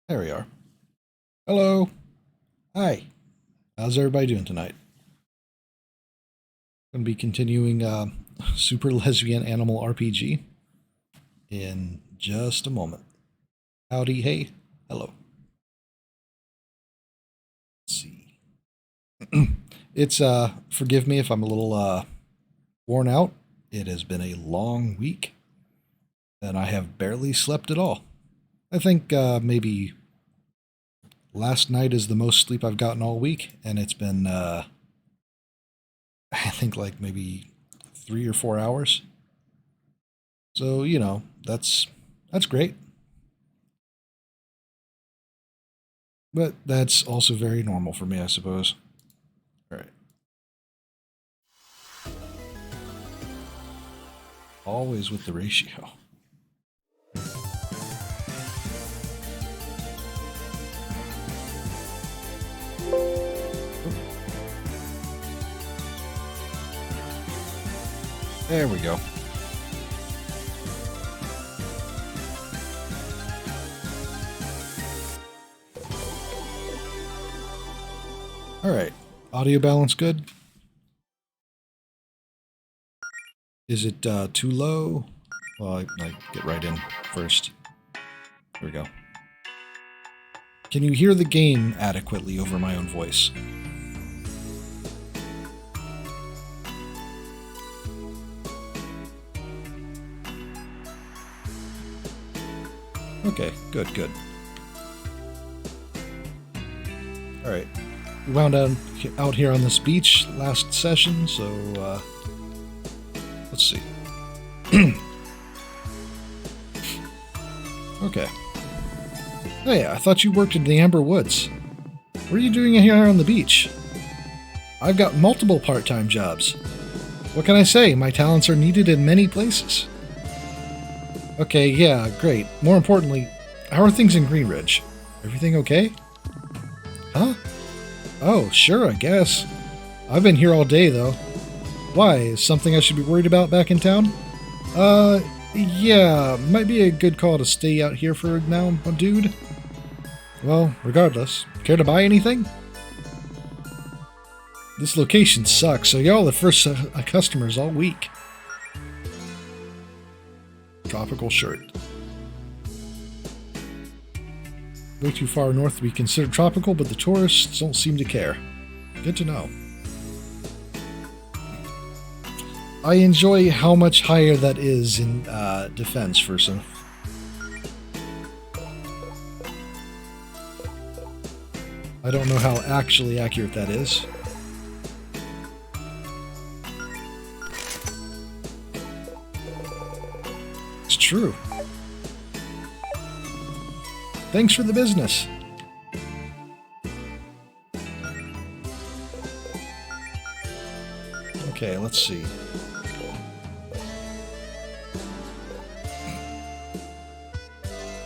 There we are. Hello. Hi. How's everybody doing tonight? Going to be continuing Super Lesbian Animal RPG in just a moment. Howdy, hey, hello. Let's see. It's forgive me if I'm a little worn out. It has been a long week, and I have barely slept at all. I think maybe last night is the most sleep I've gotten all week, and it's been I think like maybe 3 or 4 hours. So that's great, but that's also very normal for me, I suppose. All right. Always with the ratio. There we go. All right. Audio balance good? Is it too low? Well, I get right in first. There we go. Can you hear the game adequately over my own voice? Okay, good. Alright. We wound out here on this beach last session, so, let's see. Okay. Hey, I thought you worked in the Amber Woods. What are you doing here on the beach? I've got multiple part-time jobs. What can I say? My talents are needed in many places. Okay, yeah, great. More importantly, how are things in Green Ridge? Everything okay? Huh? Oh, sure, I guess. I've been here all day, though. Why? Is something I should be worried about back in town? Yeah, might be a good call to stay out here for now, dude. Well, regardless, care to buy anything? This location sucks, so y'all the first customers all week. Tropical shirt. Way too far north to be considered tropical, but the tourists don't seem to care. Good to know. I enjoy how much higher that is in defense for some. I don't know how actually accurate that is. It's true. Thanks for the business. Okay, let's see.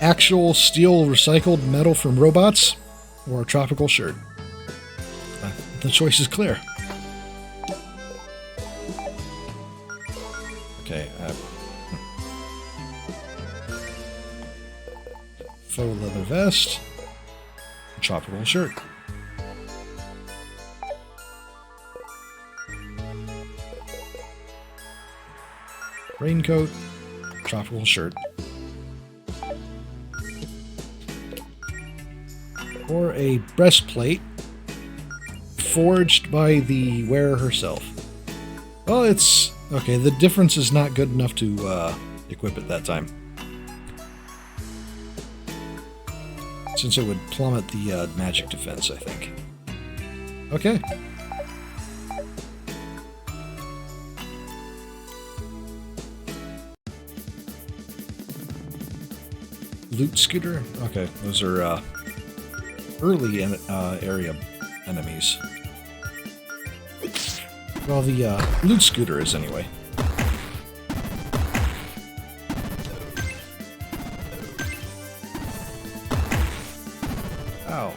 Actual steel recycled metal from robots or a tropical shirt? The choice is clear. Okay. Faux leather vest. Tropical shirt. Raincoat. Tropical shirt. Or a breastplate forged by the wearer herself. Well, it's... okay, the difference is not good enough to equip it that time. Since it would plummet the magic defense, I think. Okay. Loot scooter? Okay, those are early area enemies. Well, the loot scooter is anyway. Ow.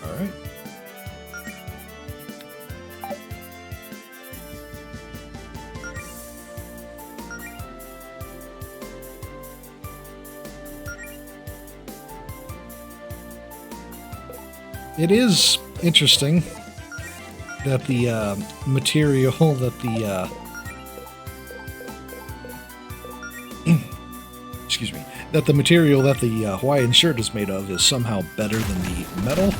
Alright. It is interesting that the material that the excuse me, that the material that the Hawaiian shirt is made of is somehow better than the metal.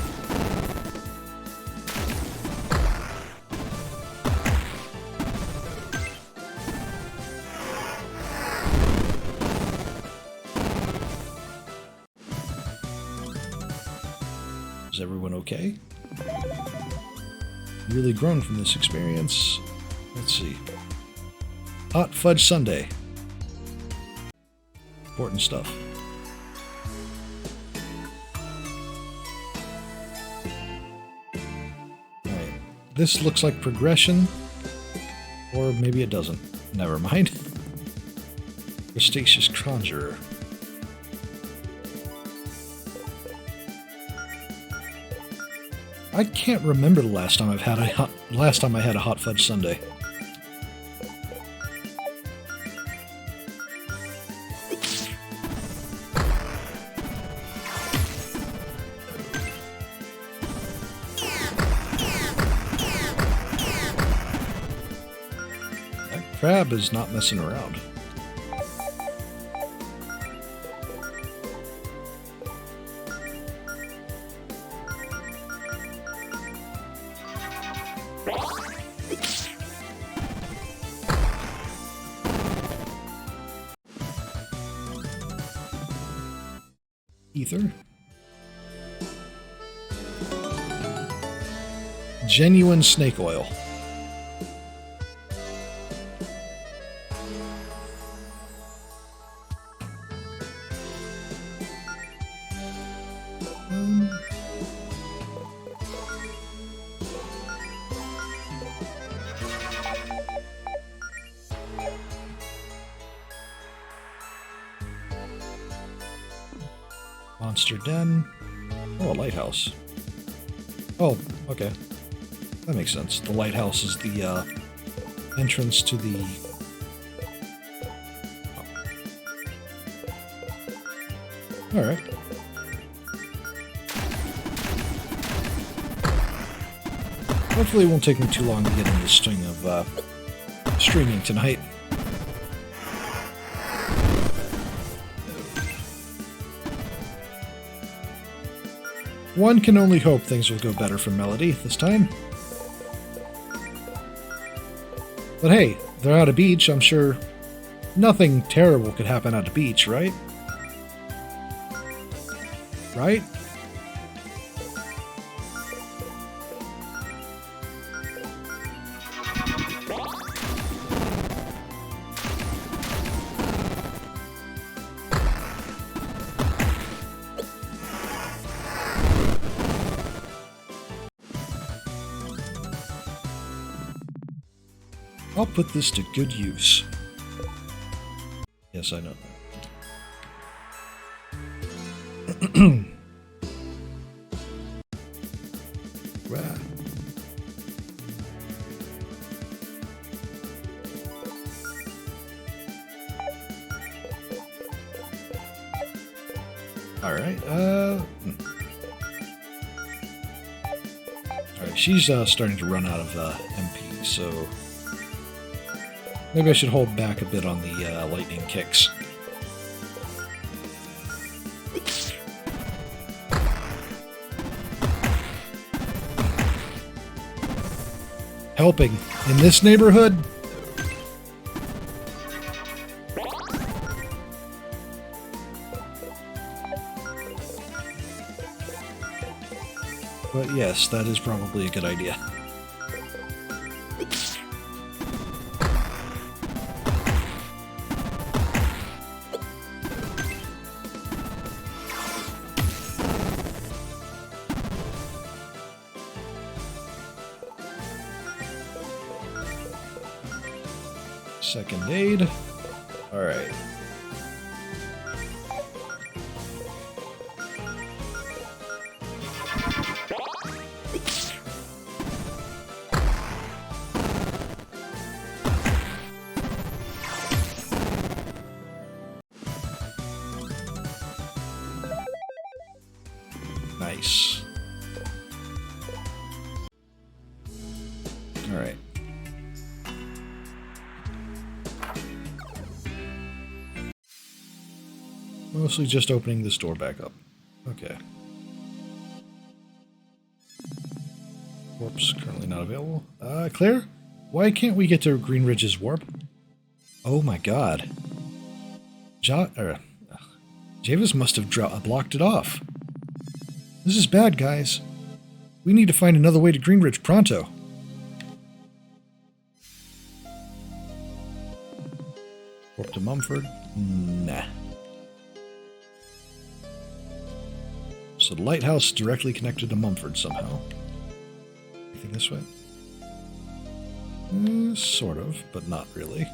Is everyone okay? Really grown from this experience. Let's see. Hot fudge sundae. Important stuff. Alright. this looks like progression. Or maybe it doesn't. Never mind. Crustaceous Conjurer. I can't remember the last time I had a hot fudge sundae. That crab is not messing around. Ether. Genuine snake oil. Monster Den. Oh, a lighthouse. Oh, okay. That makes sense. The lighthouse is the entrance to the... Oh. Alright. Hopefully it won't take me too long to get into the swing of streaming tonight. One can only hope things will go better for Melody this time. But hey, they're at a beach, I'm sure nothing terrible could happen at a beach, right? Right? I'll put this to good use. Yes, I know that. Wow. Alright, Alright, she's starting to run out of MP, so... Maybe I should hold back a bit on the lightning kicks. Helping in this neighborhood? But yes, that is probably a good idea. Second aid. Alright. Nice. Alright. Mostly just opening this door back up. Okay. Warp's currently not available. Claire? Why can't we get to Green Ridge's warp? Oh my god. Javis must have blocked it off. This is bad, guys. We need to find another way to Green Ridge pronto. Warp to Mumford? Nah. So the lighthouse is directly connected to Mumford somehow. Anything this way? Sort of, but not really.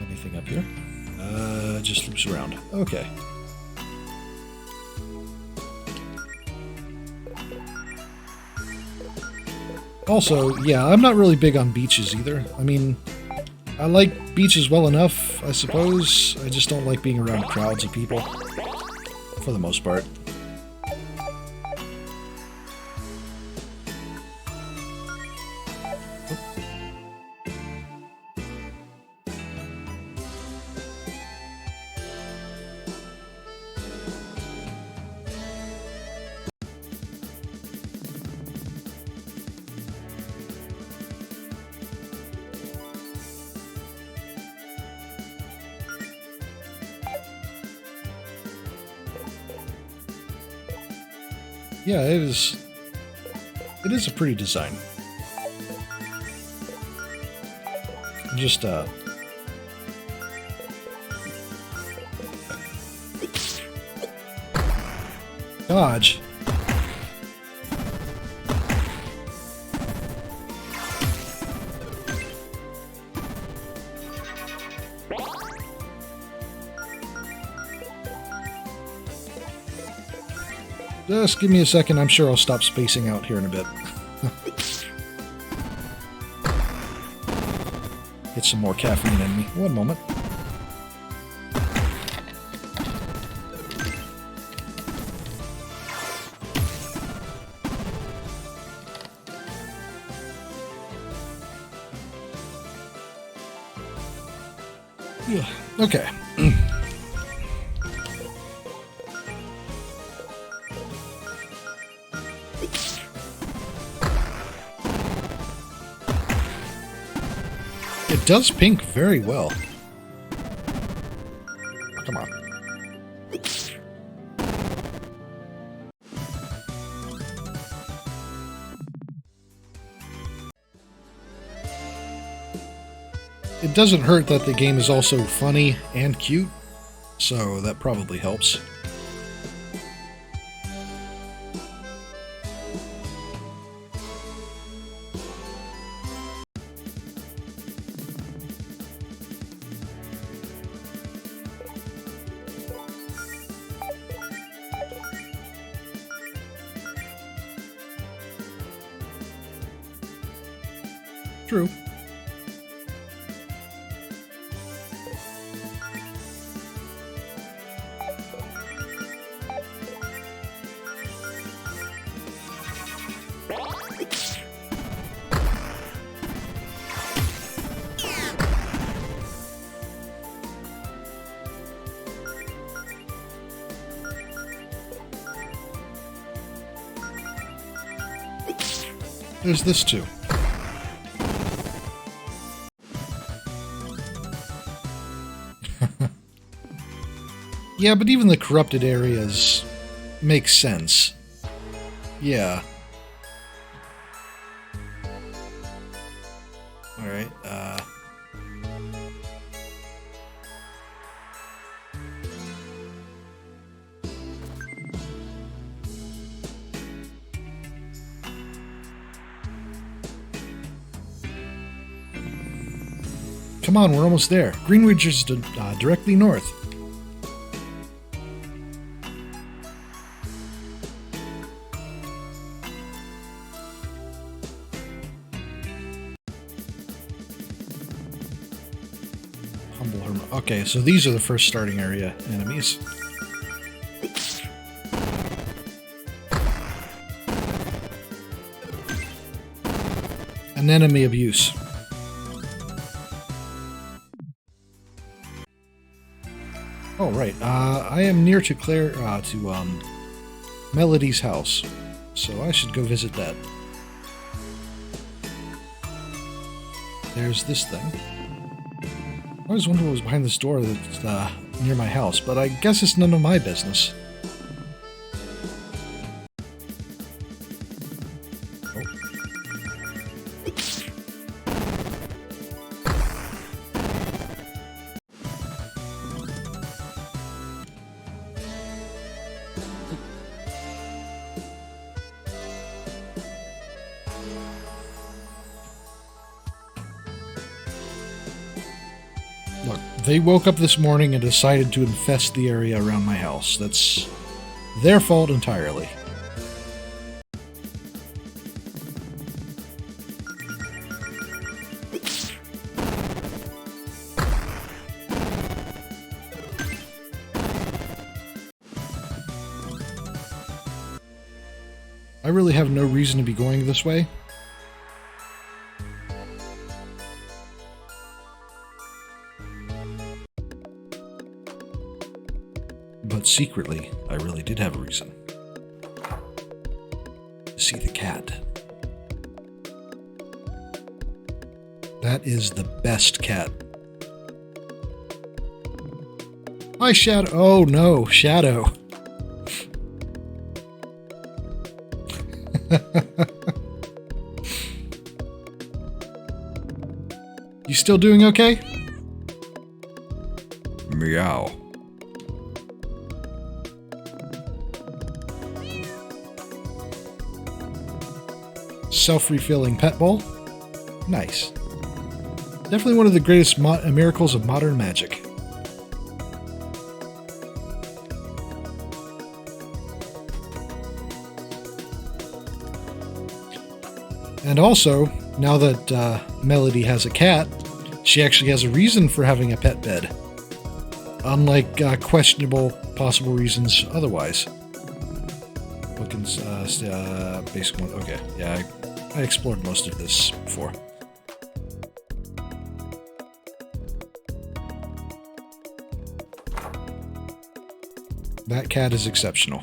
Anything up here? Just loops around. Okay. Also, yeah, I'm not really big on beaches either. I mean, I like beaches well enough, I suppose. I just don't like being around crowds of people, for the most part. Yeah, it is a pretty design. Just, dodge. Just give me a second, I'm sure I'll stop spacing out here in a bit. Get some more caffeine in me. One moment. Yeah. Okay. It does pink very well. Come on. It doesn't hurt that the game is also funny and cute, so that probably helps. True. There's this too. Yeah, but even the corrupted areas make sense. Yeah. Alright, come on, we're almost there. Greenwich is directly north. Okay, so these are the first starting area enemies. Anemone abuse. Oh, right. I am near to Melody's house, so I should go visit that. There's this thing. I always wonder what was behind this door that's near my house, but I guess it's none of my business. Oh. Look, they woke up this morning and decided to infest the area around my house. That's their fault entirely. I really have no reason to be going this way. But secretly, I really did have a reason. To see the cat. That is the best cat. Hi, Shadow. Oh, no, Shadow. You still doing okay? Meow. Self-refilling pet bowl. Nice. Definitely one of the greatest miracles of modern magic. And also, now that Melody has a cat, she actually has a reason for having a pet bed. Unlike questionable possible reasons otherwise. Bookings, basic one. Okay, yeah, I explored most of this before. That cat is exceptional.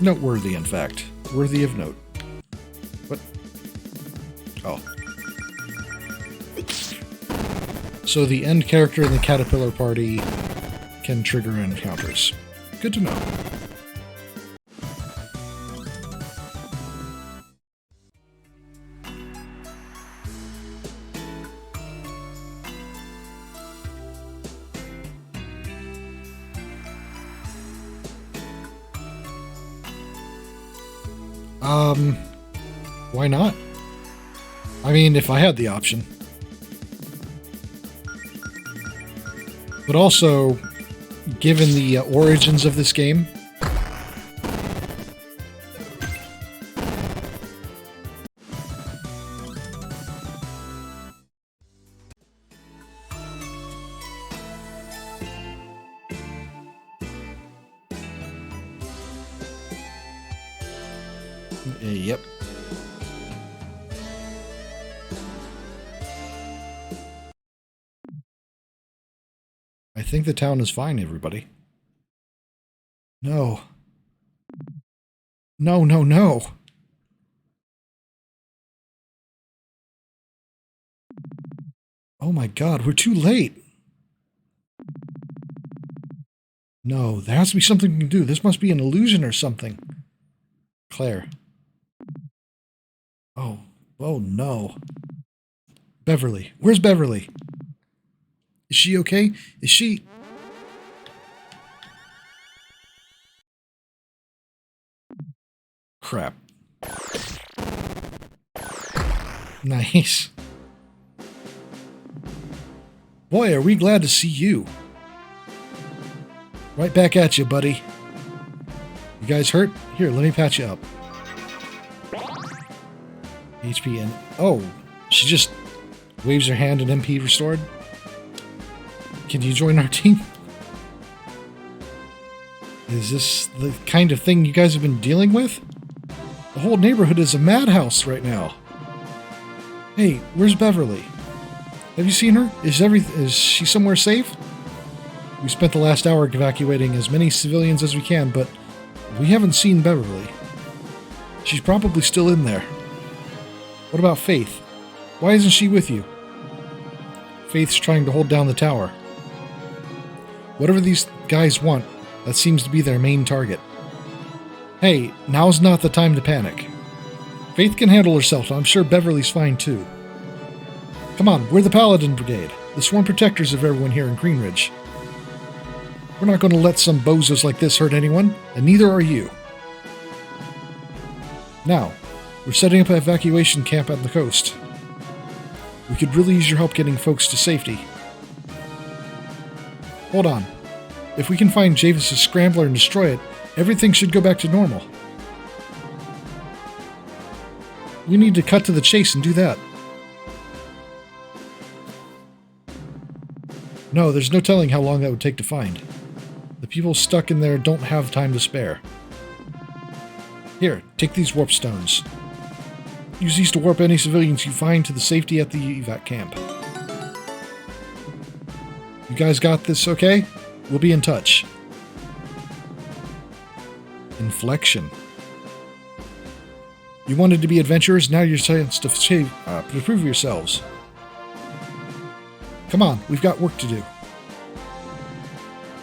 Noteworthy, in fact. Worthy of note. What? Oh. So the end character in the Caterpillar Party can trigger encounters. Good to know. Why not? I mean, if I had the option. But also, given the origins of this game, yep. I think the town is fine, everybody. No. No, no, no. Oh my god, we're too late. No, there has to be something we can do. This must be an illusion or something. Claire. Oh. Oh no. Beverly. Where's Beverly? Is she okay? Is she... Crap. Nice. Boy, are we glad to see you. Right back at you, buddy. You guys hurt? Here, let me patch you up. HP and... Oh, she just waves her hand and MP restored. Can you join our team? Is this the kind of thing you guys have been dealing with? The whole neighborhood is a madhouse right now. Hey, where's Beverly? Have you seen her? Is she somewhere safe? We spent the last hour evacuating as many civilians as we can, but we haven't seen Beverly. She's probably still in there. What about Faith? Why isn't she with you? Faith's trying to hold down the tower. Whatever these guys want, that seems to be their main target. Hey, now's not the time to panic. Faith can handle herself, and I'm sure Beverly's fine too. Come on, we're the Paladin Brigade, the sworn protectors of everyone here in Greenridge. We're not going to let some bozos like this hurt anyone, and neither are you. Now, we're setting up an evacuation camp on the coast. We could really use your help getting folks to safety. Hold on. If we can find Javis's scrambler and destroy it, everything should go back to normal. We need to cut to the chase and do that. No, there's no telling how long that would take to find. The people stuck in there don't have time to spare. Here, take these warp stones. Use these to warp any civilians you find to the safety at the evac camp. You guys got this, okay? We'll be in touch. Inflection. You wanted to be adventurers, now your chance to prove yourselves. Come on, we've got work to do.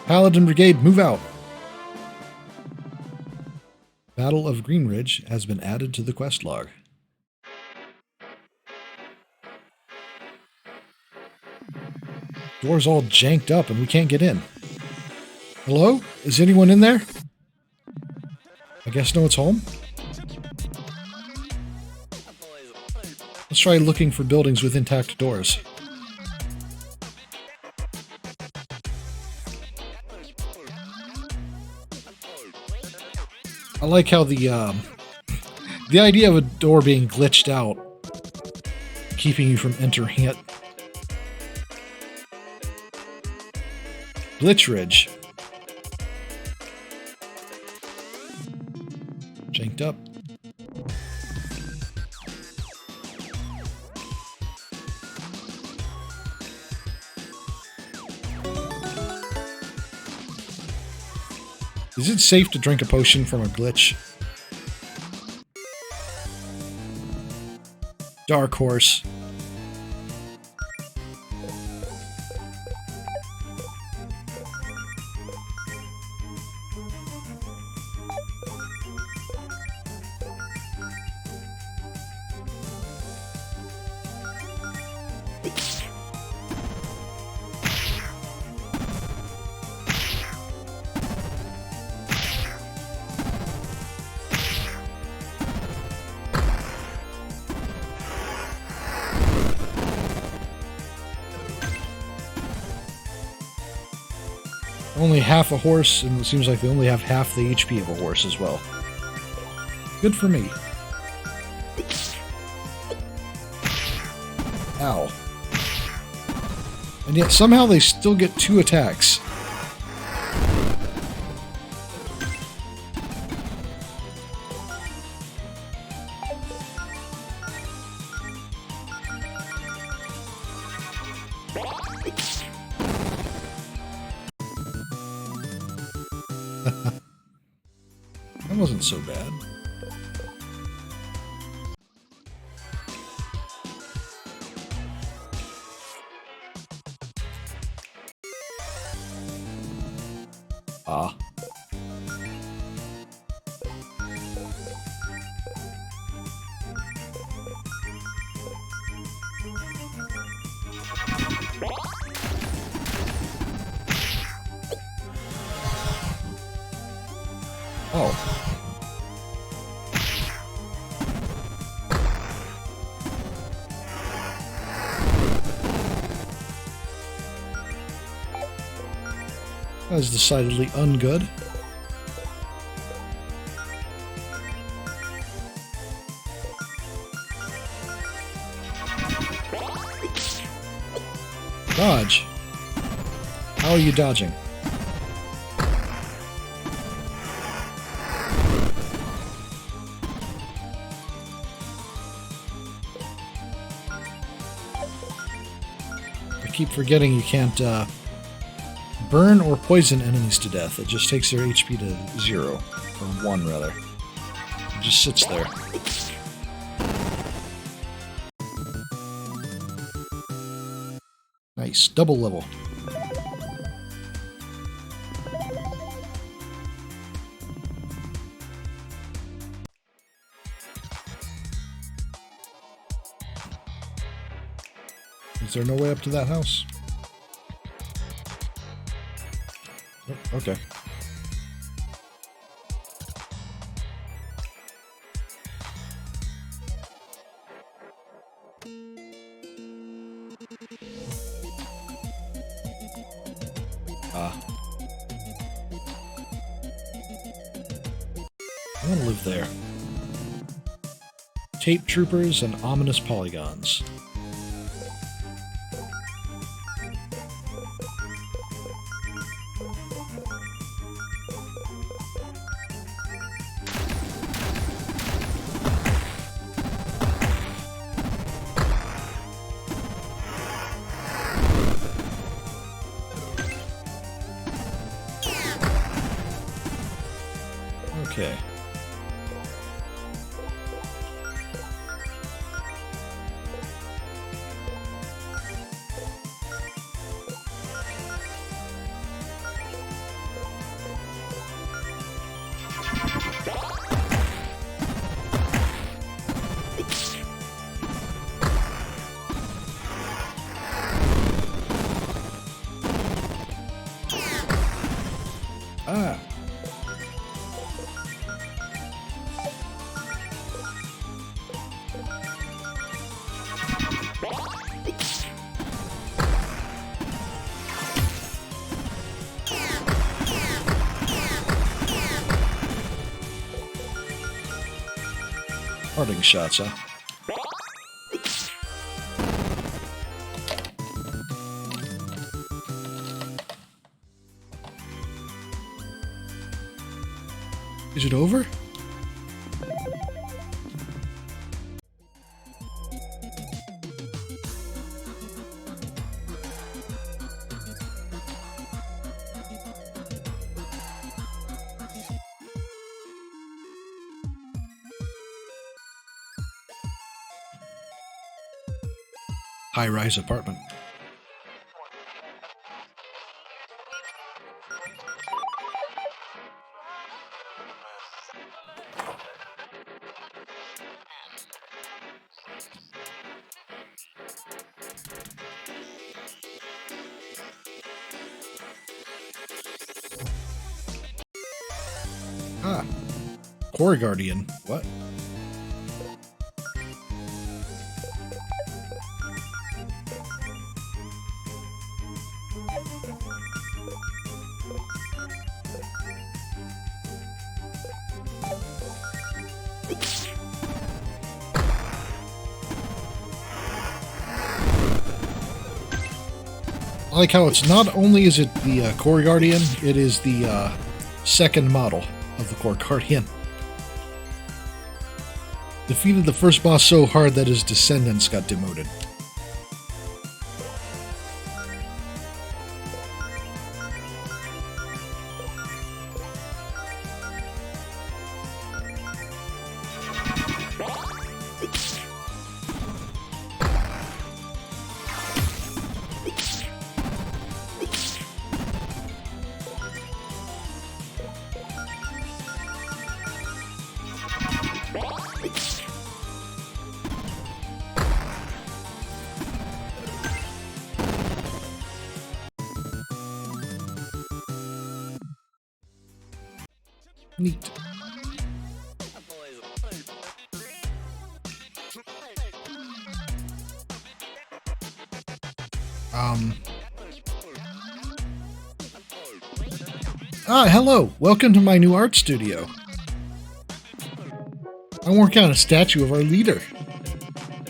Paladin Brigade, move out. Battle of Green Ridge has been added to the quest log. Door's all janked up and we can't get in. Hello? Is anyone in there? I guess no one's home? Let's try looking for buildings with intact doors. I like how the idea of a door being glitched out, keeping you from entering it. Glitch Ridge. Janked up. Is it safe to drink a potion from a glitch? Dark Horse. Only half a horse, and it seems like they only have half the HP of a horse as well. Good for me. Ow. And yet somehow they still get 2 attacks. That wasn't so bad. Ah. Oh. That is decidedly ungood. Dodge. How are you dodging? I keep forgetting you can't burn or poison enemies to death. It just takes their HP to 0. Or 1, rather. It just sits there. Nice. Double level. Is there no way up to that house? Oh, okay. I want to live there. Tape troopers and ominous polygons. Okay. Ah. Parting shots, huh? Is it over? High-rise apartment. Ah. Core Guardian. What? I like how it's not only is it the Core Guardian, it is the second model of the Core Guardian. Defeated the first boss so hard that his descendants got demoted. Neat. Hello. Welcome to my new art studio. I'm working on a statue of our leader.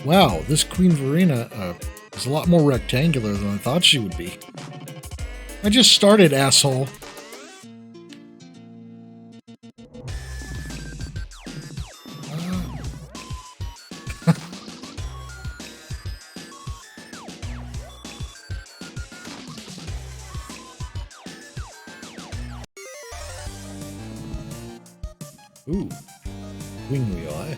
Wow, this Queen Verena is a lot more rectangular than I thought she would be. I just started, asshole. Ooh, wing wheel, eh?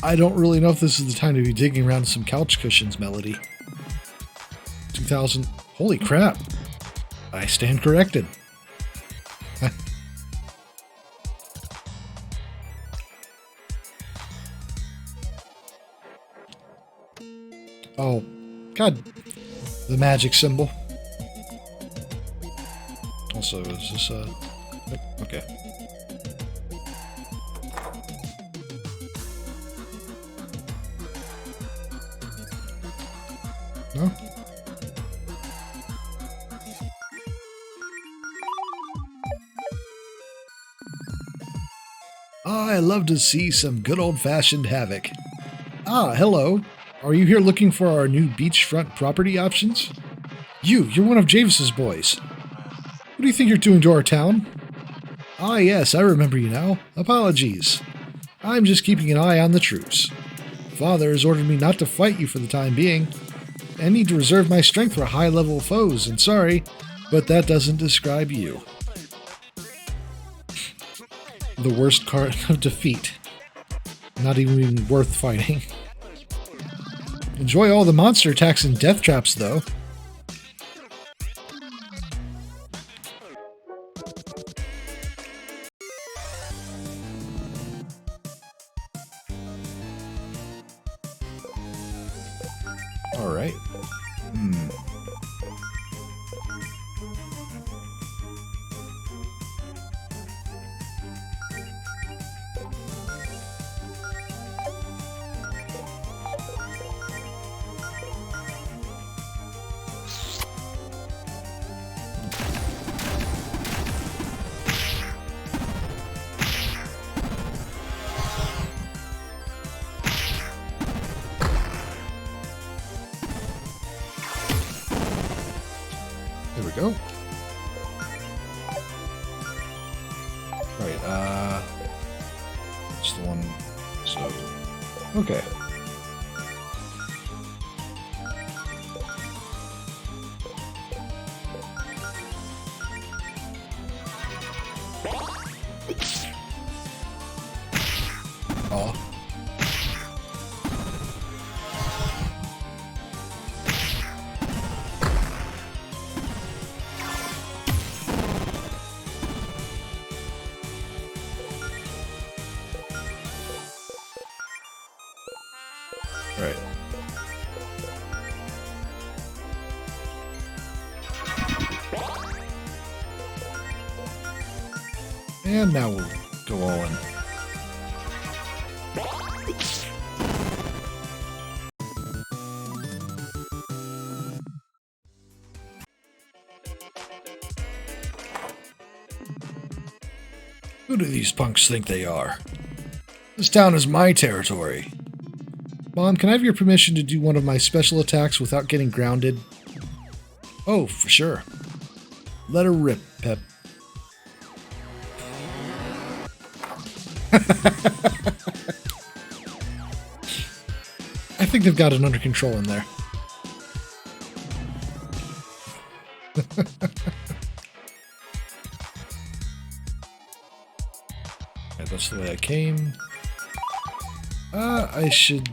I don't really know if this is the time to be digging around some couch cushions, Melody. 2000. Holy crap. I stand corrected. Oh, God. The magic symbol. Also, is this okay. No? I love to see some good old-fashioned havoc. Ah, hello. Are you here looking for our new beachfront property options? You're one of Javis's boys. What do you think you're doing to our town? Ah, yes, I remember you now. Apologies. I'm just keeping an eye on the troops. Father has ordered me not to fight you for the time being. I need to reserve my strength for high-level foes, and sorry, but that doesn't describe you. The worst card of defeat. Not even worth fighting. Enjoy all the monster attacks and death traps, though. Alright. There we go. Right, it's the one, so, okay. Oh. Right. And now we'll go all in. Who do these punks think they are? This town is my territory. Mom, can I have your permission to do one of my special attacks without getting grounded? Oh, for sure. Let her rip, Pep. I think they've got it under control in there. Okay, that's the way I came. I should...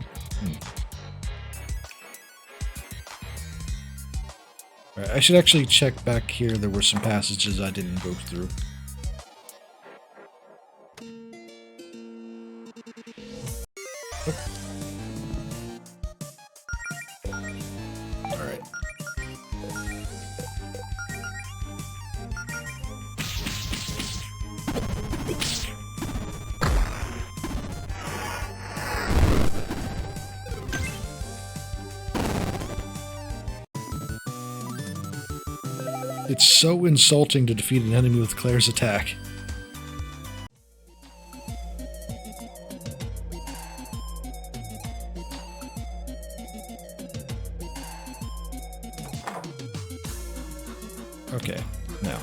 Right, I should actually check back here. There were some passages I didn't go through. Alright. It's so insulting to defeat an enemy with Claire's attack. Okay, now.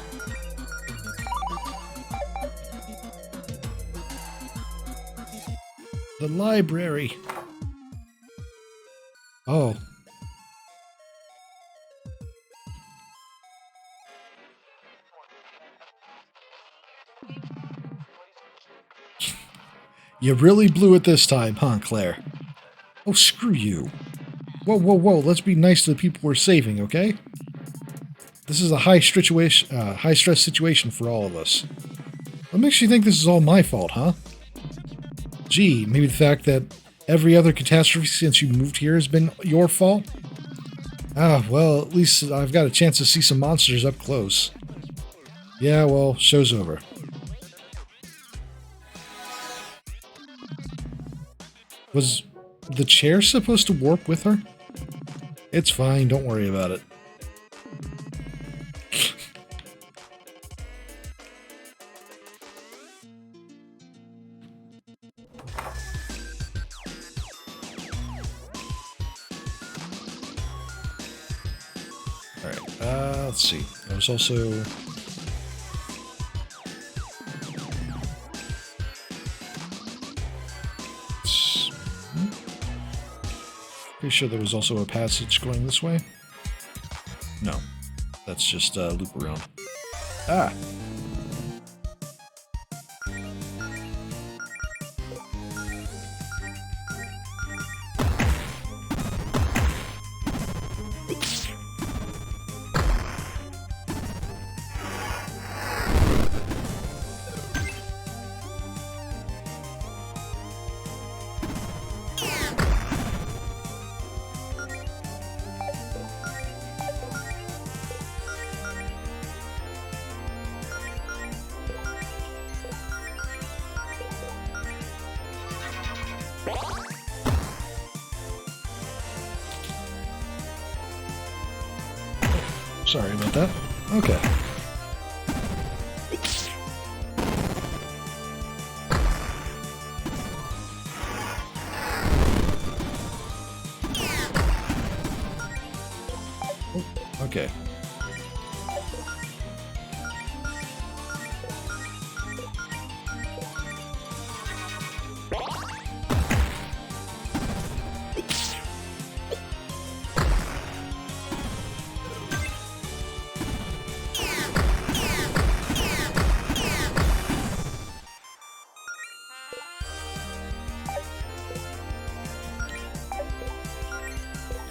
The library. Oh. You really blew it this time, huh, Claire? Oh, screw you. Whoa, whoa, whoa. Let's be nice to the people we're saving, okay? This is a high stress situation for all of us. What makes you think this is all my fault, huh? Gee, maybe the fact that every other catastrophe since you moved here has been your fault? Ah, well, at least I've got a chance to see some monsters up close. Yeah, well, show's over. Was the chair supposed to warp with her? It's fine, don't worry about it. Alright, let's see. There was also... Pretty sure there was also a passage going this way. No, that's just a loop around. Ah! Sorry about that. Okay. Oh, okay.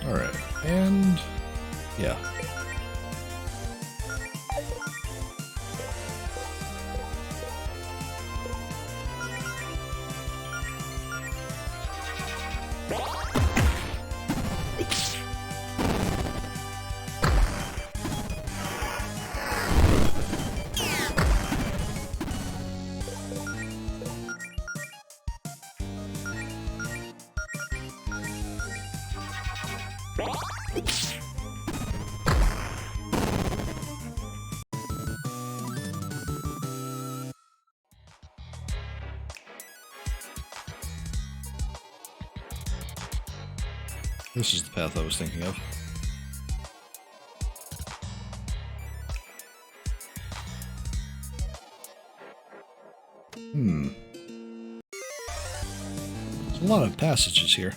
Alright, and... yeah. This is the path I was thinking of. There's a lot of passages here.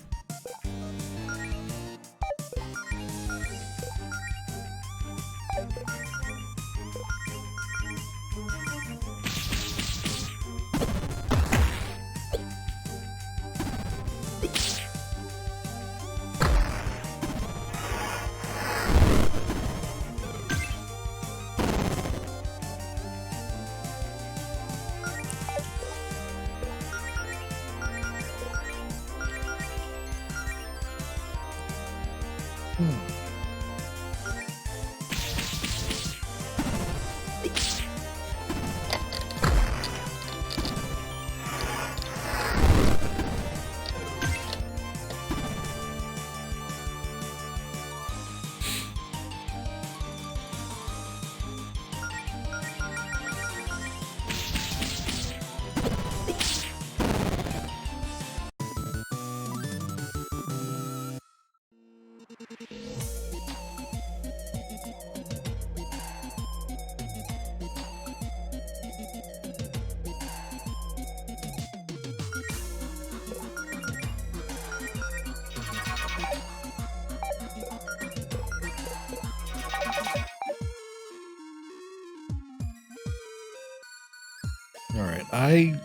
Alright, I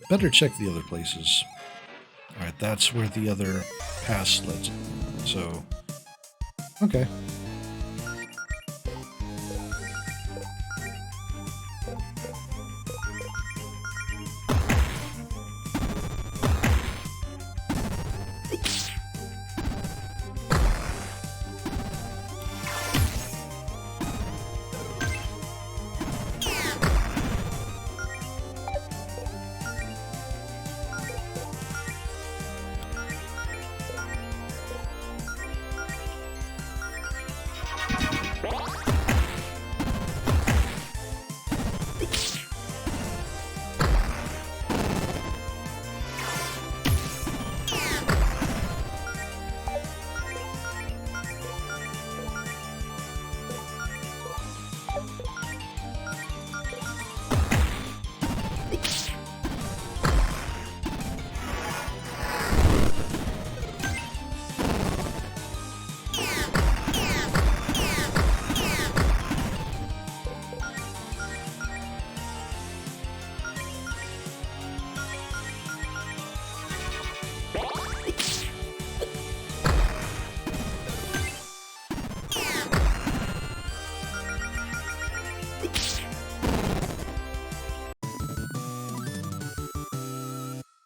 better check the other places. Alright, that's where the other pass led to. So, okay.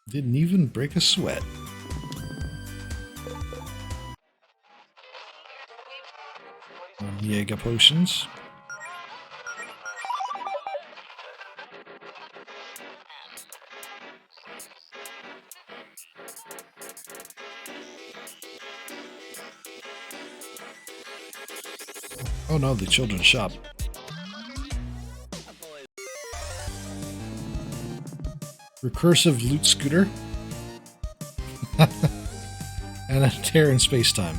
Didn't even break a sweat. Jaeger potions. Oh no, the children's shop. Recursive loot scooter. And a tear in space-time.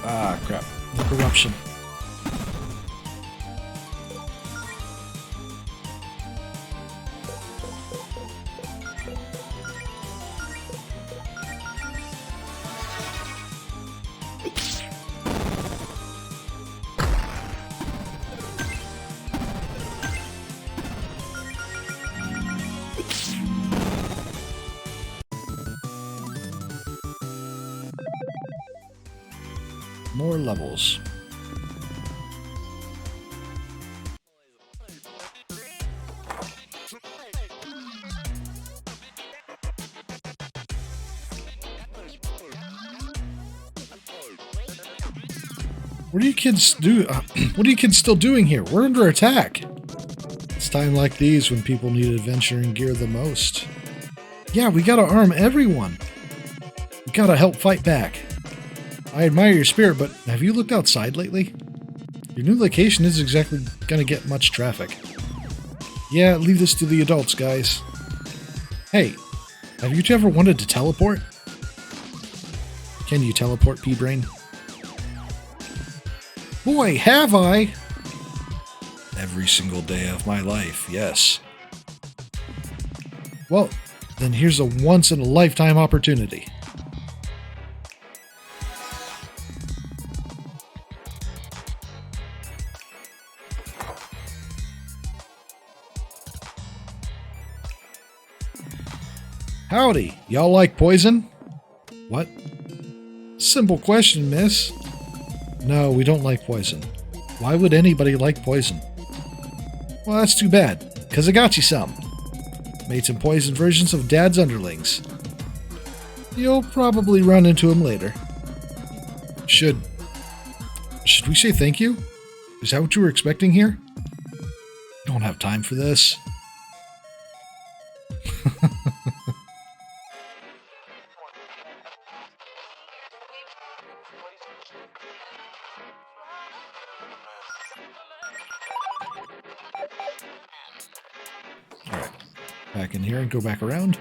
Ah, crap. The corruption. More levels. What are you kids what are you kids still doing here? We're under attack. It's time like these when people need adventure and gear the most. Yeah, we gotta arm everyone. We gotta help fight back. I admire your spirit, but have you looked outside lately? Your new location isn't exactly gonna get much traffic. Yeah, leave this to the adults, guys. Hey, have you ever wanted to teleport? Can you teleport, P-Brain? Boy, have I! Every single day of my life, yes. Well, then here's a once-in-a-lifetime opportunity. Howdy, y'all like poison? What? Simple question, miss. No, we don't like poison. Why would anybody like poison? Well, that's too bad, because I got you some. Made some poison versions of Dad's underlings. You'll probably run into him later. Should we say thank you? Is that what you were expecting here? Don't have time for this. Alright. Back in here and go back around.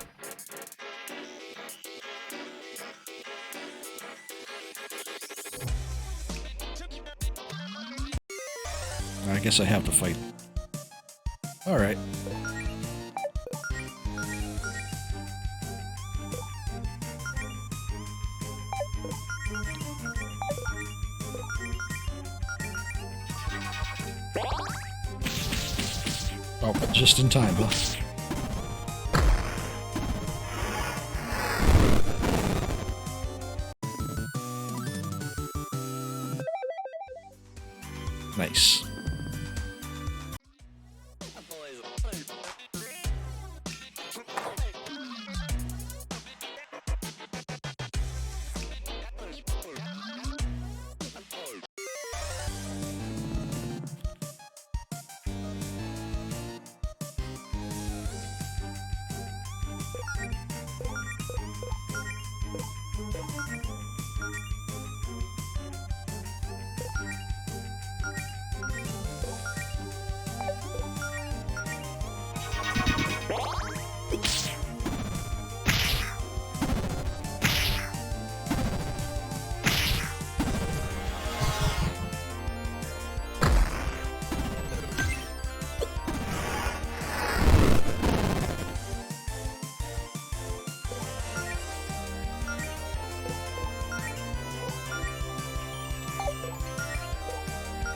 I guess I have to fight. Alright. Oh, just in time, huh? Nice.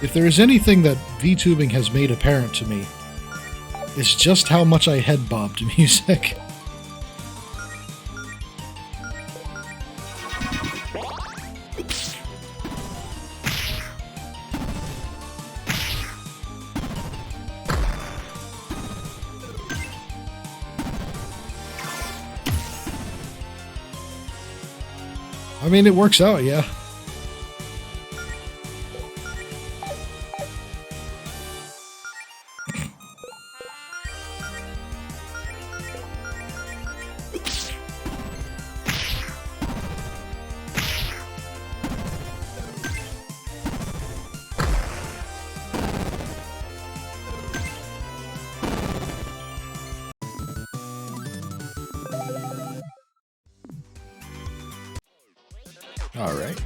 If there is anything that VTubing has made apparent to me, it's just how much I head bob to music. I mean, it works out, yeah. All right.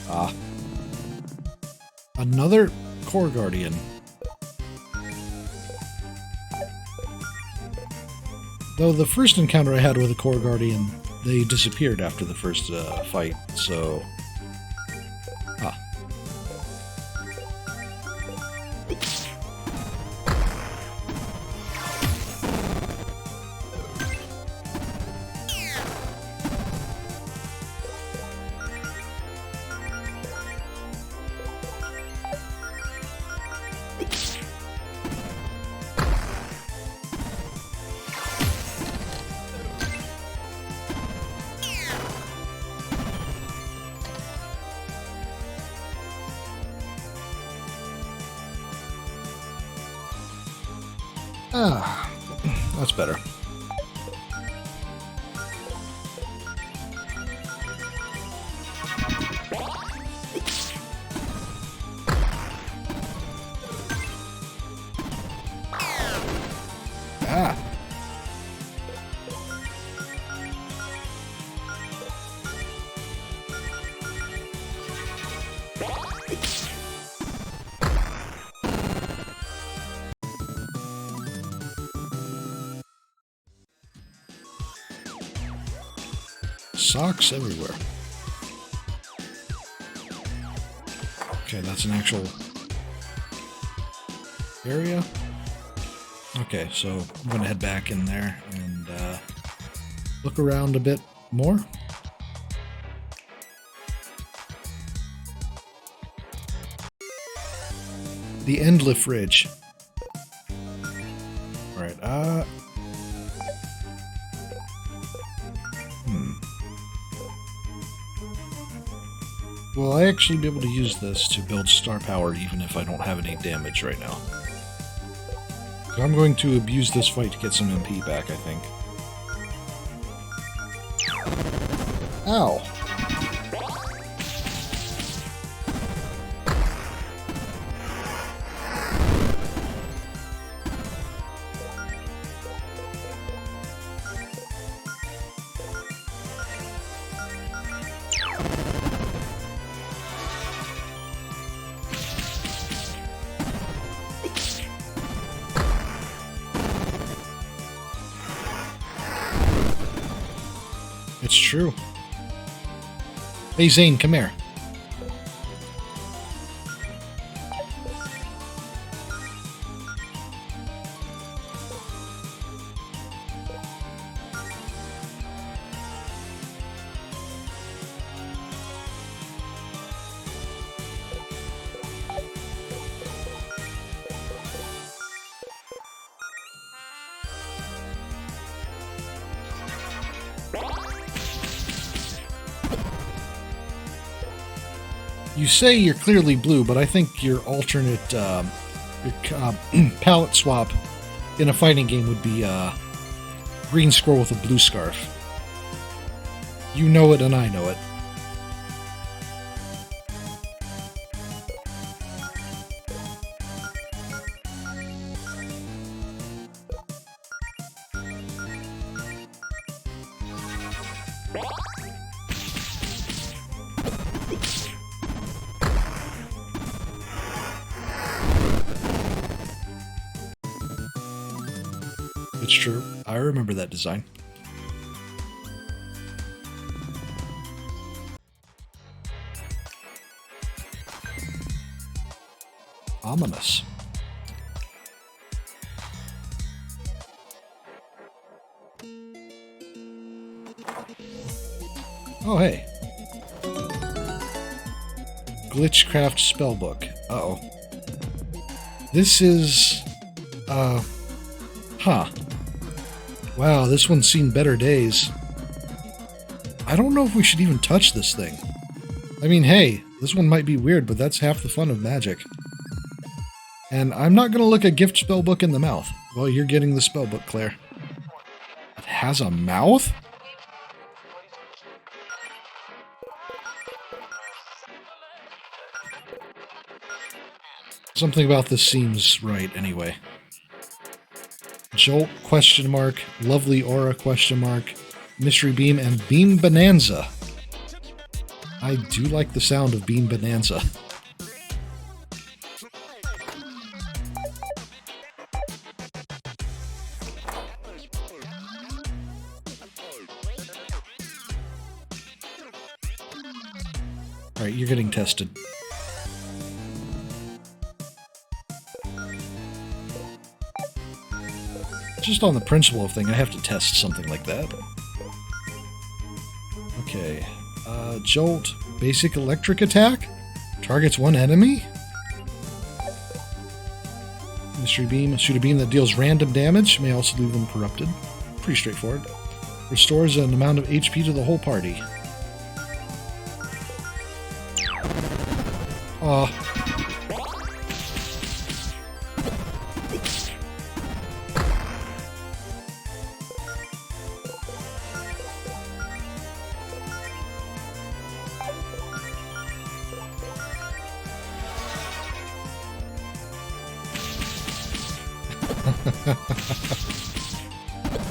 Ah. Another core guardian. Though the first encounter I had with a core guardian, they disappeared after the first fight, so... Ah. Ah, that's better. Ah. Socks everywhere. Okay, that's an actual area. Okay, so I'm going to head back in there and look around a bit more. The Endless Ridge. Alright, Will I actually be able to use this to build star power even if I don't have any damage right now? So I'm going to abuse this fight to get some MP back, I think. Ow! It's true. Hey Zane, come here. You say you're clearly blue, but I think your alternate, palette swap in a fighting game would be green squirrel with a blue scarf. You know it and I know it. It's true. I remember that design. Ominous. Oh, hey. Glitchcraft spellbook. Uh-oh. This is... Huh. Wow, this one's seen better days. I don't know if we should even touch this thing. I mean, hey, this one might be weird, but that's half the fun of magic. And I'm not going to look a gift spellbook in the mouth. Well, you're getting the spellbook, Claire. It has a mouth? Something about this seems right, anyway. Jolt, question mark, lovely aura, question mark, mystery beam, and beam bonanza. I do like the sound of beam bonanza. Alright, you're getting tested. Just on the principle of thing, I have to test something like that. Okay. Jolt. Basic electric attack? Targets one enemy? Mystery beam. Shoot a beam that deals random damage. May also leave them corrupted. Pretty straightforward. Restores an amount of HP to the whole party.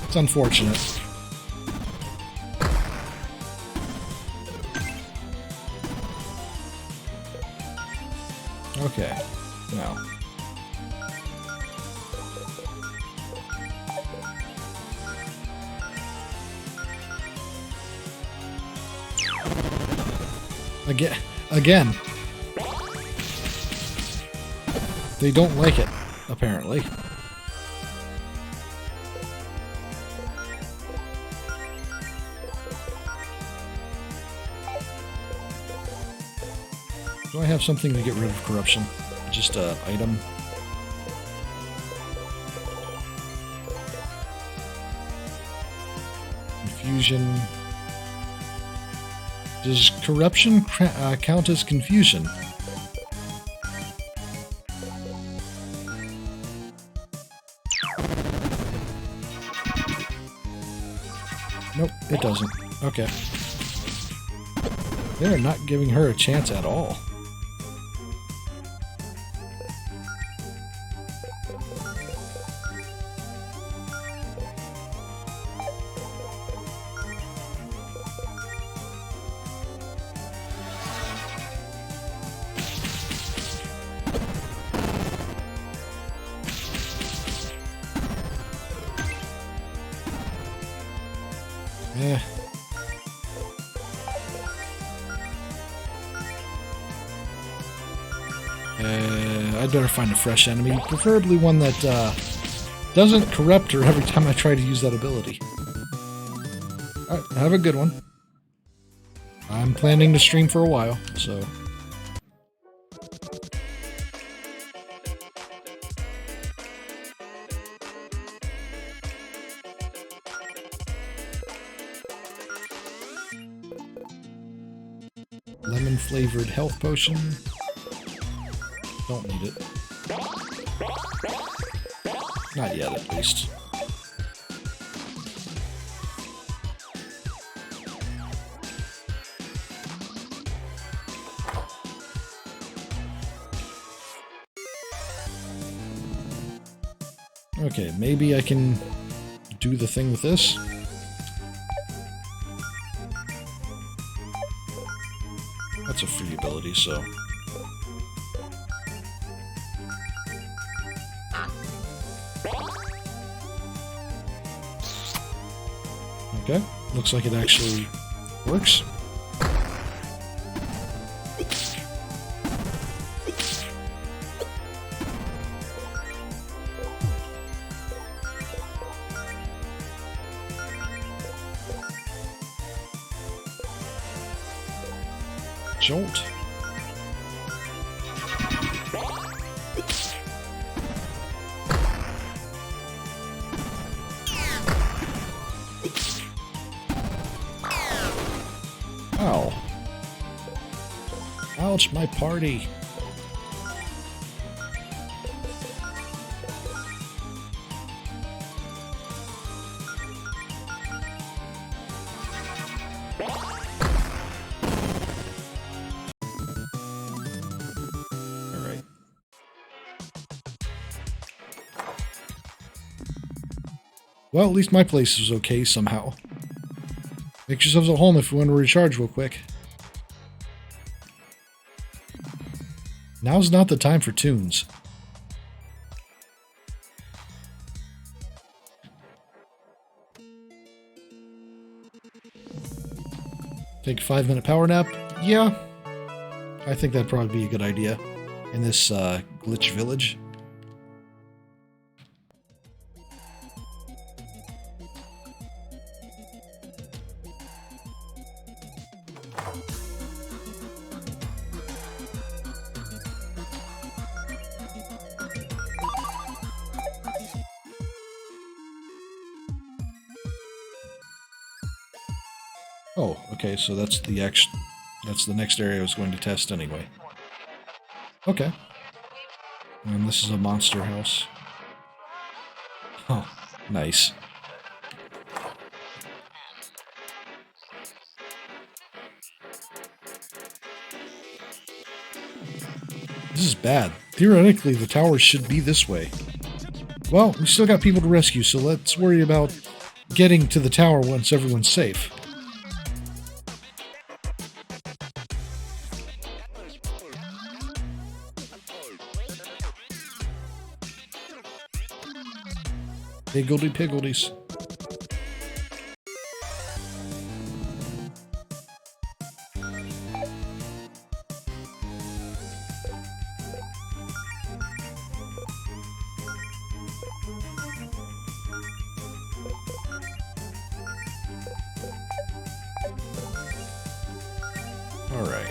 It's unfortunate. Okay, now. Again. They don't like it, apparently. Do I have something to get rid of corruption? Just an item. Confusion. Does corruption count as confusion? Nope, it doesn't. Okay. They're not giving her a chance at all. I'd better find a fresh enemy, preferably one that doesn't corrupt her every time I try to use that ability. Alright, have a good one. I'm planning to stream for a while, so... Lemon-flavored health potion. Don't need it. Not yet, at least. Okay, maybe I can do the thing with this. That's a free ability, so... Okay, looks like it actually works. Jolt. Ow. Ouch, my party. Alright. Well, at least my place is okay somehow. Make yourselves at home if you want to recharge real quick. Now's not the time for tunes. Take a 5-minute power nap? Yeah. I think that'd probably be a good idea in this glitch village. Oh, okay, so that's the next area I was going to test anyway. Okay. And this is a monster house. Oh, nice. This is bad. Theoretically, the towers should be this way. Well, we still got people to rescue, so let's worry about getting to the tower once everyone's safe. Higgledy-piggledies. All right.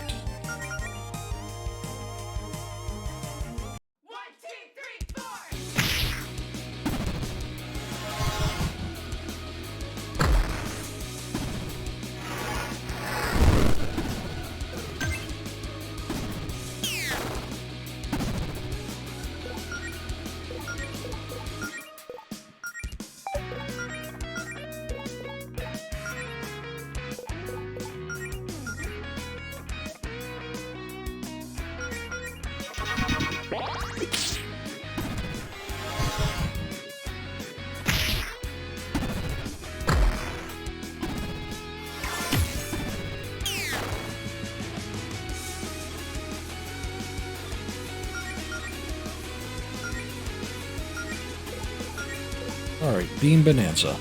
Alright, Bean Bonanza.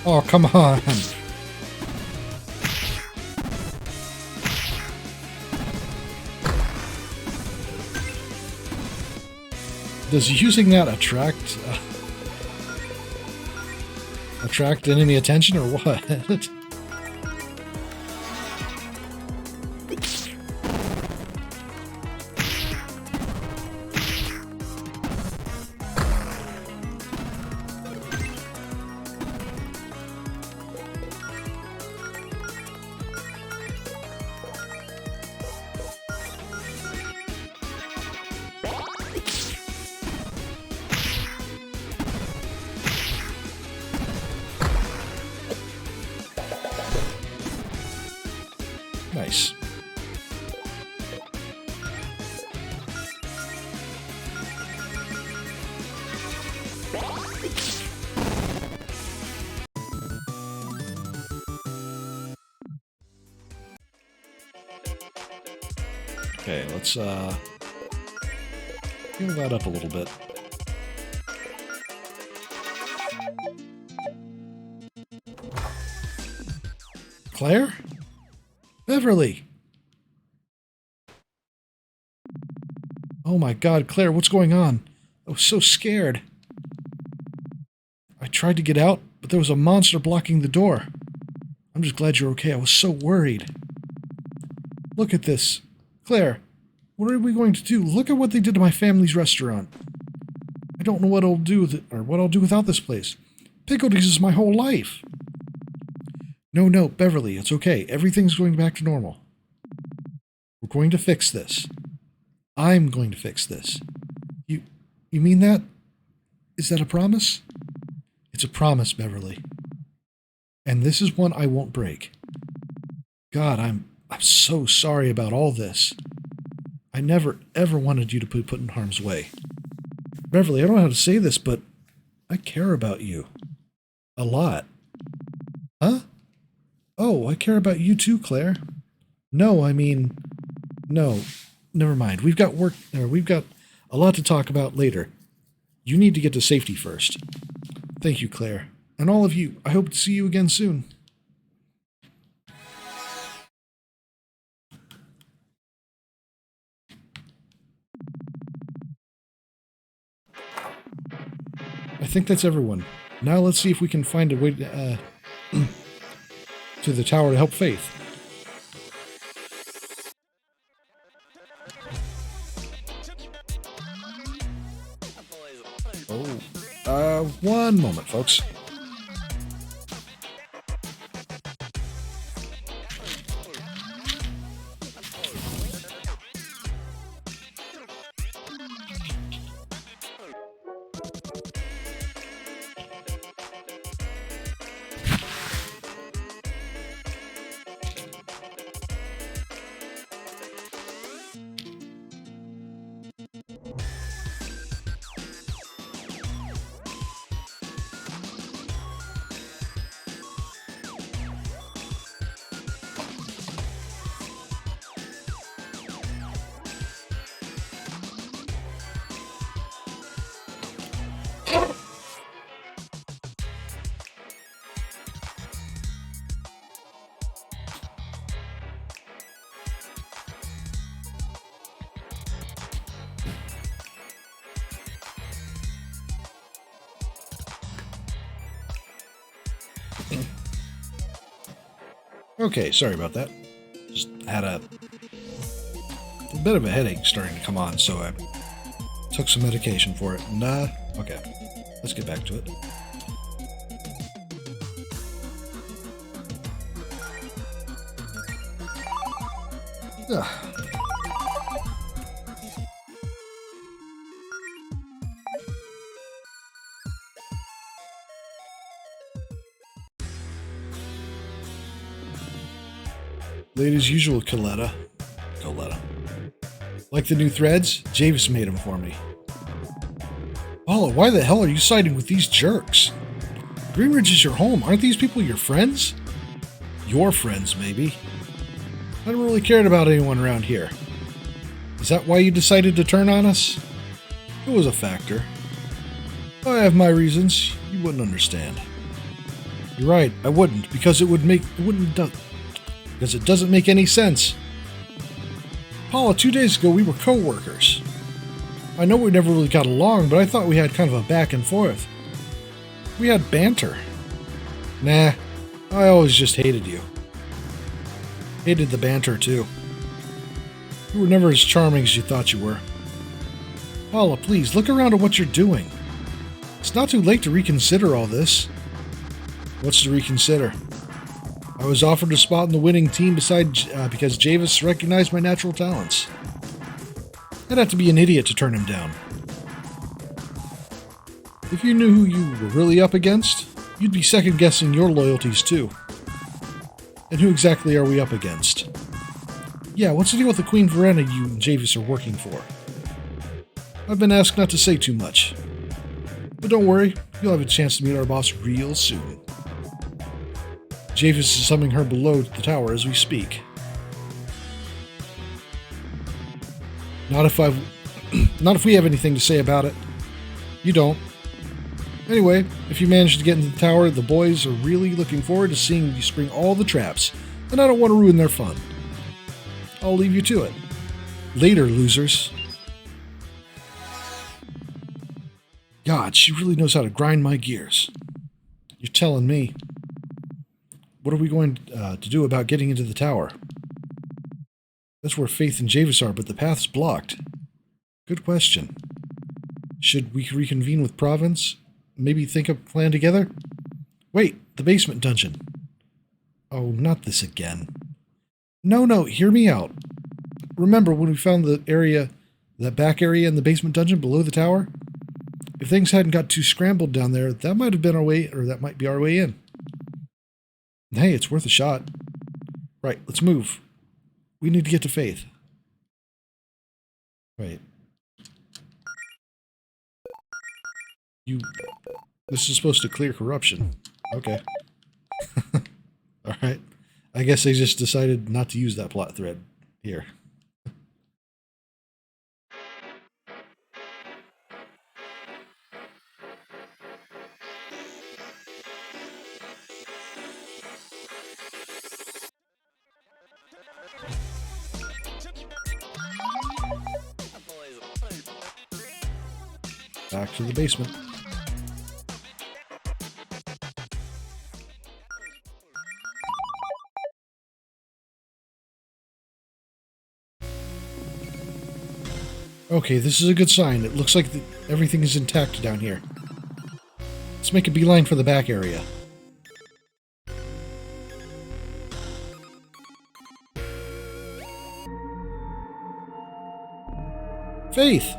Oh, come on! Does using that attract enemy attention or what? Nice. Okay, let's heal that up a little bit. Claire? Beverly! Oh my god, Claire, what's going on? I was so scared. I tried to get out, but there was a monster blocking the door. I'm just glad you're okay. I was so worried. Look at this. Claire, what are we going to do? Look at what they did to my family's restaurant. I don't know what I'll do with it, or what I'll do without this place. Pickledees is my whole life. No, Beverly, it's okay. Everything's going back to normal. We're going to fix this. I'm going to fix this. You mean that? Is that a promise? It's a promise, Beverly. And this is one I won't break. God, I'm so sorry about all this. I never, ever wanted you to be put in harm's way. Beverly, I don't know how to say this, but I care about you. A lot. Huh? Oh, I care about you too, Claire. No, I mean... No, never mind. We've got a lot to talk about later. You need to get to safety first. Thank you, Claire. And all of you, I hope to see you again soon. I think that's everyone. Now let's see if we can find a way to the tower to help Faith. One moment, folks. Okay, sorry about that. Just had a bit of a headache starting to come on, so I took some medication for it. And, okay, let's get back to it. Ugh. Late as usual, Coletta. Like the new threads? Javis made them for me. Paula, why the hell are you siding with these jerks? Greenridge is your home. Aren't these people your friends? Your friends, maybe. I don't really care about anyone around here. Is that why you decided to turn on us? It was a factor. I have my reasons. You wouldn't understand. You're right, I wouldn't, because it doesn't make any sense. Paula, 2 days ago we were co-workers. I know we never really got along, but I thought we had kind of a back and forth. We had banter. Nah, I always just hated you. Hated the banter, too. You were never as charming as you thought you were. Paula, please, look around at what you're doing. It's not too late to reconsider all this. What's to reconsider? I was offered a spot in the winning team because Javis recognized my natural talents. I'd have to be an idiot to turn him down. If you knew who you were really up against, you'd be second-guessing your loyalties too. And who exactly are we up against? Yeah, what's the deal with the Queen Verena you and Javis are working for? I've been asked not to say too much. But don't worry, you'll have a chance to meet our boss real soon. Javis is summoning her below the tower as we speak. Not if we have anything to say about it. You don't. Anyway, if you manage to get into the tower, the boys are really looking forward to seeing you spring all the traps, and I don't want to ruin their fun. I'll leave you to it. Later, losers. God, she really knows how to grind my gears. You're telling me. What are we going to do about getting into the tower? That's where Faith and Javis are, but the path's blocked. Good question. Should we reconvene with Province? Maybe think up a plan together? Wait, the basement dungeon. Oh, not this again. No, hear me out. Remember when we found that back area in the basement dungeon below the tower? If things hadn't got too scrambled down there, that might have been our way, or that might be our way in. Hey, it's worth a shot. Right, let's move. We need to get to Faith. Wait. This is supposed to clear corruption. Okay. Alright. I guess they just decided not to use that plot thread here. Back to the basement. Okay, this is a good sign. It looks like everything is intact down here. Let's make a beeline for the back area. Faith!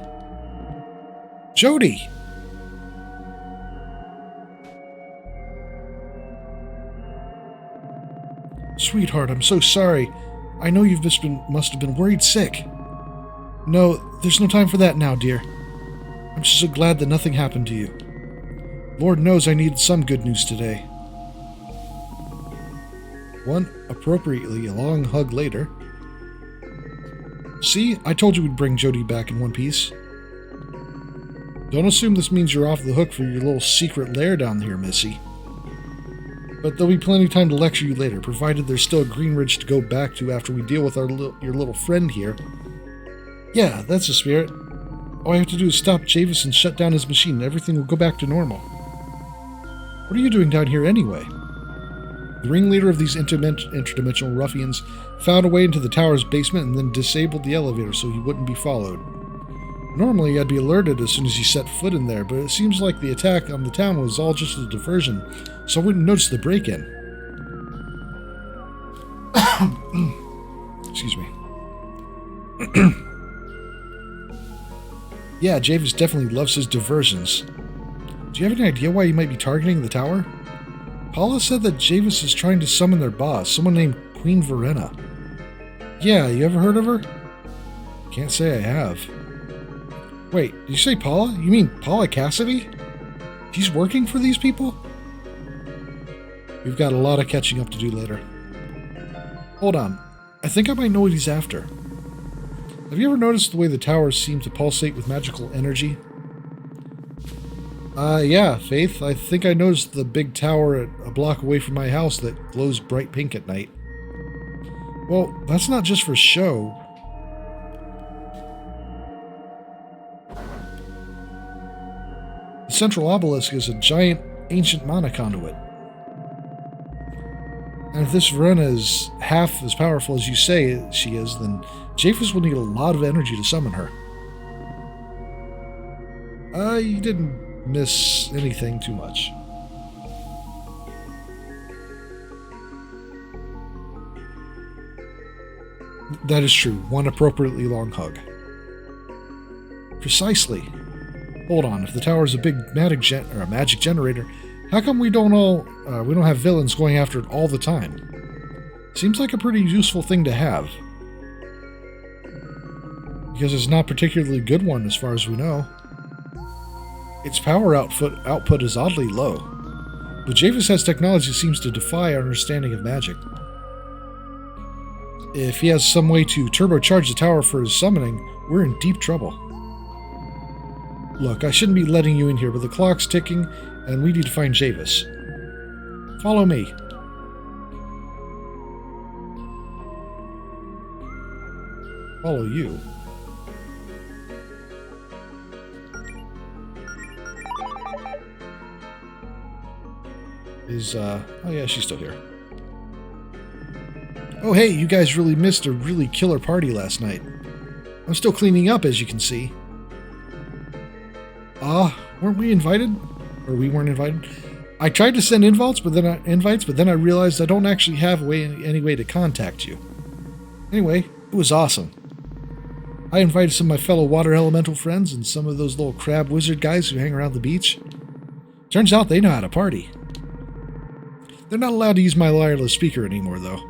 Jodie! Sweetheart, I'm so sorry. I know you've must have been worried sick. No, there's no time for that now, dear. I'm just so glad that nothing happened to you. Lord knows I needed some good news today. One appropriately long hug later. See, I told you we'd bring Jodie back in one piece. Don't assume this means you're off the hook for your little secret lair down here, Missy. But there'll be plenty of time to lecture you later, provided there's still a Green Ridge to go back to after we deal with your little friend here. Yeah, that's the spirit. All I have to do is stop Javis and shut down his machine, and everything will go back to normal. What are you doing down here anyway? The ringleader of these interdimensional ruffians found a way into the tower's basement and then disabled the elevator so he wouldn't be followed. Normally, I'd be alerted as soon as he set foot in there, but it seems like the attack on the town was all just a diversion, so I wouldn't notice the break-in. Excuse me. Yeah, Javis definitely loves his diversions. Do you have any idea why he might be targeting the tower? Paula said that Javis is trying to summon their boss, someone named Queen Verena. Yeah, you ever heard of her? Can't say I have. Wait, did you say Paula? You mean Paula Cassidy? She's working for these people? We've got a lot of catching up to do later. Hold on. I think I might know what he's after. Have you ever noticed the way the towers seem to pulsate with magical energy? Yeah, Faith. I think I noticed the big tower a block away from my house that glows bright pink at night. Well, that's not just for show. The central obelisk is a giant ancient mana conduit. And if this Verena is half as powerful as you say she is, then Japhas will need a lot of energy to summon her. You didn't miss anything too much. That is true. One appropriately long hug. Precisely. Hold on. If the tower is a big magic generator, how come we don't have villains going after it all the time? Seems like a pretty useful thing to have. Because it's not a particularly good one as far as we know. Its power output is oddly low. But Japhas has technology that seems to defy our understanding of magic. If he has some way to turbocharge the tower for his summoning, we're in deep trouble. Look, I shouldn't be letting you in here, but the clock's ticking, and we need to find Japhas. Follow me. Follow you? Oh yeah, she's still here. Oh hey, you guys really missed a really killer party last night. I'm still cleaning up, as you can see. Weren't we invited? Or we weren't invited? I tried to send invites, but then I realized I don't actually have any way to contact you. Anyway, it was awesome. I invited some of my fellow water elemental friends and some of those little crab wizard guys who hang around the beach. Turns out they know how to party. They're not allowed to use my wireless speaker anymore, though.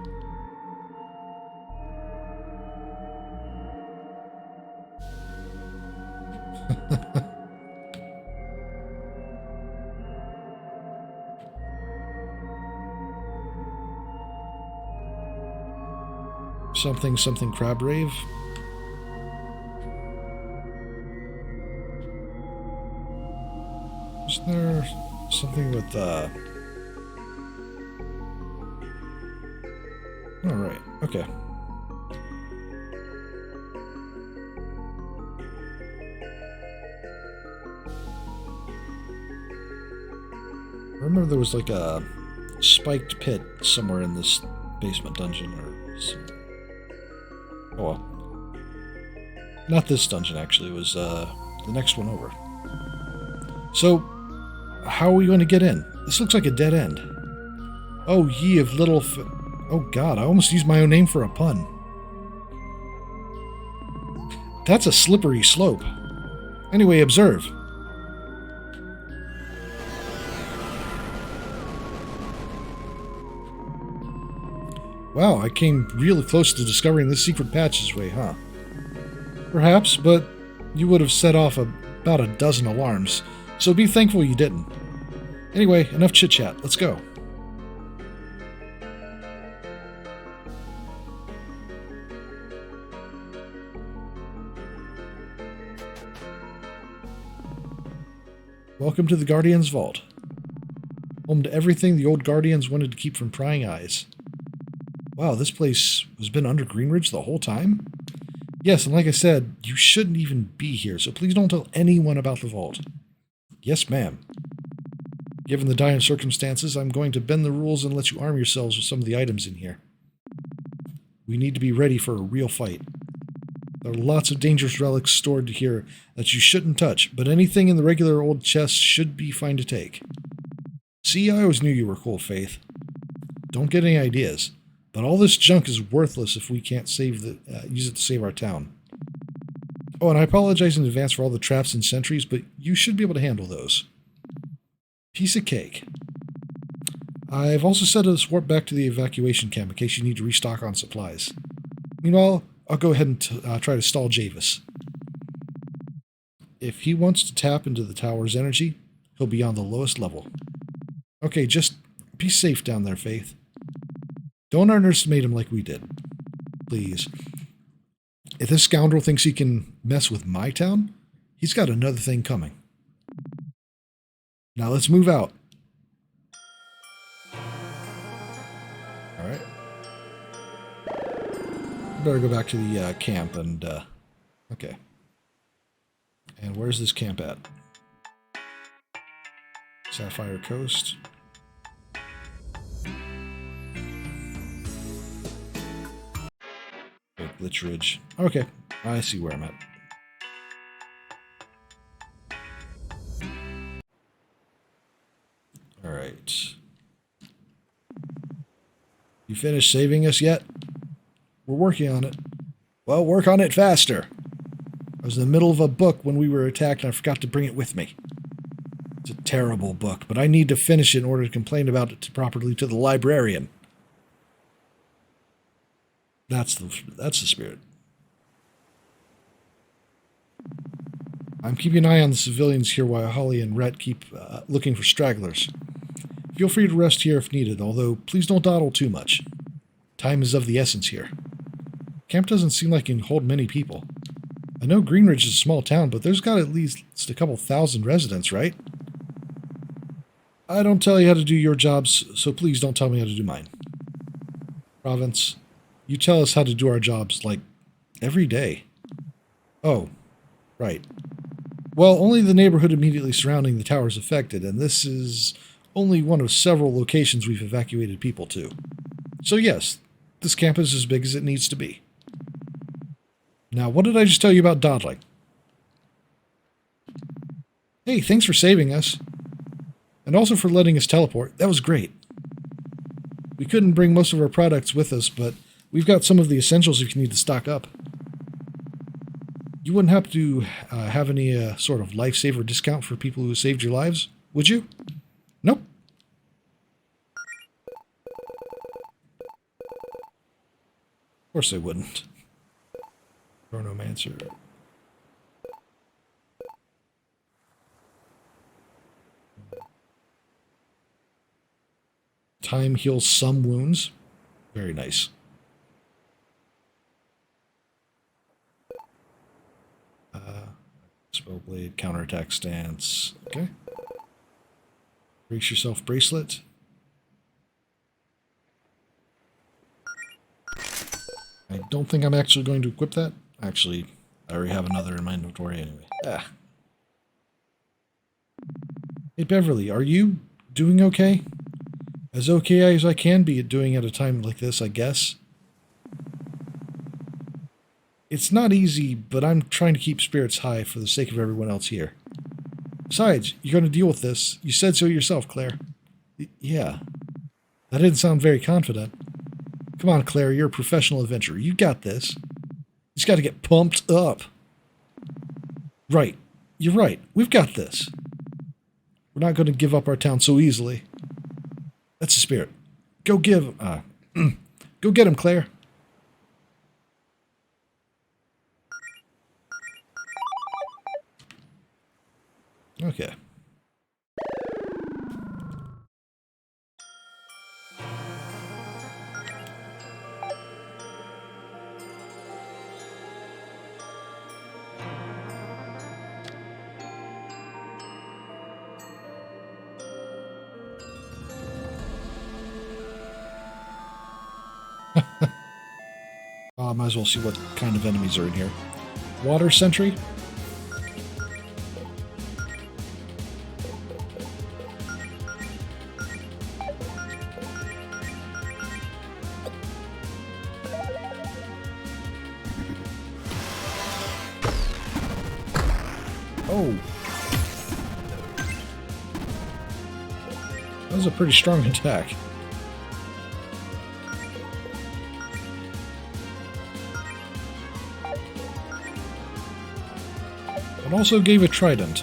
Something crab rave. Isn't there something with Alright, okay. I remember there was like a spiked pit somewhere in this basement dungeon or something. Oh well. Not this dungeon, actually. It was the next one over. So, how are we going to get in? This looks like a dead end. Oh, ye of little... Oh god, I almost used my own name for a pun. That's a slippery slope. Anyway, observe. Wow, I came really close to discovering this secret passageway, huh? Perhaps, but you would have set off about a dozen alarms, so be thankful you didn't. Anyway, enough chit-chat. Let's go. Welcome to the Guardian's Vault. Home to everything the old Guardians wanted to keep from prying eyes. Wow, this place has been under Greenridge the whole time? Yes, and like I said, you shouldn't even be here, so please don't tell anyone about the vault. Yes, ma'am. Given the dire circumstances, I'm going to bend the rules and let you arm yourselves with some of the items in here. We need to be ready for a real fight. There are lots of dangerous relics stored here that you shouldn't touch, but anything in the regular old chest should be fine to take. See, I always knew you were cool, Faith. Don't get any ideas. But all this junk is worthless if we can't use it to save our town. Oh, and I apologize in advance for all the traps and sentries, but you should be able to handle those. Piece of cake. I've also set us warp back to the evacuation camp in case you need to restock on supplies. Meanwhile, I'll go ahead and try to stall Japhas. If he wants to tap into the tower's energy, he'll be on the lowest level. Okay, just be safe down there, Faith. Don't underestimate him like we did. Please. If this scoundrel thinks he can mess with my town, he's got another thing coming. Now let's move out. All right. Better go back to the camp and... okay. And where's this camp at? Sapphire Coast. Glitch Ridge. Okay, I see where I'm at. All right. You finished saving us yet? We're working on it. Well, work on it faster. I was in the middle of a book when we were attacked and I forgot to bring it with me. It's a terrible book, but I need to finish it in order to complain about it properly to the librarian. That's the spirit. I'm keeping an eye on the civilians here while Holly and Rhett keep looking for stragglers. Feel free to rest here if needed, although please don't dawdle too much. Time is of the essence here. Camp doesn't seem like it can hold many people. I know Greenridge is a small town, but there's got at least a couple thousand residents, right? I don't tell you how to do your jobs, so please don't tell me how to do mine. Province, you tell us how to do our jobs, like, every day. Oh, right. Well, only the neighborhood immediately surrounding the tower is affected, and this is only one of several locations we've evacuated people to. So yes, this camp is as big as it needs to be. Now, what did I just tell you about dawdling? Hey, thanks for saving us. And also for letting us teleport. That was great. We couldn't bring most of our products with us, but we've got some of the essentials if you need to stock up. You wouldn't have to have any sort of lifesaver discount for people who saved your lives, would you? Nope. Of course they wouldn't. Chronomancer. Time heals some wounds. Very nice. Spellblade, counterattack stance. Okay. Brace yourself bracelet. I don't think I'm actually going to equip that. Actually, I already have another in my inventory anyway. Ah. Hey, Beverly, are you doing okay? As okay as I can be at doing at a time like this, I guess. It's not easy, but I'm trying to keep spirits high for the sake of everyone else here. Besides, you're going to deal with this. You said so yourself, Claire. Yeah. That didn't sound very confident. Come on, Claire, you're a professional adventurer. You got this. You just got to get pumped up. Right. You're right. We've got this. We're not going to give up our town so easily. That's the spirit. Go get him, Claire. Okay. Might as well see what kind of enemies are in here. Water Sentry. Oh. That was a pretty strong attack. It also gave a trident.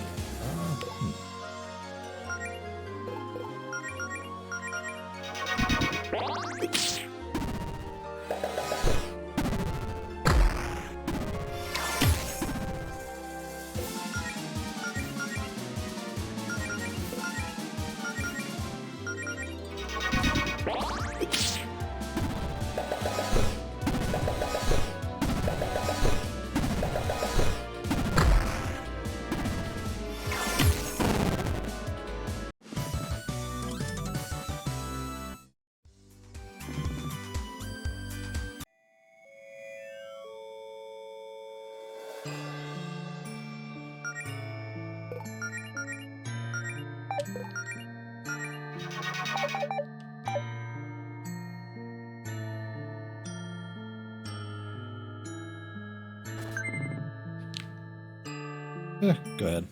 Go ahead.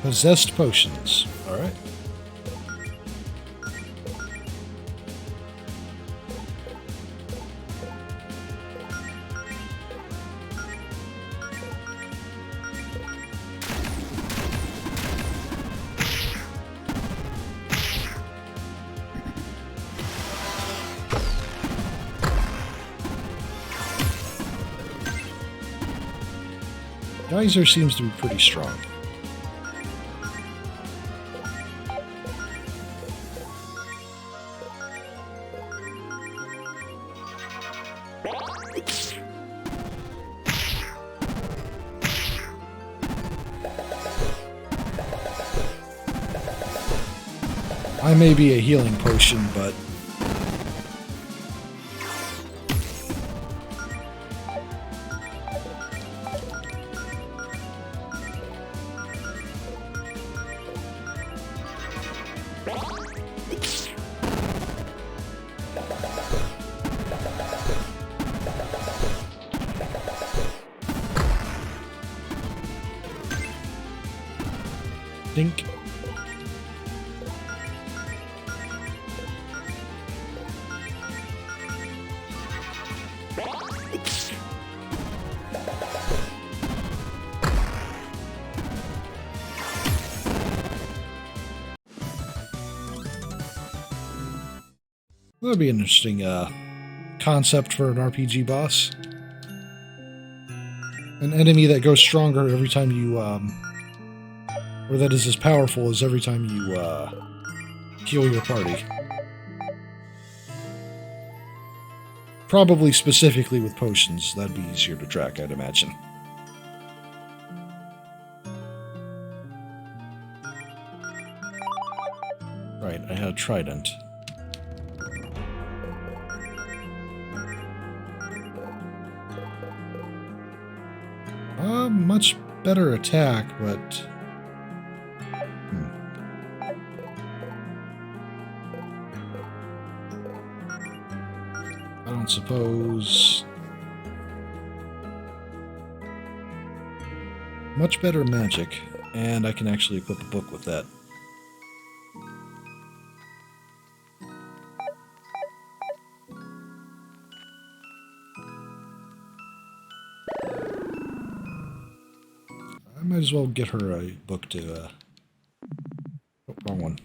Possessed potions. Alright. Geyser seems to be pretty strong. I may be a healing potion, but dink. That'd be an interesting concept for an RPG boss. An enemy that goes stronger every time you, or that is as powerful as every time you heal your party. Probably specifically with potions. That'd be easier to track, I'd imagine. Right, I had a trident. Much better attack, but... I don't suppose... Much better magic, and I can actually equip a book with that. I might as well get her a book to, oh, wrong one.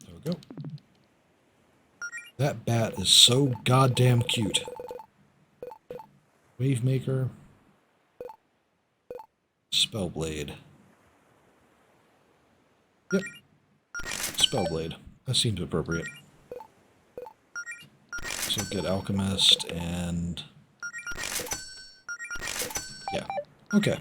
There we go. That bat is so goddamn cute. Wavemaker. Spellblade. Yep. Spellblade. That seems appropriate. So get Alchemist and... yeah. Okay.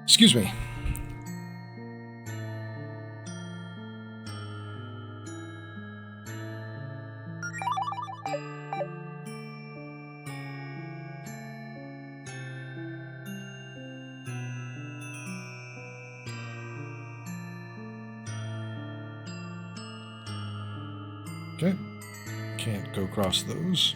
Excuse me. Okay. Can't go across those.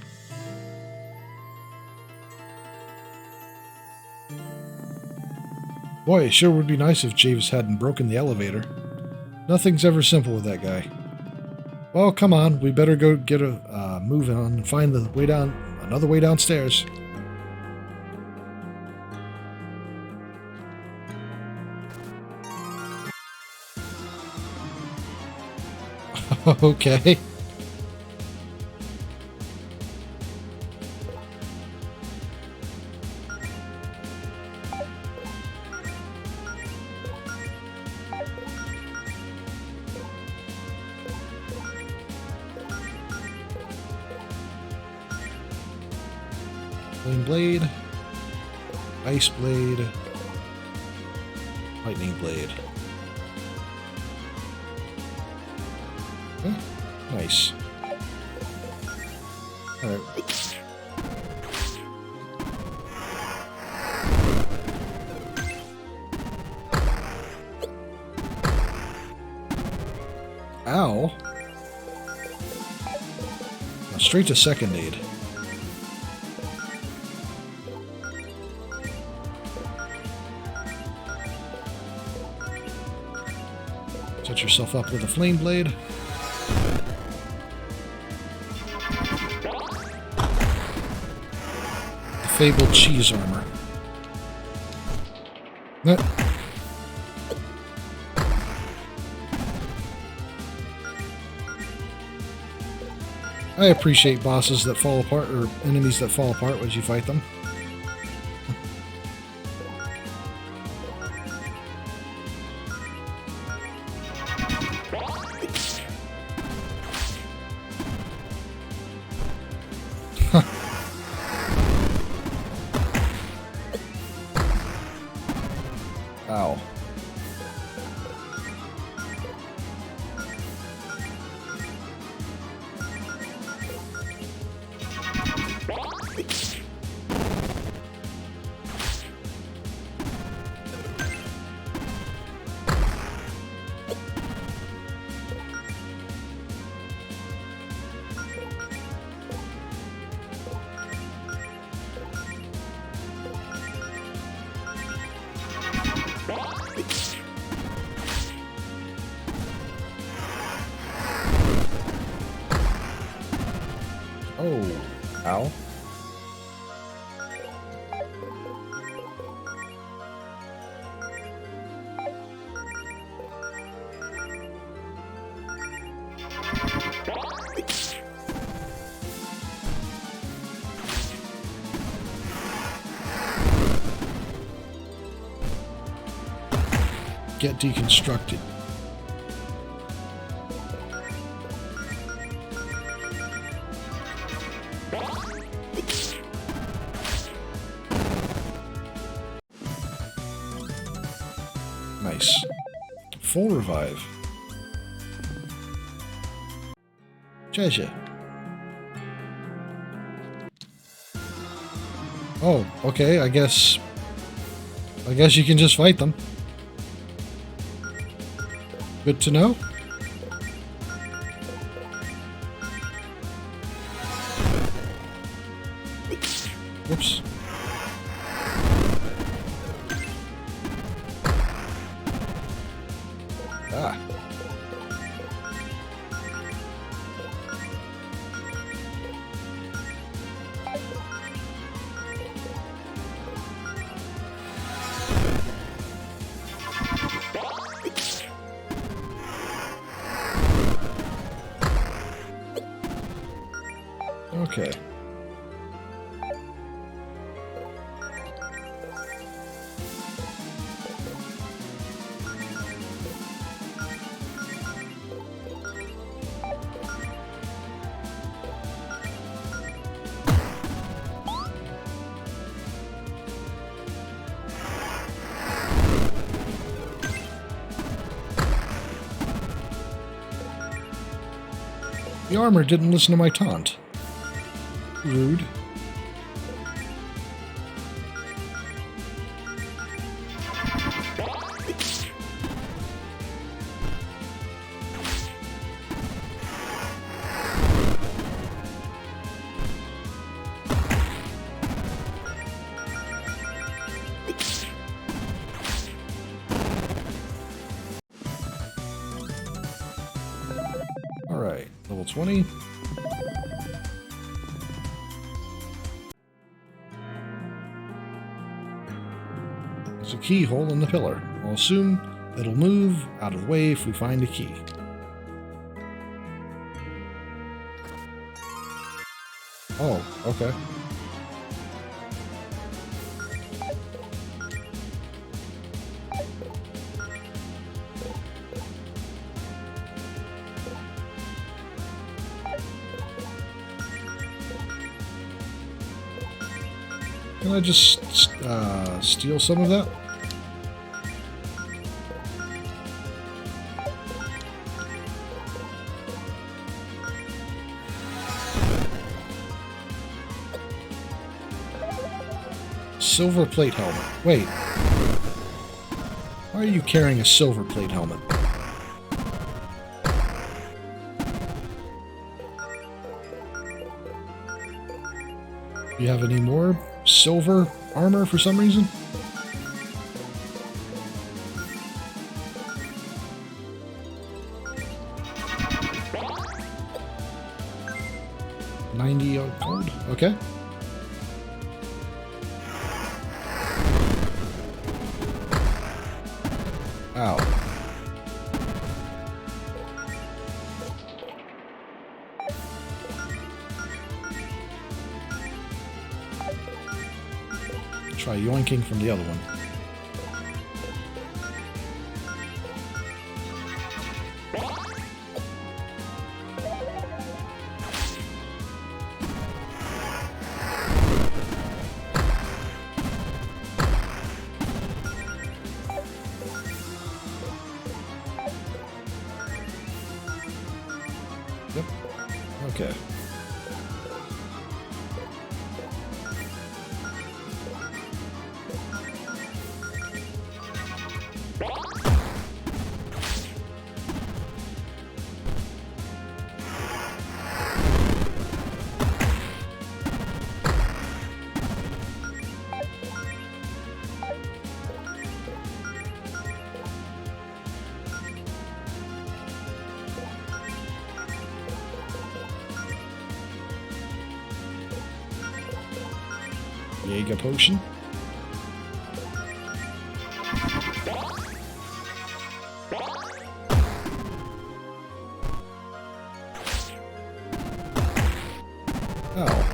Boy, it sure would be nice if Javis hadn't broken the elevator. Nothing's ever simple with that guy. Well, come on, we better go get a moving on and find the way down, another way downstairs. Okay. Flame blade. Ice blade. Lightning blade. Okay. Nice. Alright. Ow. Now straight to second aid. Set yourself up with a flame blade. The fabled cheese armor. I appreciate bosses that fall apart, or enemies that fall apart as you fight them. Ow. Oh, ow. Get deconstructed. Nice. Full revive. Treasure. Oh, okay, I guess you can just fight them. Good to know. Whoops. Ah. Okay. The armor didn't listen to my taunt. Rude. Alright, level 20. There's a keyhole in the pillar. I'll assume it'll move out of the way if we find a key. Oh, okay. Can I just steal some of that? Silver plate helmet. Wait. Why are you carrying a silver plate helmet? Do you have any more silver armor for some reason? $90 gold. Okay. Ow. Try yoinking from the other one. Yep. Okay. Jaeger potion. Oh.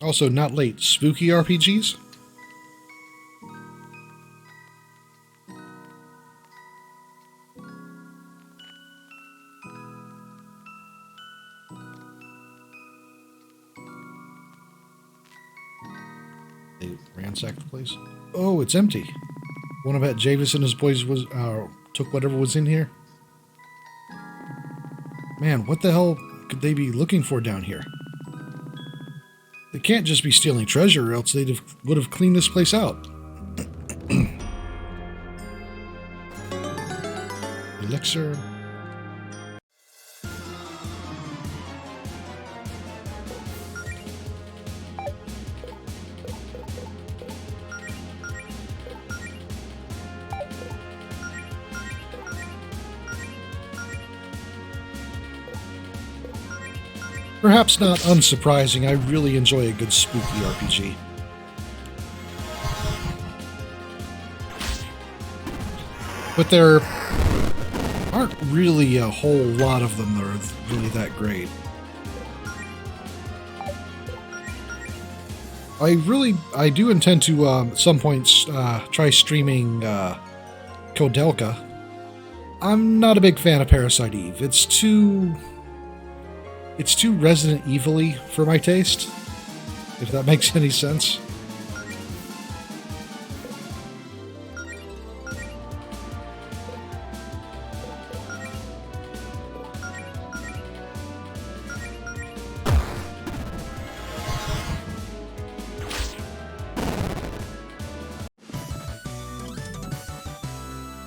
Also, not late. Spooky RPGs? They ransacked the place. Oh, it's empty. One of Javis and his boys was took whatever was in here. Man, what the hell could they be looking for down here? They can't just be stealing treasure, or else they would have cleaned this place out. Elixir. Perhaps not unsurprising, I really enjoy a good spooky RPG. But there aren't really a whole lot of them that are really that great. I do intend to, at some point, try streaming Kodelka. I'm not a big fan of Parasite Eve. It's too Resident Evil-y for my taste. if that makes any sense.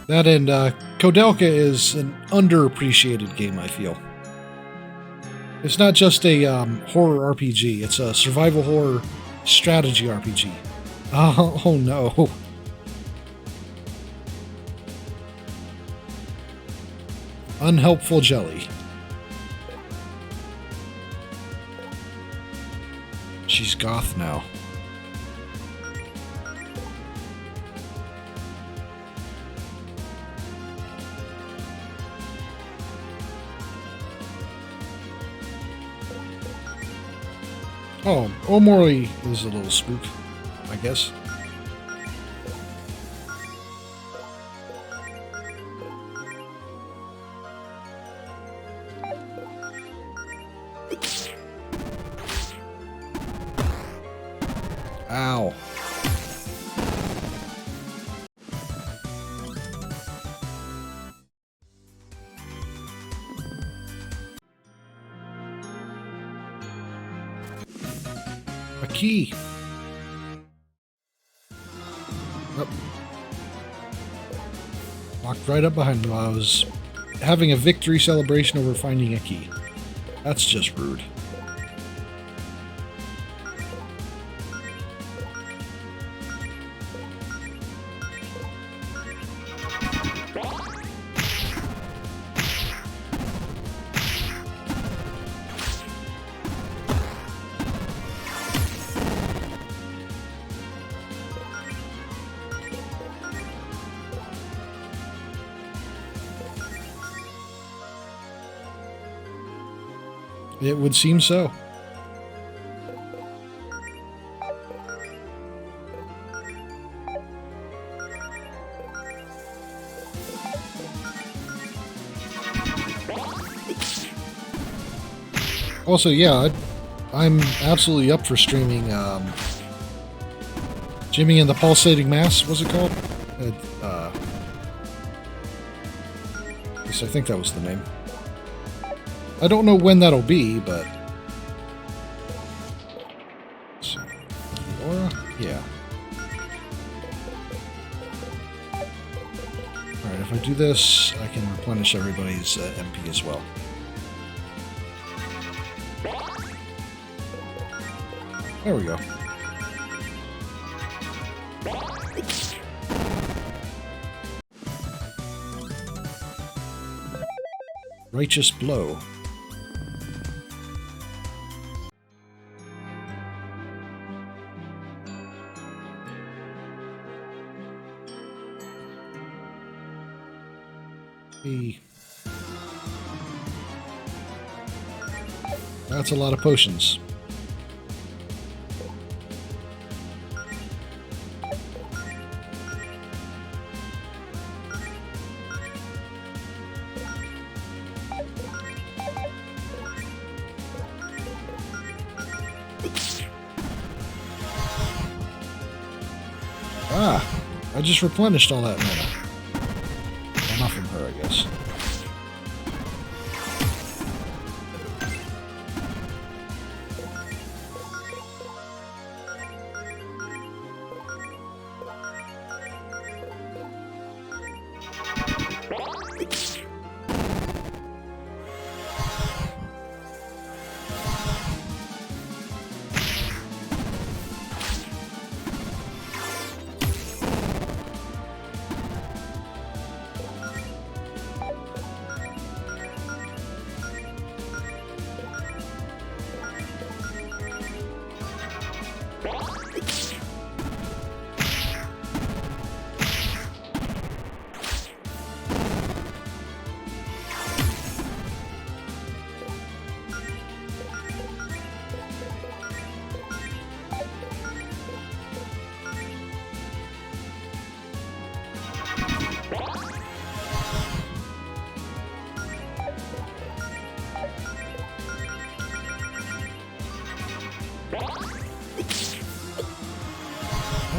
That and Kodelka is an underappreciated game, I feel. It's not just a horror RPG, it's a survival horror strategy RPG. Oh no. Unhelpful jelly. She's goth now. Oh, Omori is a little spook, I guess. Ow. A key. Oh. Walked right up behind me while I was having a victory celebration over finding a key. That's just rude. It would seem so. Also, yeah, I'm absolutely up for streaming Jimmy and the Pulsating Mass, what's it called? At least I think that was the name. I don't know when that'll be, but... Let's see. The aura? Yeah. Alright, if I do this, I can replenish everybody's MP as well. There we go. Righteous Blow. That's a lot of potions. Ah, I just replenished all that mana. Well, not from her, I guess.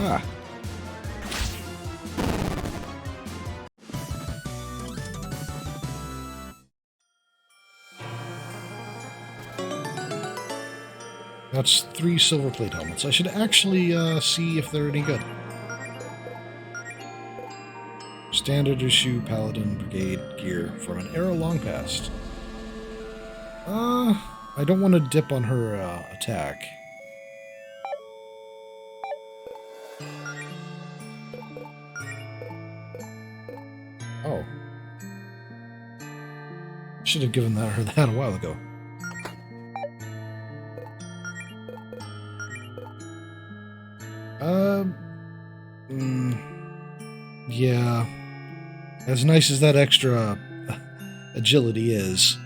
Ah. That's 3 silver plate helmets. I should actually see if they're any good. Standard issue Paladin Brigade gear from an era long past. I don't want to dip on her attack. Oh. Should have given her that a while ago. Yeah. As nice as that extra agility is,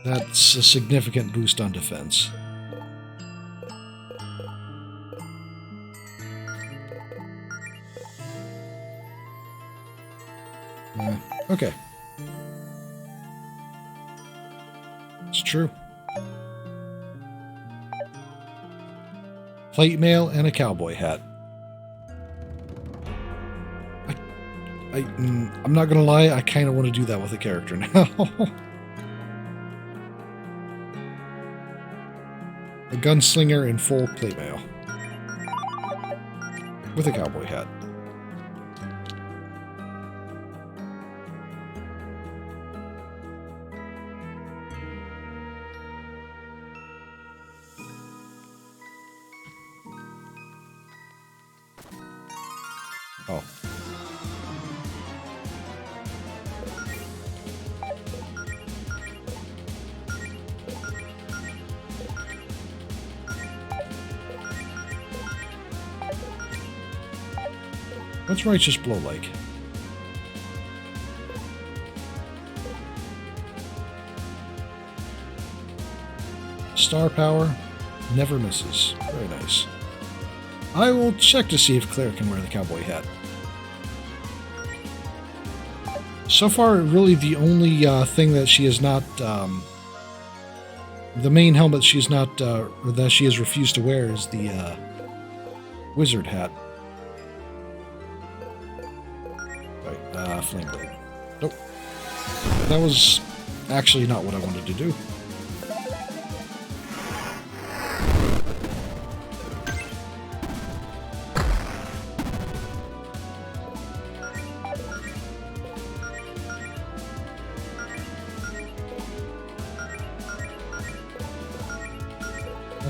that's a significant boost on defense. Okay. It's true. Plate mail and a cowboy hat. I'm not gonna lie, I kind of want to do that with a character now. A gunslinger in full plate mail. With a cowboy hat. Oh. What's righteous blow like? Star power never misses. Very nice. I will check to see if Claire can wear the cowboy hat. So far, really the only thing that she is not, the main helmet she's not, or that she has refused to wear is the wizard hat. Right, flame blade. Nope. That was actually not what I wanted to do.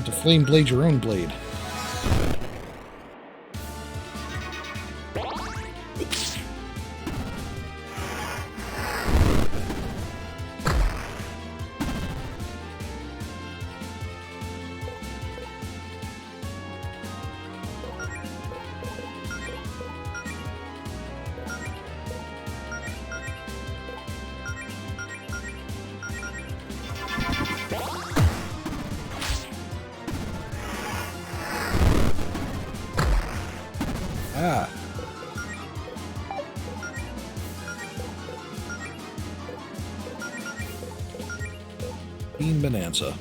To flame blade your own blade. Ah. Bean Bonanza.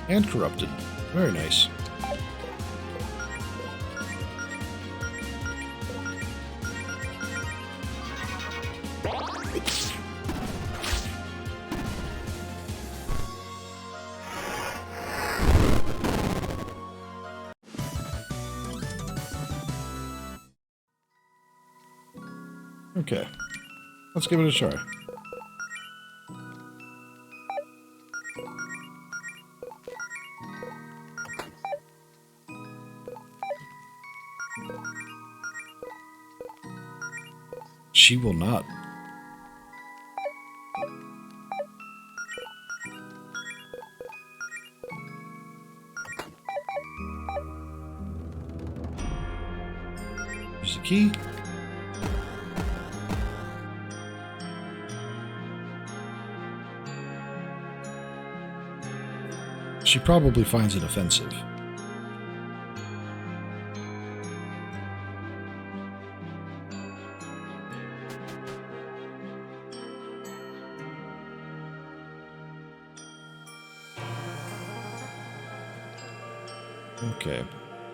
And corrupted. Very nice. Okay, let's give it a try. She will not. Here's the key. She probably finds it offensive. Okay.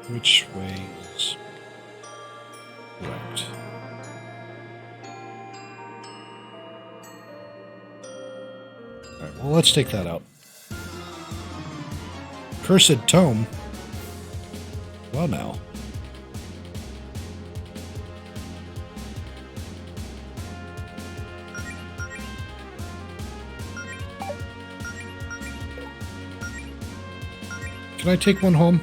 Which way is right? Alright, well, let's take that out. Cursed Tome? Well, now. Can I take one home?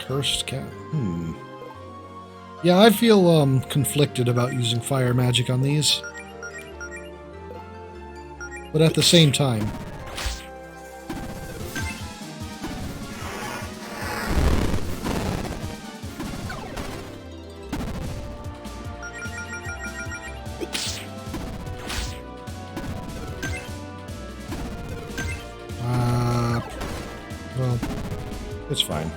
Cursed cat. Yeah, I feel conflicted about using fire magic on these. But at the same time, well, it's fine.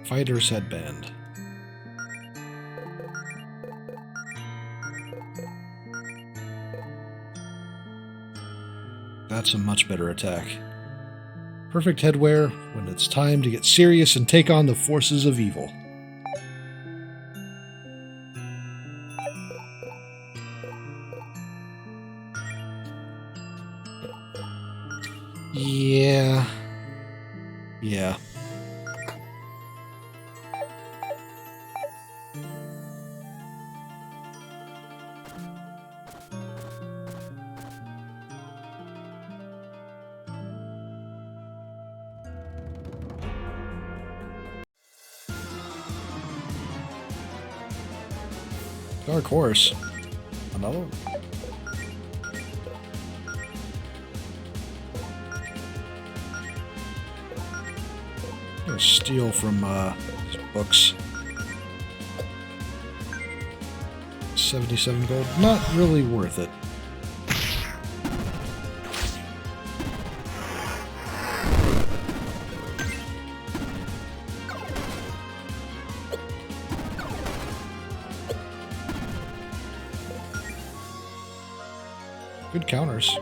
Fighter's headband. That's a much better attack. Perfect headwear when it's time to get serious and take on the forces of evil. Yeah. Yeah. Dark horse. Another one? I'm gonna steal from these books. 77 gold. Not really worth it. Good counters.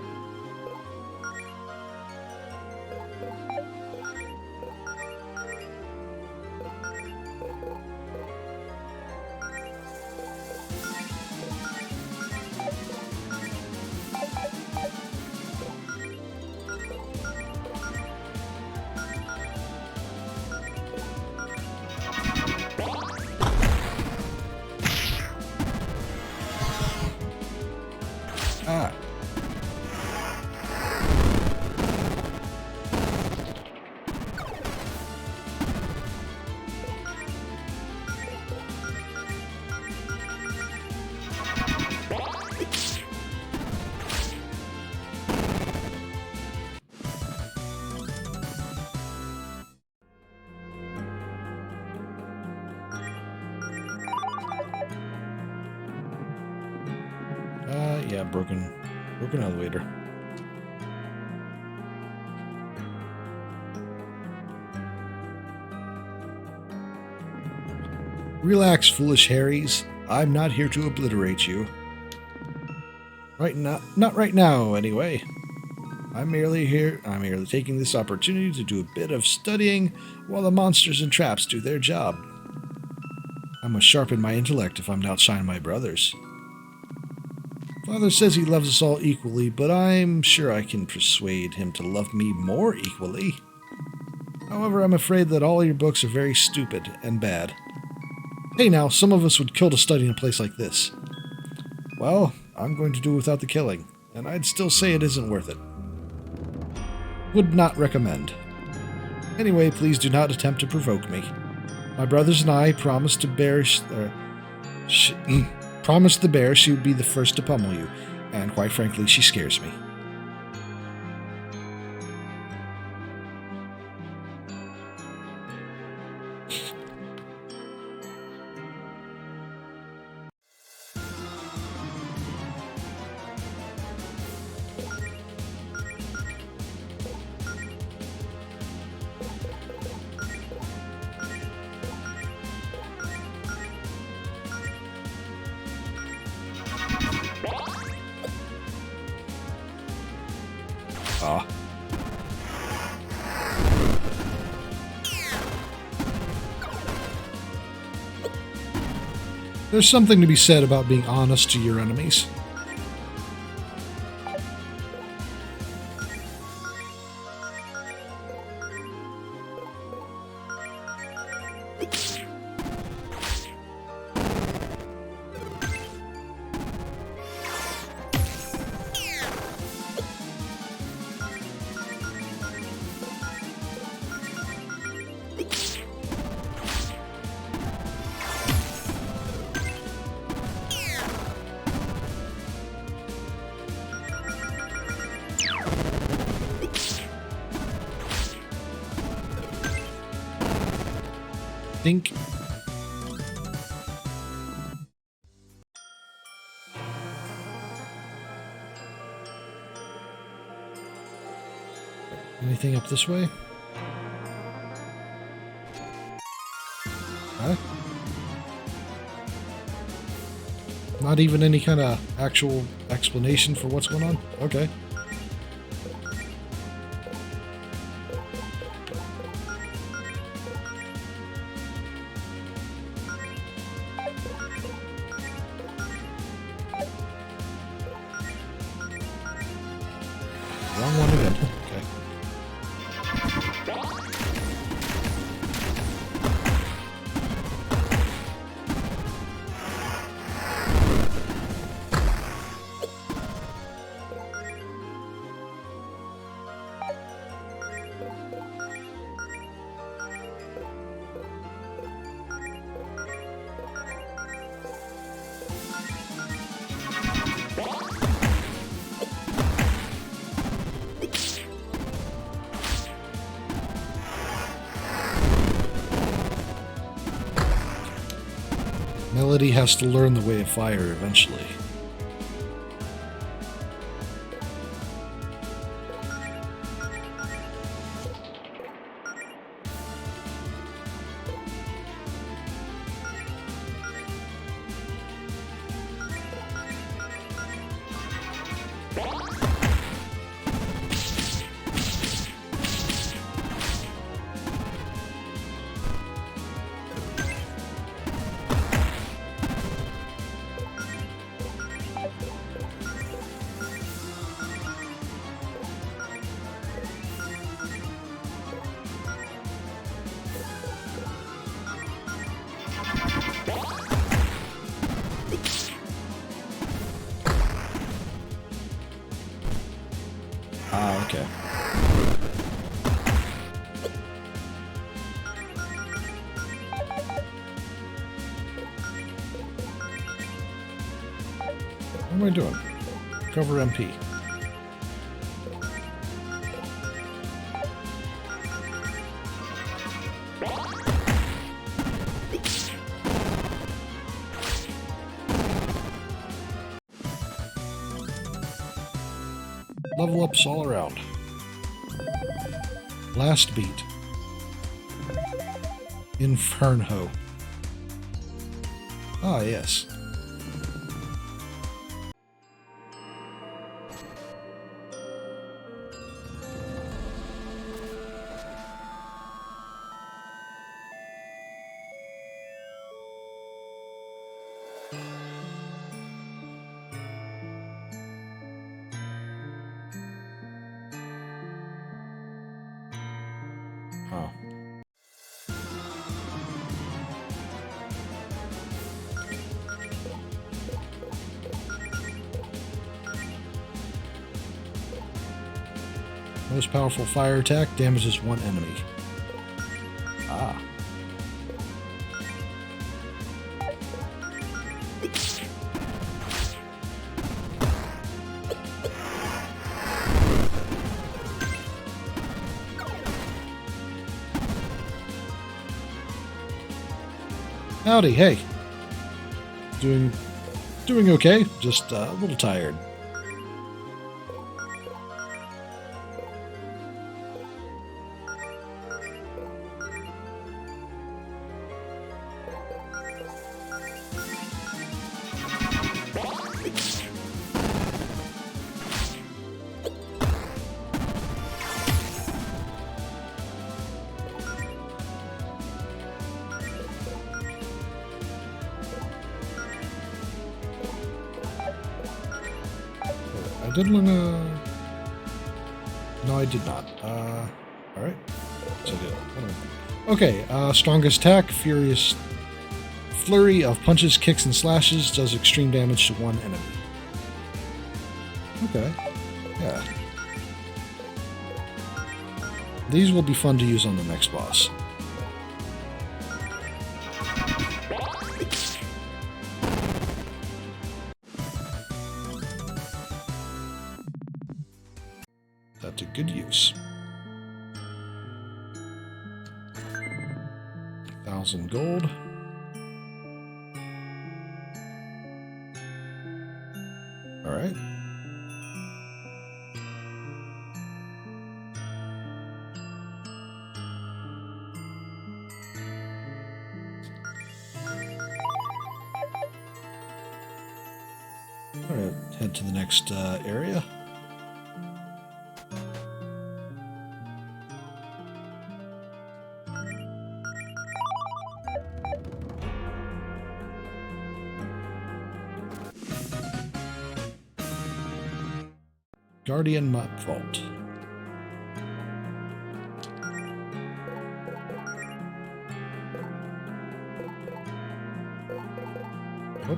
Ah. Yeah, broken elevator. Relax, foolish Harrys. I'm not here to obliterate you. Not right now, anyway. I'm merely taking this opportunity to do a bit of studying while the monsters and traps do their job. I must sharpen my intellect if I'm to outshine my brothers. Father says he loves us all equally, but I'm sure I can persuade him to love me more equally. However, I'm afraid that all your books are very stupid and bad. Hey now, some of us would kill to study in a place like this. Well, I'm going to do without the killing, and I'd still say it isn't worth it. Would not recommend. Anyway, please do not attempt to provoke me. My brothers and I promise to bear promised the bear she would be the first to pummel you, and quite frankly, she scares me. Ah. There's something to be said about being honest to your enemies. Think. Anything up this way? Huh? Not even any kind of actual explanation for what's going on? Okay. Wrong one again. Okay. Melody has to learn the way of fire eventually. Ah, okay. What am I doing? Cover MP. Level ups all around. Last beat. Inferno. Ah, yes. Oh. Most powerful fire attack damages one enemy. Ah. Howdy, hey. Doing okay, just a little tired. I did learn a... No, I did not. Alright. So I did. Okay, strongest attack, furious flurry of punches, kicks, and slashes, does extreme damage to one enemy. Okay. Yeah. These will be fun to use on the next boss. That's a good use. 1,000 gold. Alright. Alright, head to the next area. Guardian Map Vault. Oh.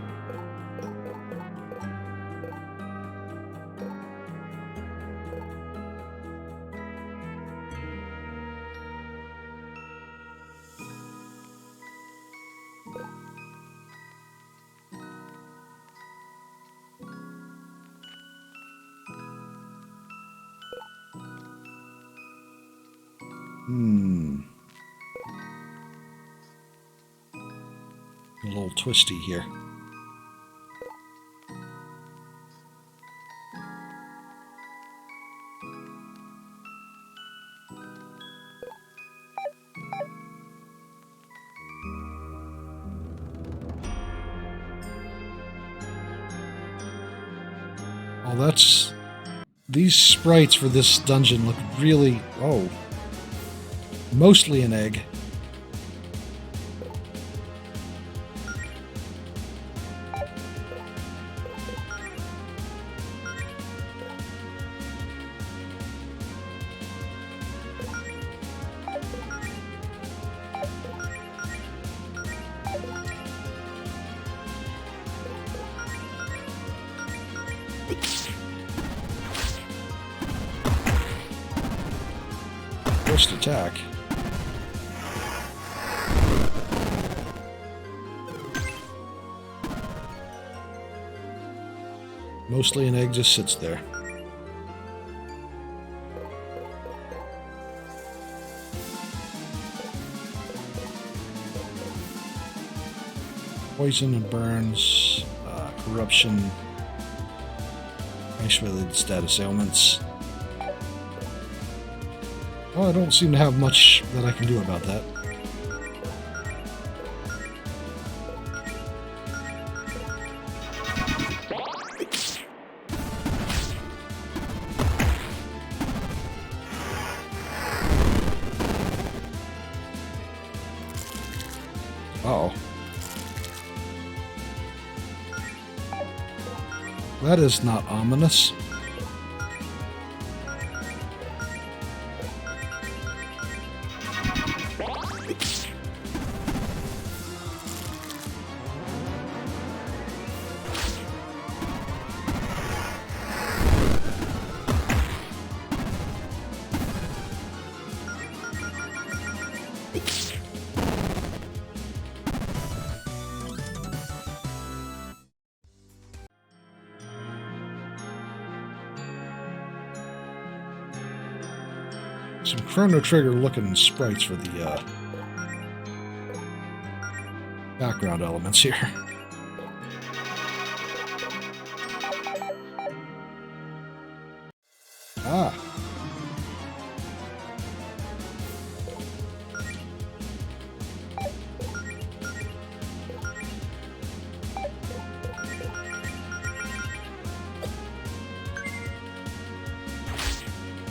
A little twisty here. Oh, that's... These sprites for this dungeon look really... Oh. Mostly an egg. First attack. Mostly an egg just sits there. Poison and burns, corruption, ice-related status ailments. Oh, I don't seem to have much that I can do about that. Uh-oh. That is not ominous. Some Chrono Trigger looking sprites for the background elements here. Ah.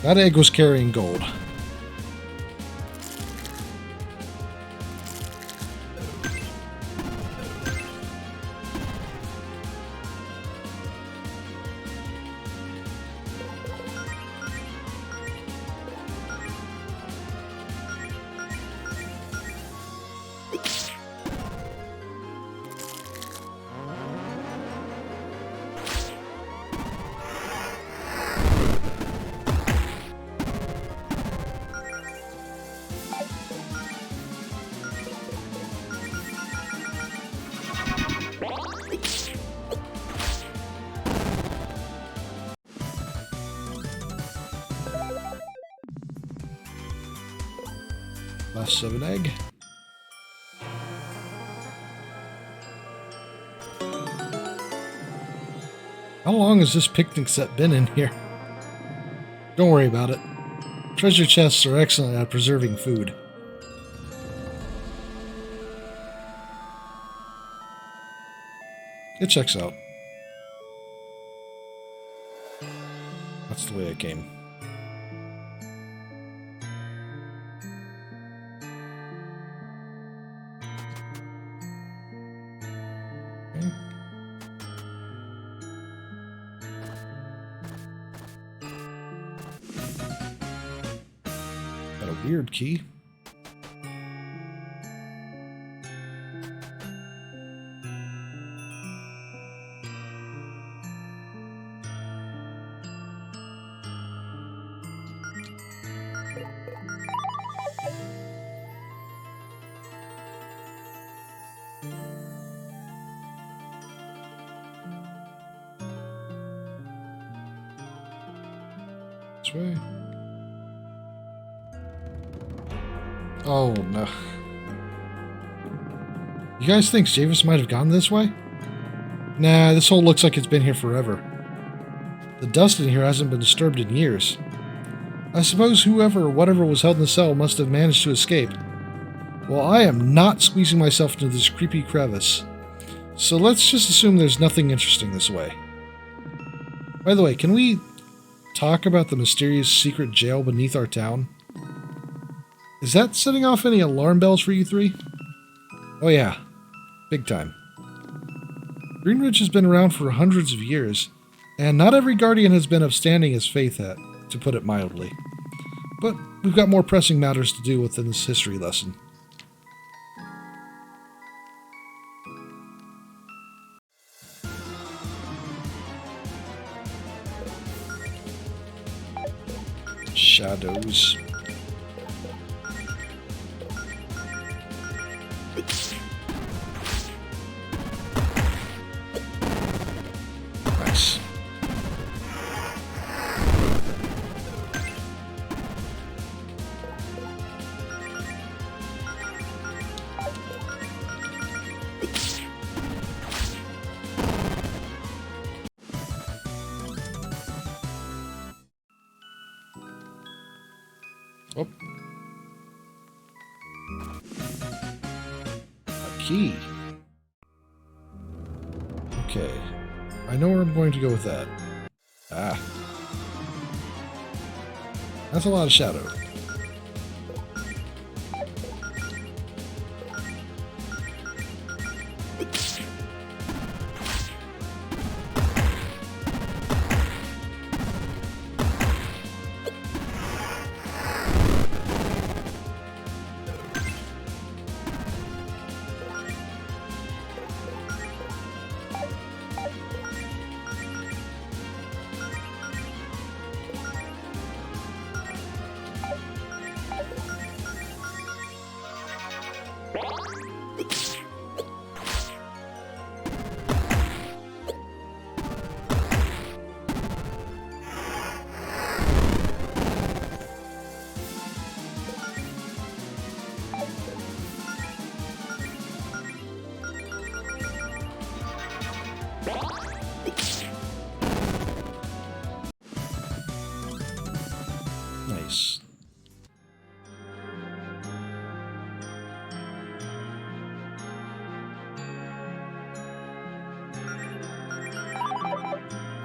That egg was carrying gold. Less of an egg. How long has this picnic set been in here? Don't worry about it. Treasure chests are excellent at preserving food. It checks out. That's the way I came. Okay. Got a weird key. This way. Oh no. You guys think Javis might have gone this way? Nah, this hole looks like it's been here forever. The dust in here hasn't been disturbed in years. I suppose whoever or whatever was held in the cell must have managed to escape. Well, I am not squeezing myself into this creepy crevice. So let's just assume there's nothing interesting this way. By the way, can we talk about the mysterious secret jail beneath our town? Is that setting off any alarm bells for you three? Oh yeah, big time. Greenridge has been around for hundreds of years, and not every guardian has been upstanding as Faith had, to put it mildly. But we've got more pressing matters to do within this history lesson. Shadows. Nice. Oh. A key. Okay. I know where I'm going to go with that. Ah. That's a lot of shadow.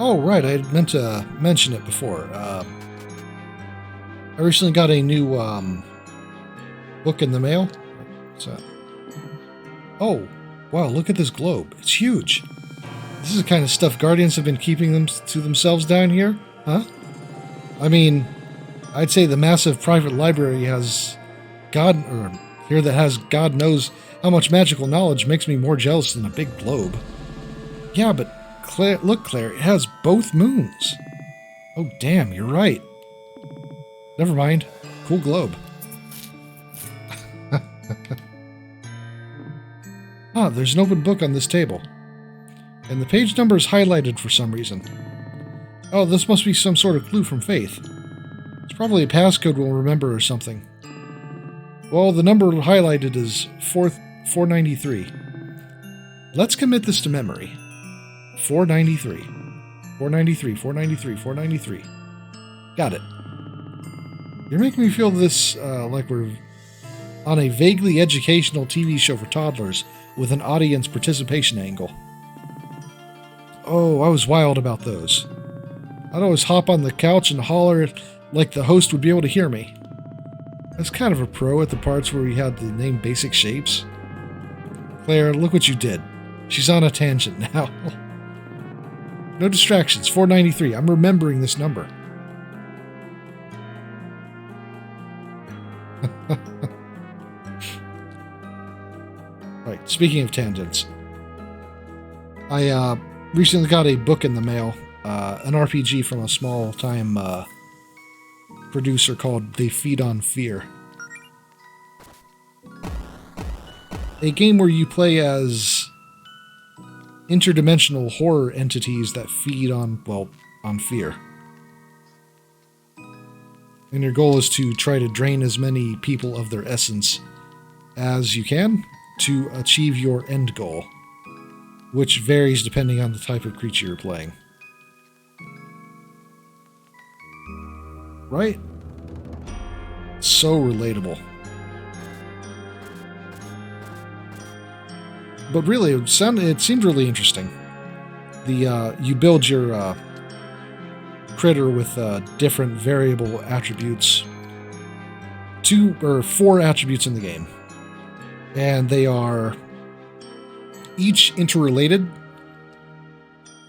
Oh, right, I meant to mention it before. I recently got a new book in the mail. What's that? Oh, wow, look at this globe. It's huge. This is the kind of stuff Guardians have been keeping them to themselves down here, huh? I mean, I'd say the massive private library has that has God knows how much magical knowledge makes me more jealous than a big globe. Yeah, but Claire, look, Claire, it has both moons. Oh, damn, you're right. Never mind. Cool globe. There's an open book on this table. And the page number is highlighted for some reason. Oh, this must be some sort of clue from Faith. It's probably a passcode we'll remember or something. Well, the number highlighted is 493. Let's commit this to memory. 493. 493, 493, 493. Got it. You're making me feel this like we're on a vaguely educational TV show for toddlers with an audience participation angle. Oh, I was wild about those. I'd always hop on the couch and holler like the host would be able to hear me. I was kind of a pro at the parts where we had to name basic shapes. Claire, look what you did. She's on a tangent now. No distractions, 493. I'm remembering this number. Right, speaking of tangents. I recently got a book in the mail, an RPG from a small-time producer called They Feed on Fear. A game where you play as interdimensional horror entities that feed on, well, on fear. And your goal is to try to drain as many people of their essence as you can to achieve your end goal, which varies depending on the type of creature you're playing. Right? So relatable. But really, it seemed really interesting. You build your critter with different variable attributes. 2 or 4 attributes in the game. And they are each interrelated.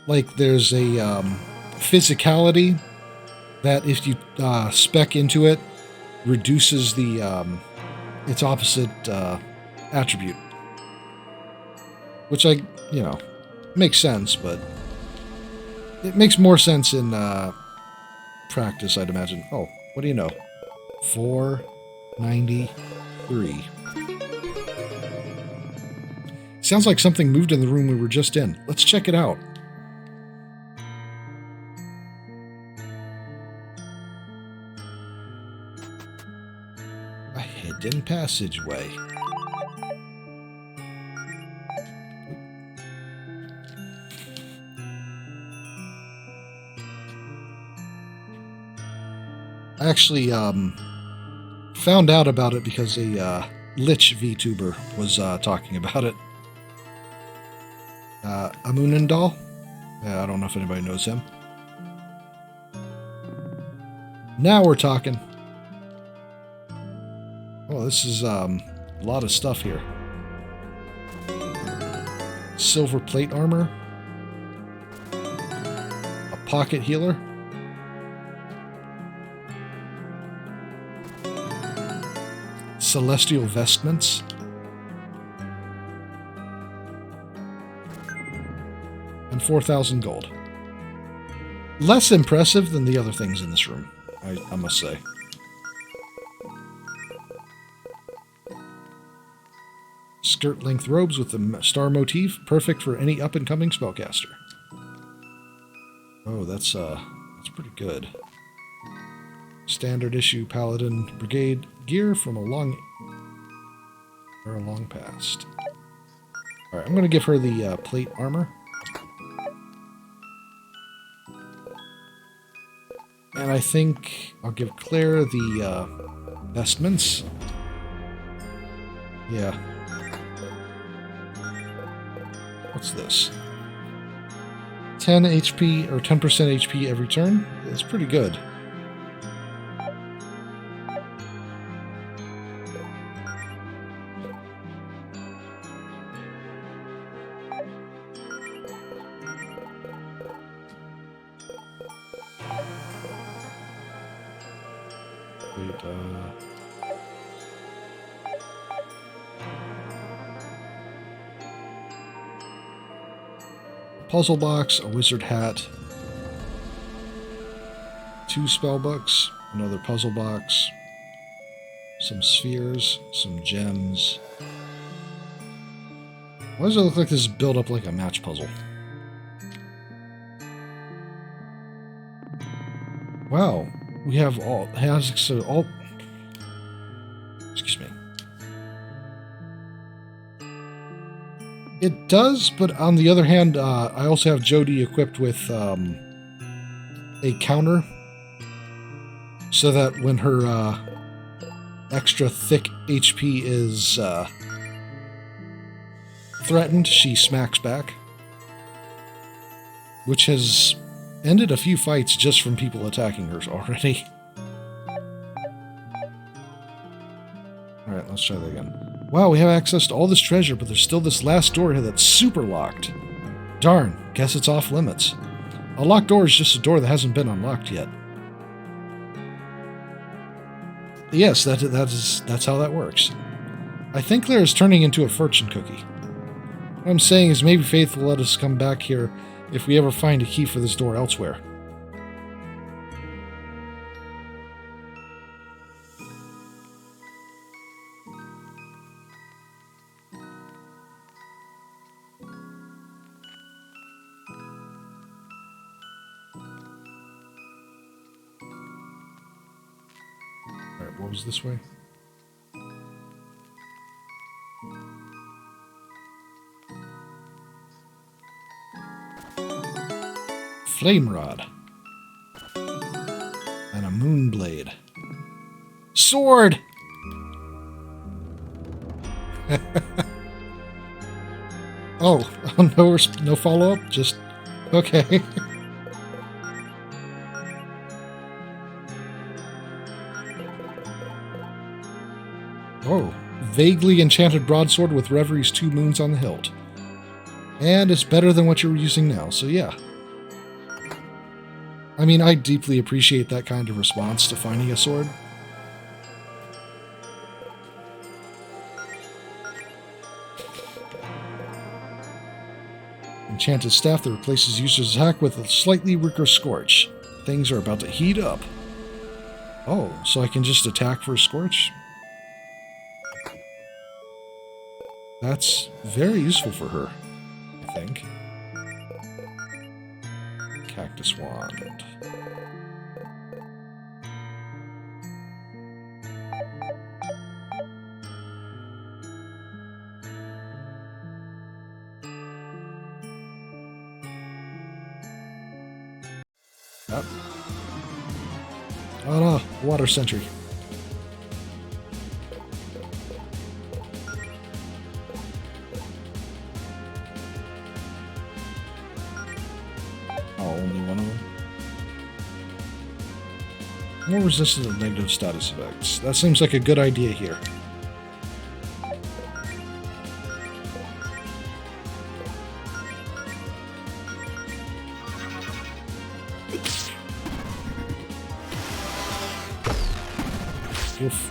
Like there's a physicality that if you spec into it, reduces the its opposite attribute. Which makes sense, but it makes more sense in practice, I'd imagine. Oh, what do you know? 493. Sounds like something moved in the room we were just in. Let's check it out. A hidden passageway. I actually found out about it because a Lich VTuber was talking about it. Amunendal? I don't know if anybody knows him. Now we're talking. Oh, this is a lot of stuff here. Silver plate armor. A pocket healer. Celestial vestments. And 4,000 gold. Less impressive than the other things in this room, I must say. Skirt-length robes with the star motif, perfect for any up-and-coming spellcaster. Oh, that's pretty good. Standard issue Paladin Brigade gear from a long past. Alright, I'm going to give her the plate armor. And I think I'll give Claire the vestments. Yeah. What's this? 10 HP or 10% HP every turn. It's pretty good. Puzzle box, a wizard hat, 2 spell books, another puzzle box, some spheres, some gems. Why does it look like this is built up like a match puzzle? Wow, we have all excuse me. It does, but on the other hand, I also have Jodie equipped with a counter, so that when her extra thick HP is threatened, she smacks back, which has ended a few fights just from people attacking her already. Alright, let's try that again. Wow, we have access to all this treasure, but there's still this last door here that's super locked. Darn, guess it's off limits. A locked door is just a door that hasn't been unlocked yet. Yes, that's how that works. I think Claire is turning into a fortune cookie. What I'm saying is maybe Faith will let us come back here if we ever find a key for this door elsewhere. Alright, what was this way? Flame rod. And a moon blade. Sword! Oh, no follow-up? Just... okay. Oh, vaguely enchanted broadsword with Reverie's 2 moons on the hilt. And it's better than what you're using now, so yeah. I mean, I deeply appreciate that kind of response to finding a sword. Enchanted staff that replaces user's attack with a slightly weaker scorch. Things are about to heat up. Oh, so I can just attack for a scorch? That's very useful for her, I think. Cactus wand. Yep. Oh no, water sentry. More resistant to negative status effects. That seems like a good idea here. Oof.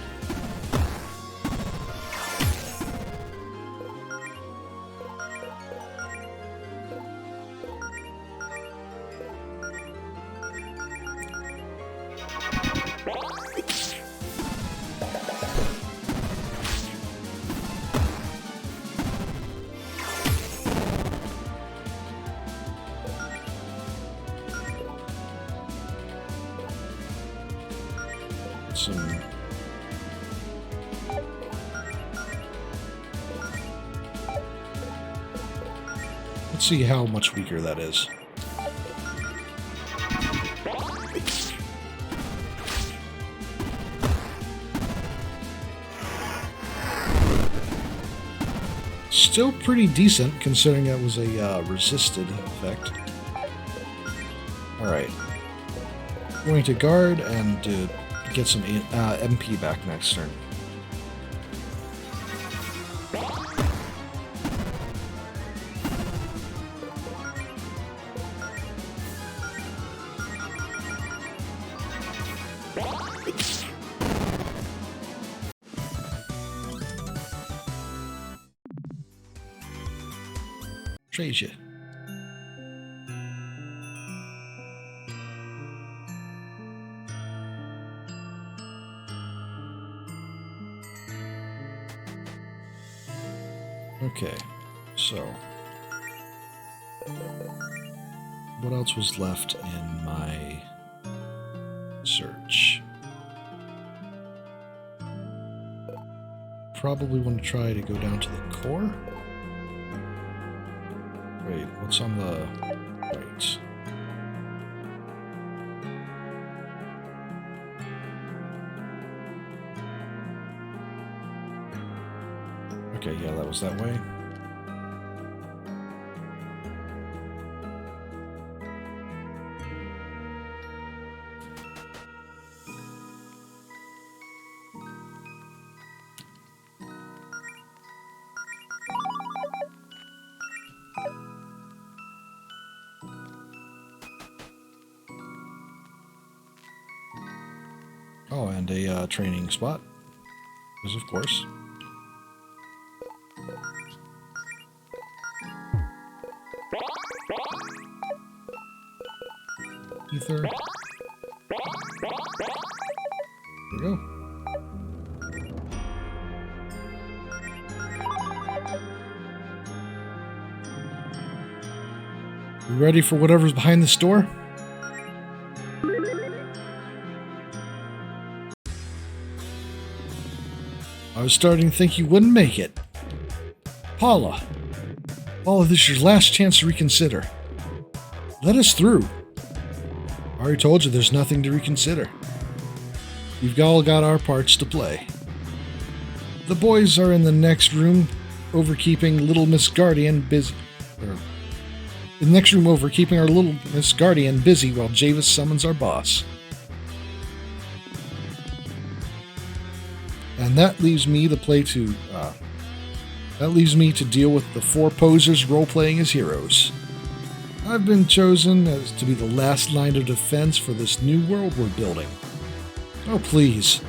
Let's see how much weaker that is. Still pretty decent, considering that was a resisted effect. Alright. Going to guard and get some MP back next turn. Trade you. Okay, so what else was left in my search? Probably want to try to go down to the core. Wait, what's on the right? Okay, yeah, that was that way. Oh, and a training spot. Because of course. Ether. There we go. You ready for whatever's behind this door? I was starting to think you wouldn't make it. Paula, all of this is your last chance to reconsider. Let us through. I already told you there's nothing to reconsider. You've all got our parts to play. The boys are in the next room over keeping Little Miss Guardian busy. In the next room over keeping our Little Miss Guardian busy while Javis summons our boss. And that leaves me to deal with the four posers role-playing as heroes. I've been chosen as to be the last line of defense for this new world we're building. Oh, please.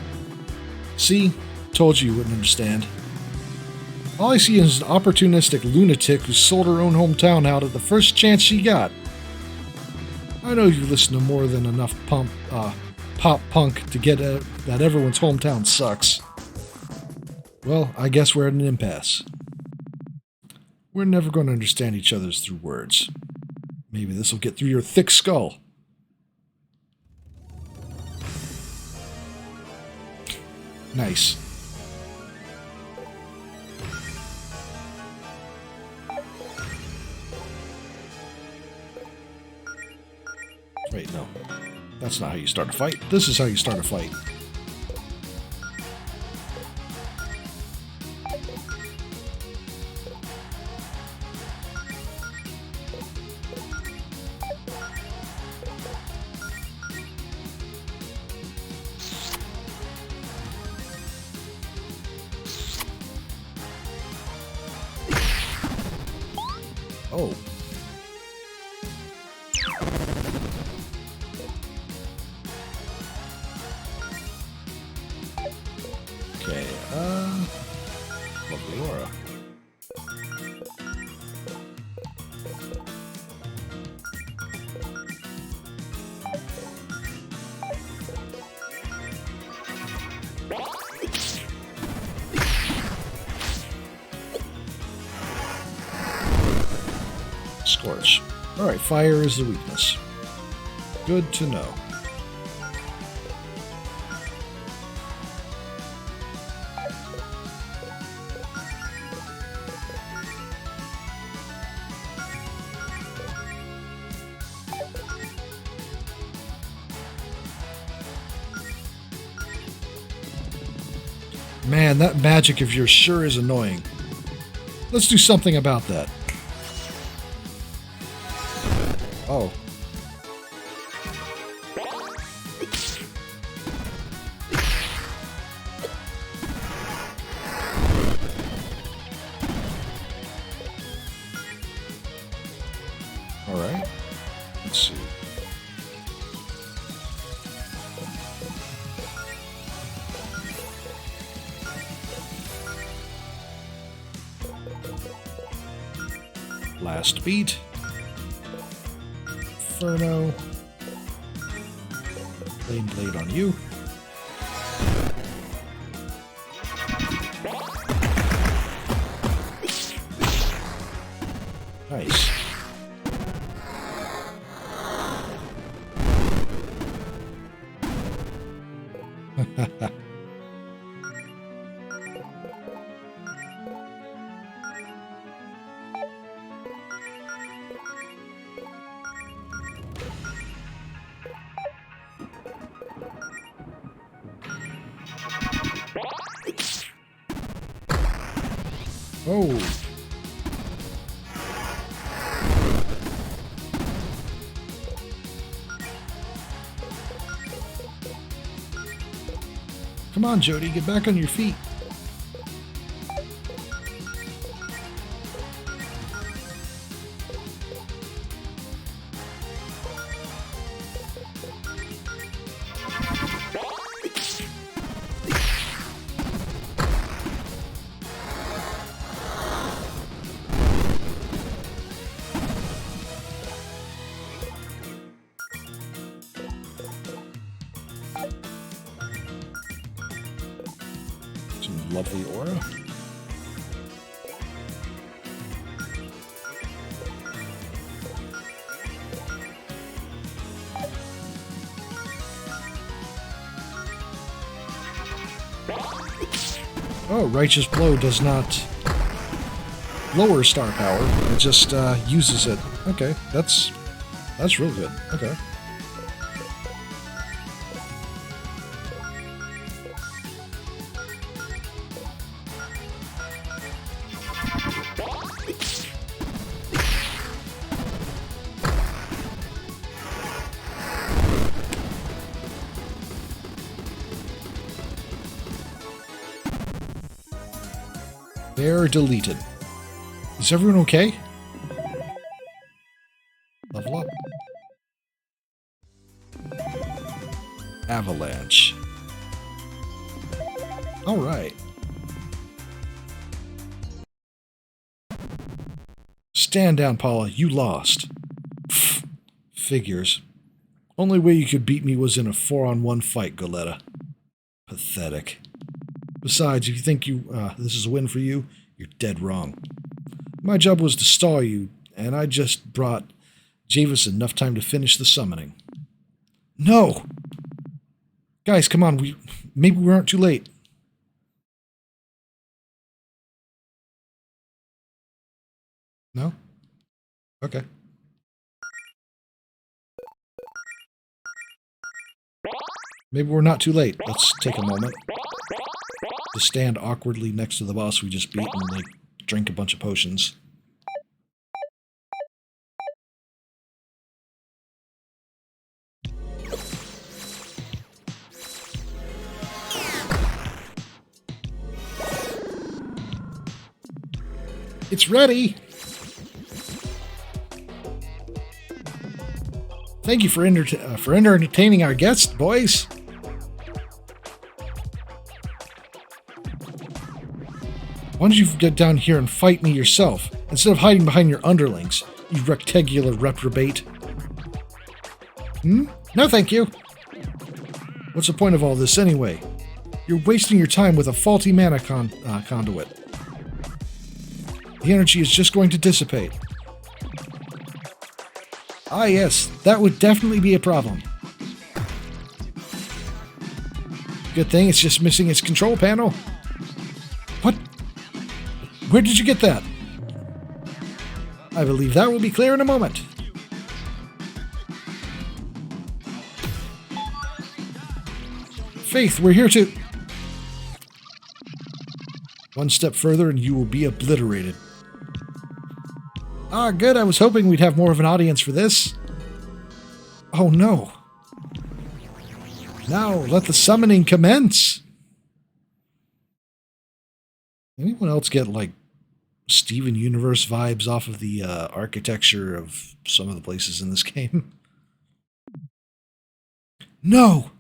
See? Told you wouldn't understand. All I see is an opportunistic lunatic who sold her own hometown out at the first chance she got. I know you listen to more than enough pop punk to get that everyone's hometown sucks. Well, I guess we're at an impasse. We're never going to understand each other through words. Maybe this will get through your thick skull. Nice. Wait, no. That's not how you start a fight. This is how you start a fight. Oh. Okay, lovely aura. Scorch. Alright, fire is the weakness. Good to know. Man, that magic of yours sure is annoying. Let's do something about that. Oh. Alright. Let's see. Last beat. Inferno. Flame blade on you. Nice. Oh. Come on, Jodie, get back on your feet. Some lovely aura. Oh, Righteous Blow does not lower star power. It just uses it. Okay, that's real good. Okay. They're deleted. Is everyone okay? Level up. Avalanche. Alright. Stand down, Paula. You lost. Pfft. Figures. Only way you could beat me was in a 4-on-1 fight, Goletta. Pathetic. Besides, if you think this is a win for you, you're dead wrong. My job was to stall you, and I just brought Javis enough time to finish the summoning. No! Guys, come on, maybe we aren't too late. No? Okay. Maybe we're not too late. Let's take a moment to stand awkwardly next to the boss we just beat and, like, drink a bunch of potions. It's ready! Thank you for entertaining our guests, boys! Why don't you get down here and fight me yourself, instead of hiding behind your underlings, you rectangular reprobate? Hmm? No thank you! What's the point of all this anyway? You're wasting your time with a faulty mana conduit. The energy is just going to dissipate. Ah yes, that would definitely be a problem. Good thing it's just missing its control panel. What? Where did you get that? I believe that will be clear in a moment. Faith, we're here to... One step further and you will be obliterated. Ah, good. I was hoping we'd have more of an audience for this. Oh, no. Now, let the summoning commence. Anyone else get, like, Steven Universe vibes off of the architecture of some of the places in this game. No!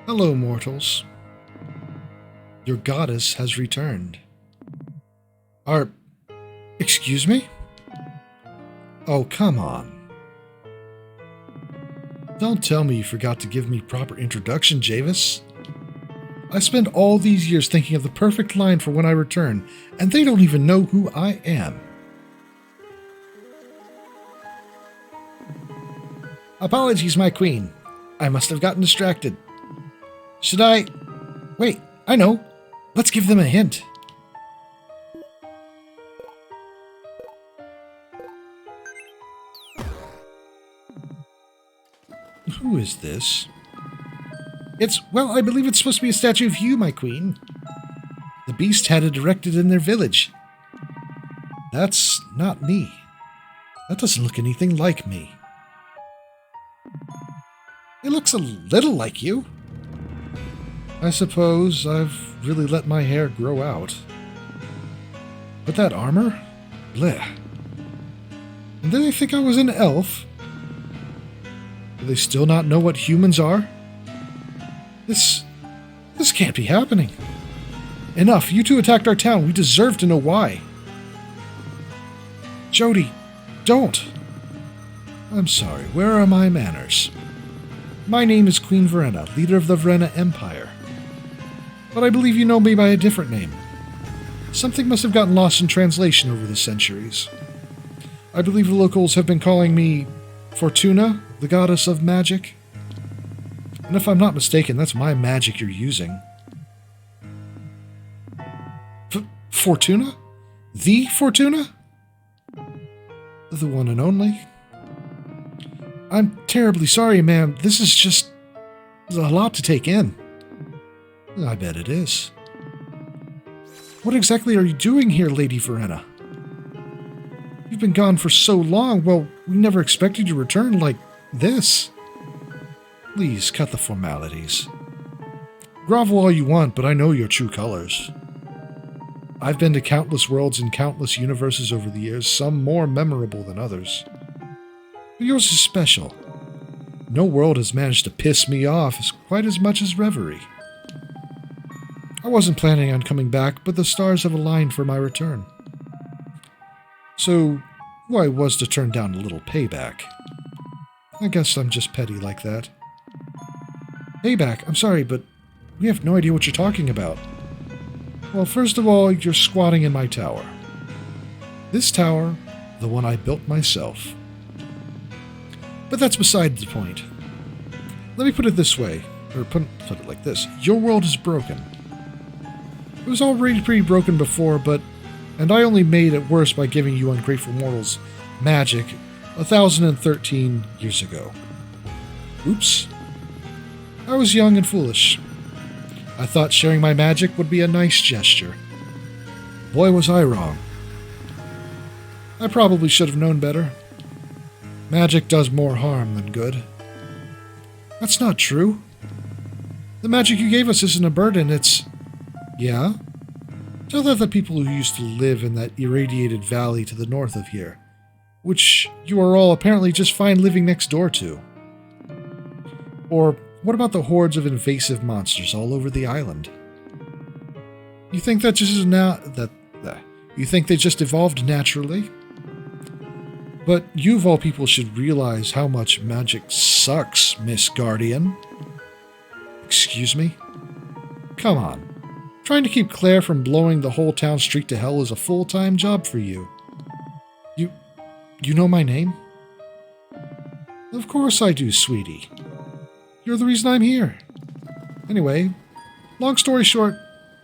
Hello, mortals. Your goddess has returned. Excuse me? Oh, come on. Don't tell me you forgot to give me proper introduction, Javis. I spent all these years thinking of the perfect line for when I return, and they don't even know who I am. Apologies, my queen. I must have gotten distracted. Should I... Wait, I know. Let's give them a hint. Who is this? I believe it's supposed to be a statue of you, my queen. The beast had it erected in their village. That's not me. That doesn't look anything like me. It looks a little like you. I suppose I've really let my hair grow out. But that armor? Blech. And did they think I was an elf? Do they still not know what humans are? This can't be happening. Enough, you two attacked our town. We deserve to know why. Jodie, don't. I'm sorry, where are my manners? My name is Queen Verena, leader of the Verena Empire. But I believe you know me by a different name. Something must have gotten lost in translation over the centuries. I believe the locals have been calling me Fortuna, the goddess of magic. And if I'm not mistaken, that's my magic you're using. Fortuna? The Fortuna? The one and only? I'm terribly sorry, ma'am. This is just a lot to take in. I bet it is. What exactly are you doing here, Lady Verena? You've been gone for so long. Well, we never expected you to return like this. Please, cut the formalities. Grovel all you want, but I know your true colors. I've been to countless worlds and countless universes over the years, some more memorable than others. But yours is special. No world has managed to piss me off quite as much as Reverie. I wasn't planning on coming back, but the stars have aligned for my return. So, I was to turn down a little payback. I guess I'm just petty like that. Payback? I'm sorry, but we have no idea what you're talking about. Well, first of all, you're squatting in my tower. This tower, the one I built myself. But that's beside the point. Let me put it this way, or put it like this. Your world is broken. It was already pretty broken before, and I only made it worse by giving you ungrateful mortals magic 1,013 years ago. Oops. I was young and foolish. I thought sharing my magic would be a nice gesture. Boy, was I wrong. I probably should have known better. Magic does more harm than good. That's not true. The magic you gave us isn't a burden, it's... Yeah? Tell that the people who used to live in that irradiated valley to the north of here, which you are all apparently just fine living next door to. Or what about the hordes of invasive monsters all over the island? You think that just you think they just evolved naturally? But you of all people should realize how much magic sucks, Miss Guardian. Excuse me? Come on. Trying to keep Claire from blowing the whole town street to hell is a full-time job for you. You know my name? Of course I do, sweetie. You're the reason I'm here. Anyway, long story short,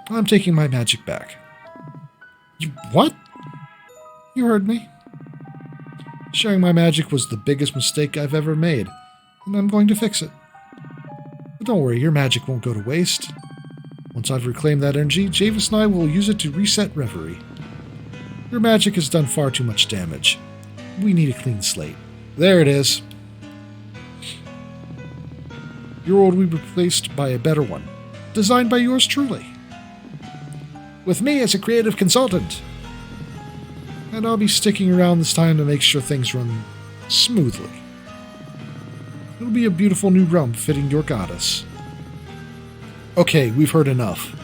I'm taking my magic back. You what? You heard me. Sharing my magic was the biggest mistake I've ever made, and I'm going to fix it. But don't worry, your magic won't go to waste. Once I've reclaimed that energy, Javis and I will use it to reset Reverie. Your magic has done far too much damage. We need a clean slate. There it is. Your world will be replaced by a better one, designed by yours truly. With me as a creative consultant. And I'll be sticking around this time to make sure things run smoothly. It'll be a beautiful new realm fitting your goddess. Okay, we've heard enough.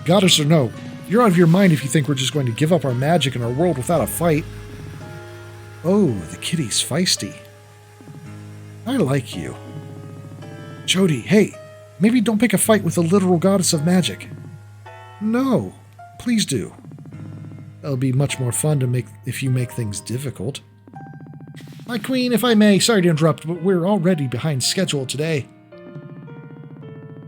Goddess or no, you're out of your mind if you think we're just going to give up our magic and our world without a fight. Oh, the kitty's feisty. I like you. Jodie, hey, maybe don't pick a fight with the literal goddess of magic. No, please do. It'll be much more fun to make if you make things difficult. My queen, if I may, sorry to interrupt, but we're already behind schedule today.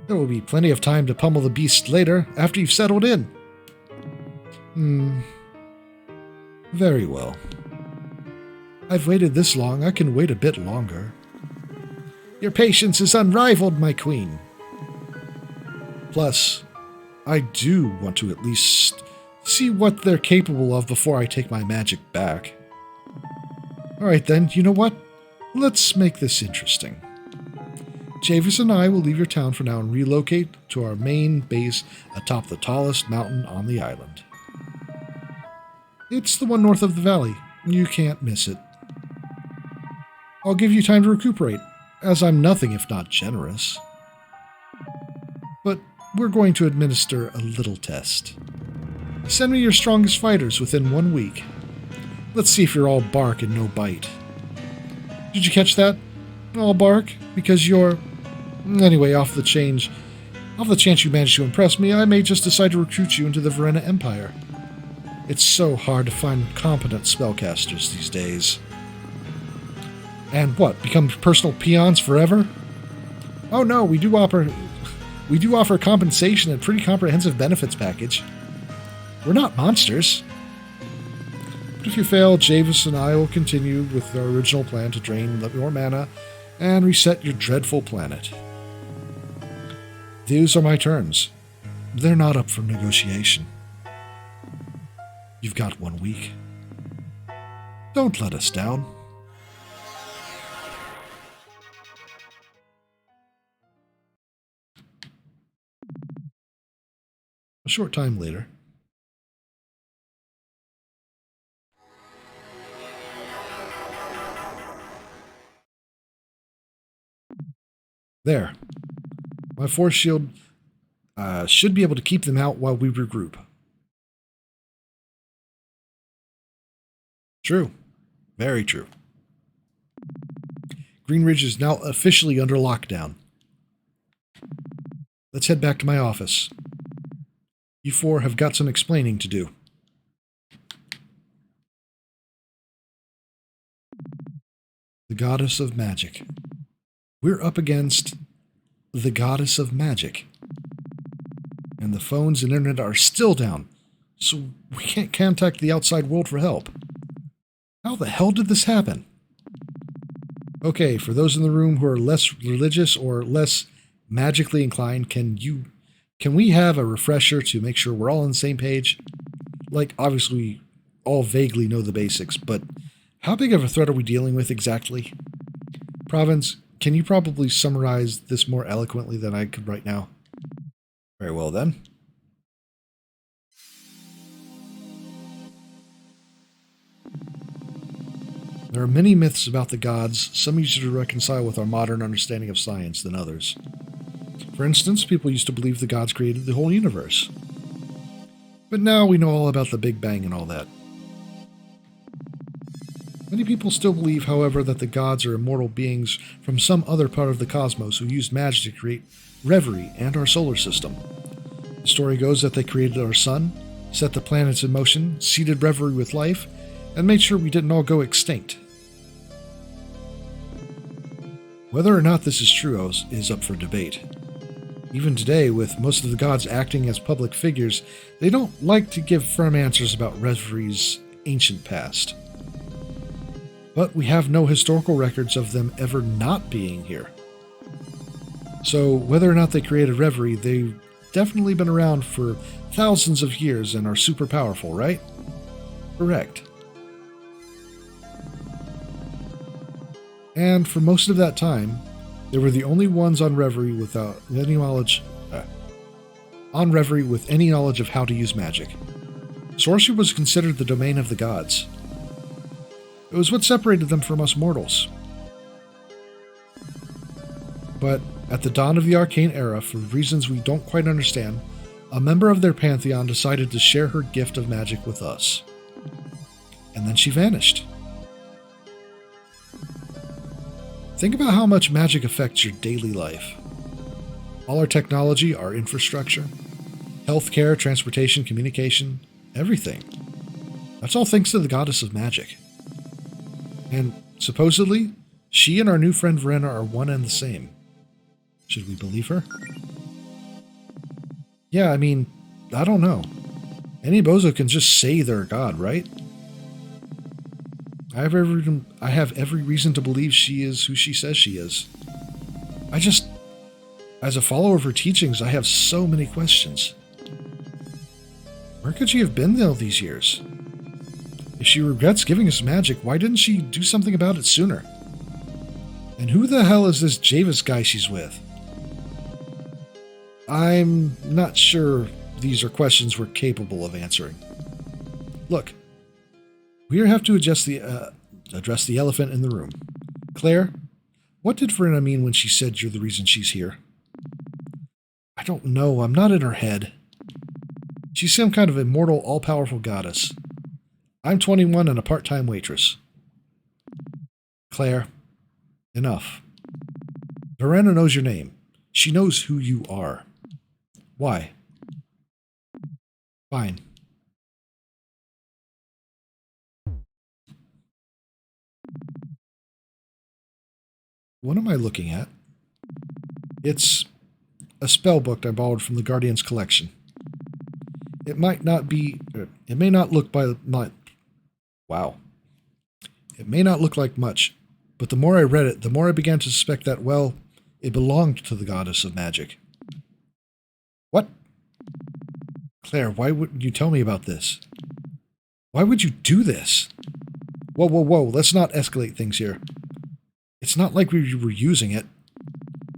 There will be plenty of time to pummel the beast later, after you've settled in. Very well. I've waited this long, I can wait a bit longer. Your patience is unrivaled, my queen. Plus, I do want to at least see what they're capable of before I take my magic back. Alright then, you know what? Let's make this interesting. Javis and I will leave your town for now and relocate to our main base atop the tallest mountain on the island. It's the one north of the valley. You can't miss it. I'll give you time to recuperate, as I'm nothing if not generous. But we're going to administer a little test. Send me your strongest fighters within 1 week. Let's see if you're all bark and no bite. Did you catch that? All bark? Because you're... Anyway, off the chance you manage to impress me, I may just decide to recruit you into the Verena Empire. It's so hard to find competent spellcasters these days. And what, become personal peons forever? Oh no, we do offer compensation and a pretty comprehensive benefits package. We're not monsters. But if you fail, Javis and I will continue with our original plan to drain your mana and reset your dreadful planet. These are my terms. They're not up for negotiation. You've got 1 week. Don't let us down. A short time later. There. My force shield should be able to keep them out while we regroup. True. Very true. Greenridge is now officially under lockdown. Let's head back to my office. You four have got some explaining to do. The Goddess of Magic. We're up against the Goddess of Magic. And the phones and internet are still down, so we can't contact the outside world for help. How the hell did this happen? Okay, for those in the room who are less religious or less magically inclined, can we have a refresher to make sure we're all on the same page? Like, obviously, we all vaguely know the basics, but how big of a threat are we dealing with exactly? Province, can you probably summarize this more eloquently than I could right now? Very well, then. There are many myths about the gods, some easier to reconcile with our modern understanding of science than others. For instance, people used to believe the gods created the whole universe. But now we know all about the Big Bang and all that. Many people still believe, however, that the gods are immortal beings from some other part of the cosmos who used magic to create Reverie and our solar system. The story goes that they created our sun, set the planets in motion, seeded Reverie with life, and made sure we didn't all go extinct. Whether or not this is true is up for debate. Even today, with most of the gods acting as public figures, they don't like to give firm answers about Revere's ancient past. But we have no historical records of them ever not being here. So whether or not they created Reverie, they've definitely been around for thousands of years and are super powerful, right? Correct. And for most of that time, they were the only ones on Reverie with any knowledge of how to use magic. Sorcery was considered the domain of the gods. It was what separated them from us mortals. But at the dawn of the Arcane Era, for reasons we don't quite understand, a member of their pantheon decided to share her gift of magic with us. And then she vanished. Think about how much magic affects your daily life. All our technology, our infrastructure, healthcare, transportation, communication, everything. That's all thanks to the goddess of magic. And supposedly, she and our new friend Verena are one and the same. Should we believe her? Yeah, I mean, I don't know. Any bozo can just say they're a god, right? I have every reason to believe she is who she says she is. As a follower of her teachings, I have so many questions. Where could she have been all these years? If she regrets giving us magic, why didn't she do something about it sooner? And who the hell is this Javis guy she's with? I'm not sure these are questions we're capable of answering. Look, we have to address the elephant in the room. Claire, what did Verena mean when she said you're the reason she's here? I don't know. I'm not in her head. She's some kind of immortal, all-powerful goddess. I'm 21 and a part-time waitress. Claire, enough. Verena knows your name. She knows who you are. Why? Fine. What am I looking at? It's a spell book I borrowed from the Guardian's collection. It may not look like much, but the more I read it, the more I began to suspect that, well, it belonged to the goddess of magic. What? Claire, why wouldn't you tell me about this? Why would you do this? Whoa, let's not escalate things here. It's not like we were using it.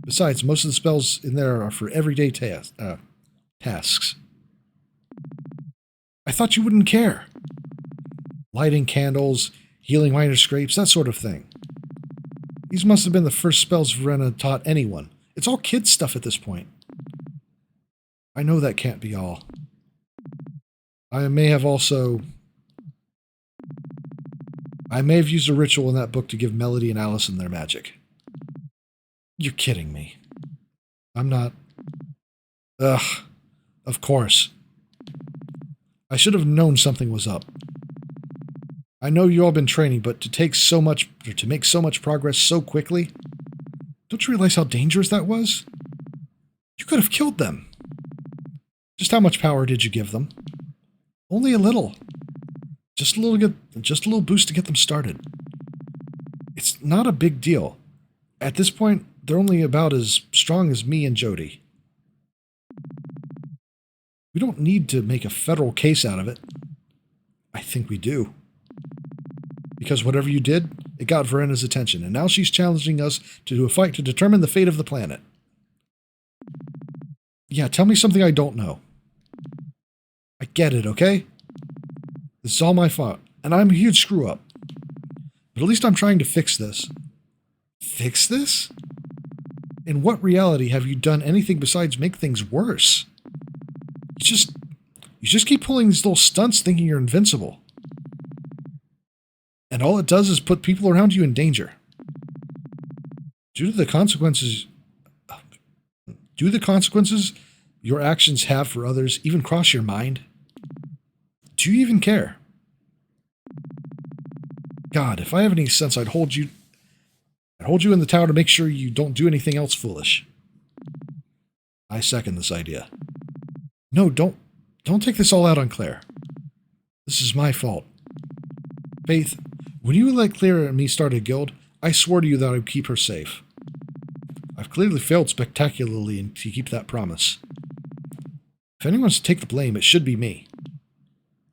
Besides, most of the spells in there are for everyday tasks. I thought you wouldn't care. Lighting candles, healing minor scrapes, that sort of thing. These must have been the first spells Verena taught anyone. It's all kid stuff at this point. I know that can't be all. I may have used a ritual in that book to give Melody and Allison their magic. You're kidding me. I'm not. Ugh. Of course. I should have known something was up. I know you all been training, but to make so much progress so quickly, don't you realize how dangerous that was? You could have killed them. Just how much power did you give them? Only a little. Just a little boost to get them started. It's not a big deal. At this point, they're only about as strong as me and Jodie. We don't need to make a federal case out of it. I think we do. Because whatever you did, it got Verena's attention, and now she's challenging us to do a fight to determine the fate of the planet. Yeah, tell me something I don't know. I get it, okay? This is all my fault, and I'm a huge screw-up. But at least I'm trying to fix this. Fix this? In what reality have you done anything besides make things worse? You just keep pulling these little stunts thinking you're invincible. And all it does is put people around you in danger. Do the consequences your actions have for others even cross your mind? Do you even care? God, if I have any sense, I'd hold you and hold you in the tower to make sure you don't do anything else foolish. I second this idea. No, don't take this all out on Claire. This is my fault. Faith, when you let Claire and me start a guild, I swore to you that I would keep her safe. I've clearly failed spectacularly to keep that promise. If anyone's to take the blame, it should be me.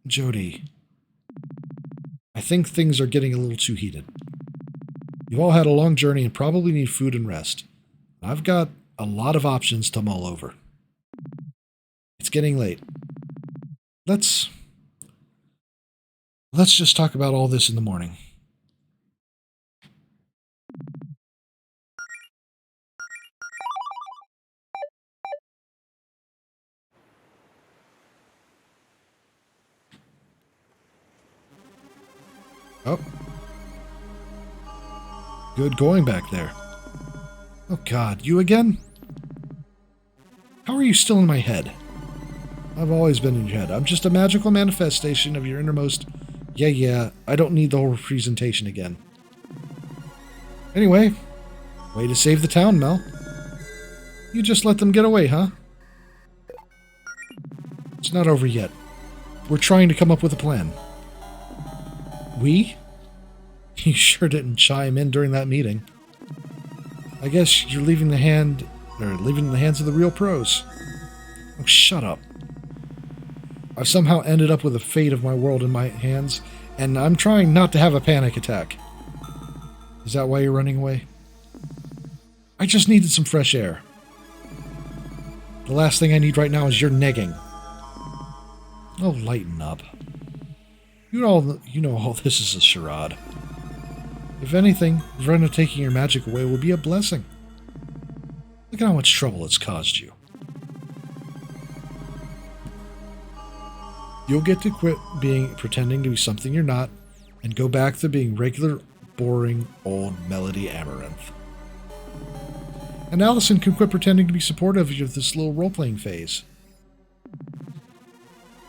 Jodie, I think things are getting a little too heated. You've all had a long journey and probably need food and rest. I've got a lot of options to mull over. It's getting late. Let's just talk about all this in the morning. Oh. Good going back there. Oh God, you again? How are you still in my head? I've always been in your head. I'm just a magical manifestation of your innermost... Yeah, I don't need the whole presentation again. Anyway, way to save the town, Mel. You just let them get away, huh? It's not over yet. We're trying to come up with a plan. We? You sure didn't chime in during that meeting. I guess you're leaving the hands of the real pros. Oh, shut up. I've somehow ended up with the fate of my world in my hands, and I'm trying not to have a panic attack. Is that why you're running away? I just needed some fresh air. The last thing I need right now is your negging. Oh, lighten up. You know all this is a charade. If anything, Verena taking your magic away will be a blessing. Look at how much trouble it's caused you. You'll get to quit pretending to be something you're not, and go back to being regular, boring, old Melody Amaranth. And Allison can quit pretending to be supportive of this little role-playing phase.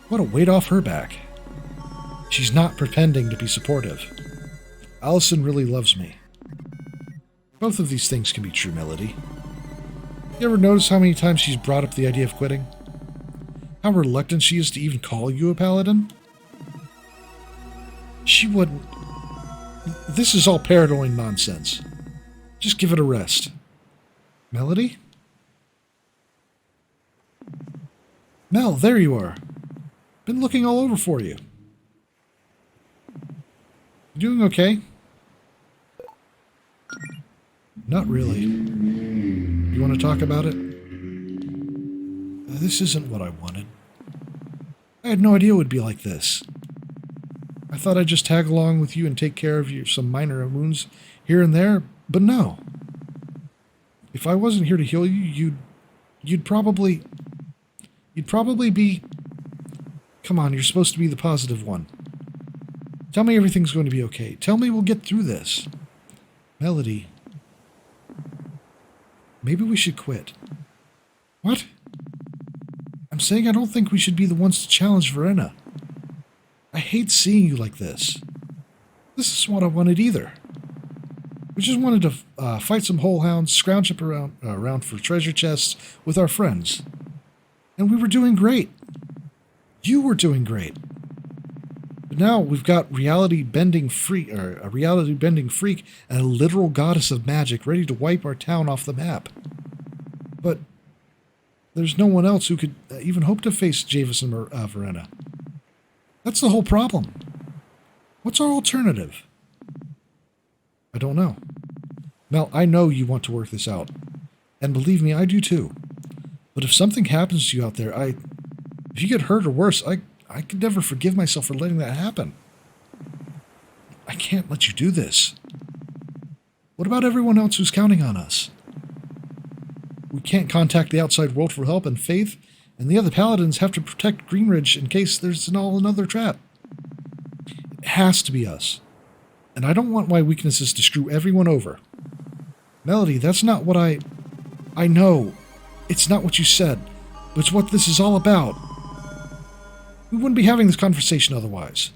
What a weight off her back. She's not pretending to be supportive. Allison really loves me. Both of these things can be true, Melody. You ever notice how many times she's brought up the idea of quitting? How reluctant she is to even call you a paladin? She wouldn't... This is all paranoid nonsense. Just give it a rest. Melody? Mel, there you are. Been looking all over for you. You doing okay? Not really. You want to talk about it? This isn't what I wanted. I had no idea it would be like this. I thought I'd just tag along with you and take care of some minor wounds here and there, but no. If I wasn't here to heal you, you'd probably be... Come on, you're supposed to be the positive one. Tell me everything's going to be okay. Tell me we'll get through this. Melody. Maybe we should quit. What? I'm saying I don't think we should be the ones to challenge Verena. I hate seeing you like this. This isn't what I wanted either. We just wanted to fight some holehounds, scrounge up around for treasure chests with our friends. And we were doing great. You were doing great. But now we've got a reality-bending freak and a literal goddess of magic ready to wipe our town off the map. But there's no one else who could even hope to face Javis and Verena. That's the whole problem. What's our alternative? I don't know. Mel, I know you want to work this out. And believe me, I do too. But if something happens to you out there, if you get hurt or worse, I could never forgive myself for letting that happen. I can't let you do this. What about everyone else who's counting on us? We can't contact the outside world for help, and Faith and the other paladins have to protect Greenridge in case there's another trap. It has to be us. And I don't want my weaknesses to screw everyone over. Melody, that's not what I know. It's not what you said. But it's what this is all about. We wouldn't be having this conversation otherwise.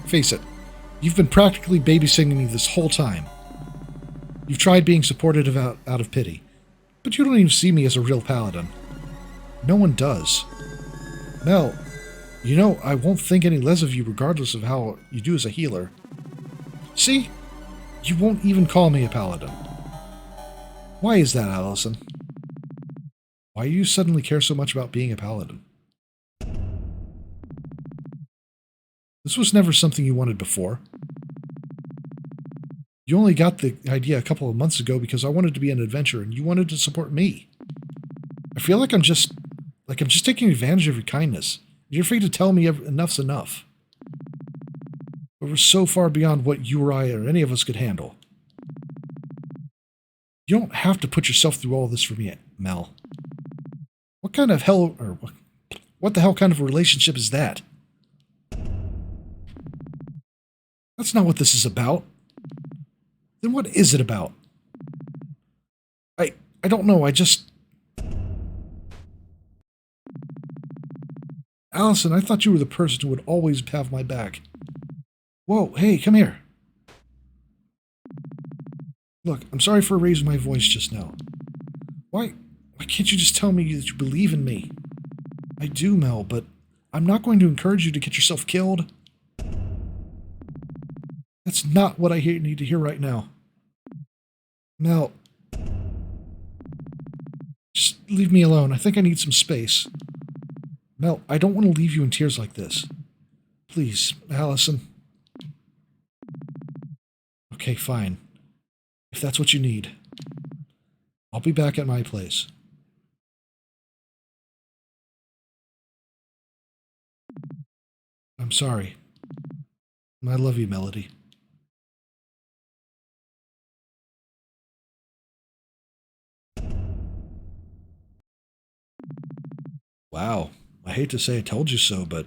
Face it. You've been practically babysitting me this whole time. You've tried being supportive out of pity, but you don't even see me as a real paladin. No one does. Mel, you know I won't think any less of you regardless of how you do as a healer. See? You won't even call me a paladin. Why is that, Allison? Why do you suddenly care so much about being a paladin? This was never something you wanted before. You only got the idea a couple of months ago because I wanted to be an adventurer and you wanted to support me. I feel like I'm just taking advantage of your kindness. You're afraid to tell me enough's enough. But we're so far beyond what you or I or any of us could handle. You don't have to put yourself through all this for me, Mel. What kind of hell, or what the hell kind of relationship is that? That's not what this is about. Then what is it about? I don't know, Allison, I thought you were the person who would always have my back. Whoa, hey, come here. Look, I'm sorry for raising my voice just now. Why can't you just tell me that you believe in me? I do, Mel, but I'm not going to encourage you to get yourself killed. That's not what I need to hear right now. Mel, just leave me alone. I think I need some space. Mel, I don't want to leave you in tears like this. Please, Allison. Okay, fine. If that's what you need. I'll be back at my place. I'm sorry. I love you, Melody. Wow. I hate to say I told you so, but...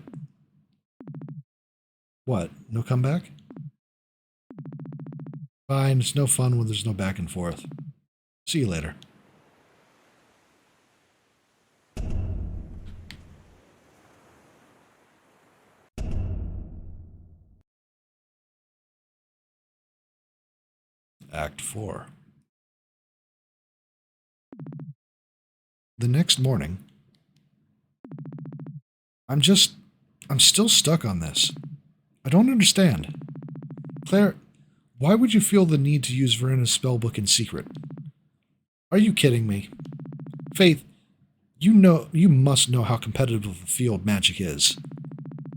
What? No comeback? Fine, it's no fun when there's no back and forth. See you later. Act 4. The next morning, I'm still stuck on this. I don't understand. Claire, why would you feel the need to use Verena's spellbook in secret? Are you kidding me? Faith, you must know how competitive a field magic is.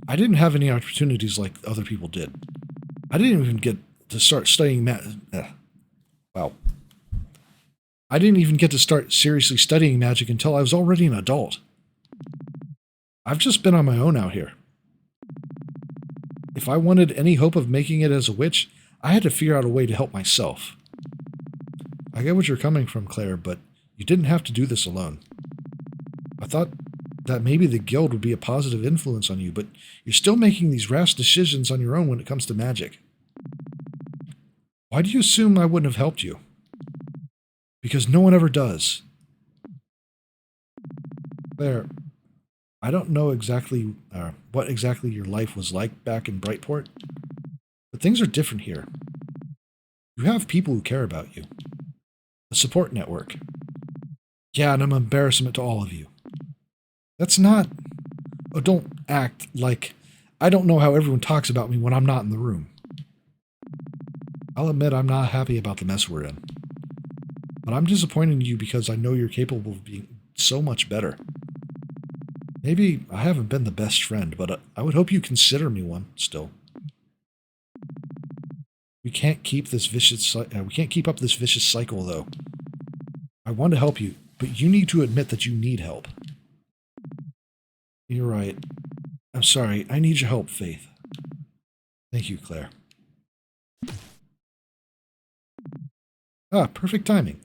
I didn't have any opportunities like other people did. I didn't even get to start studying I didn't even get to start seriously studying magic until I was already an adult. I've just been on my own out here. If I wanted any hope of making it as a witch, I had to figure out a way to help myself. I get what you're coming from, Claire, but you didn't have to do this alone. I thought that maybe the guild would be a positive influence on you, but you're still making these rash decisions on your own when it comes to magic. Why do you assume I wouldn't have helped you? Because no one ever does. Claire, I don't know exactly what exactly your life was like back in Brightport, but things are different here. You have people who care about you. A support network. Yeah, and I'm an embarrassment to all of you. That's not... Oh, don't act like... I don't know how everyone talks about me when I'm not in the room. I'll admit I'm not happy about the mess we're in. But I'm disappointed in you because I know you're capable of being so much better. Maybe I haven't been the best friend, but I would hope you consider me one still. We can't keep up this vicious cycle, though. I want to help you, but you need to admit that you need help. You're right. I'm sorry. I need your help, Faith. Thank you, Claire. Ah, perfect timing.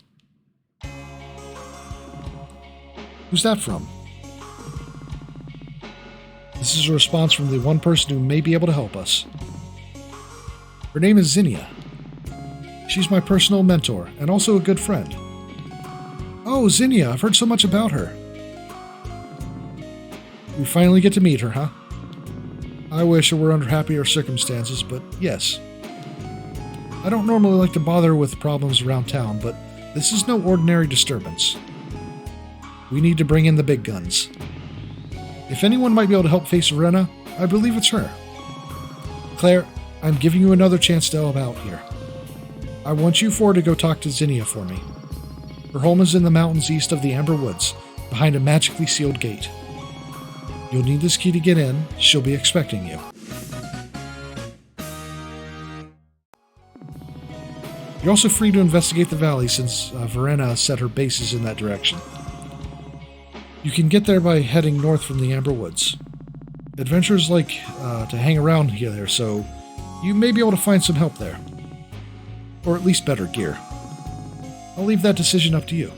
Who's that from? This is a response from the one person who may be able to help us. Her name is Zinnia. She's my personal mentor, and also a good friend. Oh, Zinnia, I've heard so much about her. We finally get to meet her, huh? I wish it were under happier circumstances, but yes. I don't normally like to bother with problems around town, but this is no ordinary disturbance. We need to bring in the big guns. If anyone might be able to help face Verena, I believe it's her. Claire, I'm giving you another chance to help out here. I want you four to go talk to Zinnia for me. Her home is in the mountains east of the Amber Woods, behind a magically sealed gate. You'll need this key to get in. She'll be expecting you. You're also free to investigate the valley since Verena set her bases in that direction. You can get there by heading north from the Amber Woods. Adventurers like to hang around here there, so you may be able to find some help there. Or at least better gear. I'll leave that decision up to you.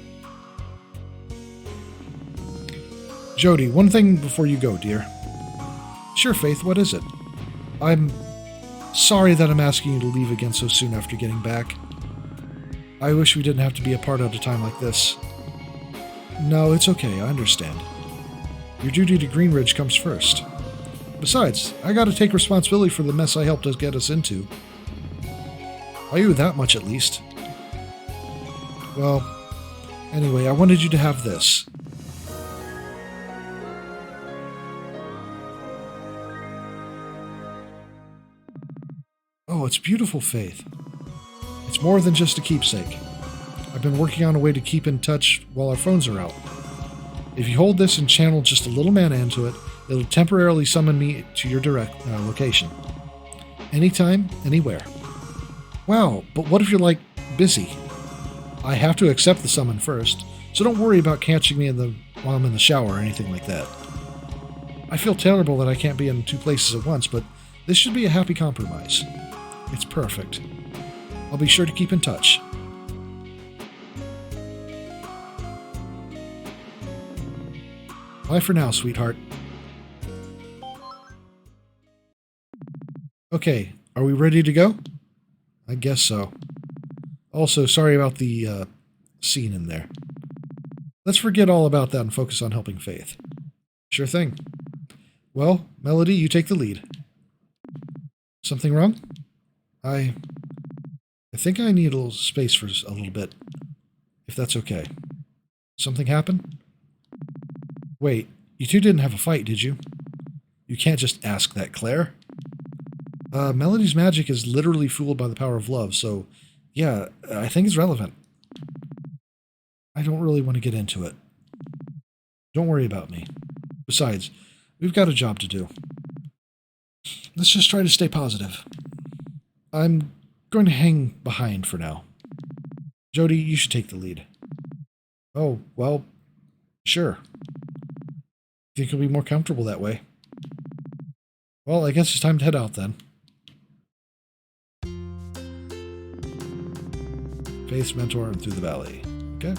Jodie, one thing before you go, dear. Sure, Faith, what is it? I'm sorry that I'm asking you to leave again so soon after getting back. I wish we didn't have to be apart at a time like this. No, it's okay, I understand. Your duty to Greenridge comes first. Besides, I gotta take responsibility for the mess I helped us get us into. I owe you that much at least. Well, anyway, I wanted you to have this. Oh, it's beautiful, Faith. It's more than just a keepsake. I've been working on a way to keep in touch while our phones are out. If you hold this and channel just a little mana into it, it'll temporarily summon me to your direct location. Anytime, anywhere. Wow, but what if you're, busy? I have to accept the summon first, so don't worry about catching me while I'm in the shower or anything like that. I feel terrible that I can't be in two places at once, but this should be a happy compromise. It's perfect. I'll be sure to keep in touch. Bye for now, sweetheart. Okay, are we ready to go? I guess so. Also, sorry about the scene in there. Let's forget all about that and focus on helping Faith. Sure thing. Well, Melody, you take the lead. Something wrong? I think I need a little space for a little bit, if that's okay. Something happened? Wait, you two didn't have a fight, did you? You can't just ask that, Claire. Melody's magic is literally fueled by the power of love, so yeah, I think it's relevant. I don't really want to get into it. Don't worry about me. Besides, we've got a job to do. Let's just try to stay positive. I'm going to hang behind for now. Jodie, you should take the lead. Oh, well, sure. Think you'll be more comfortable that way? Well, I guess it's time to head out then. Faith's mentor and through the valley. Okay.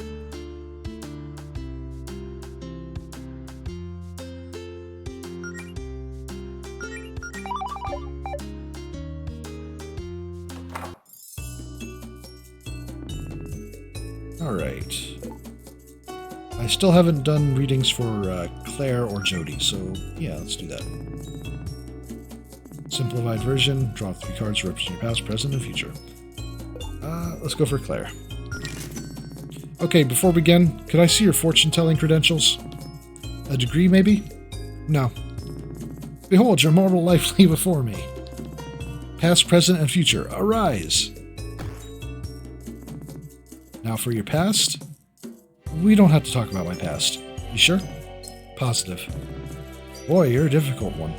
Alright. I still haven't done readings for Claire or Jodie, so yeah, let's do that. Simplified version, draw 3 cards to represent your past, present, and future. Let's go for Claire. Okay, before we begin, could I see your fortune-telling credentials? A degree, maybe? No. Behold, your mortal life lay before me. Past, present, and future, arise! Now for your past? We don't have to talk about my past. You sure? Positive. Boy, you're a difficult one.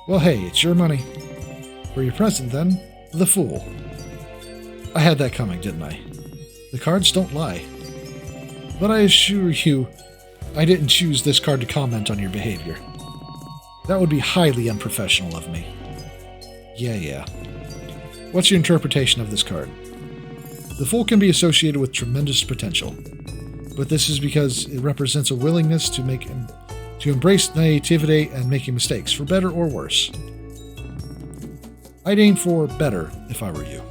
Well, hey, it's your money. For your present, then, the Fool. I had that coming, didn't I? The cards don't lie. But I assure you, I didn't choose this card to comment on your behavior. That would be highly unprofessional of me. Yeah. What's your interpretation of this card? The Fool can be associated with tremendous potential, but this is because it represents a willingness to embrace naivety and making mistakes, for better or worse. I'd aim for better if I were you.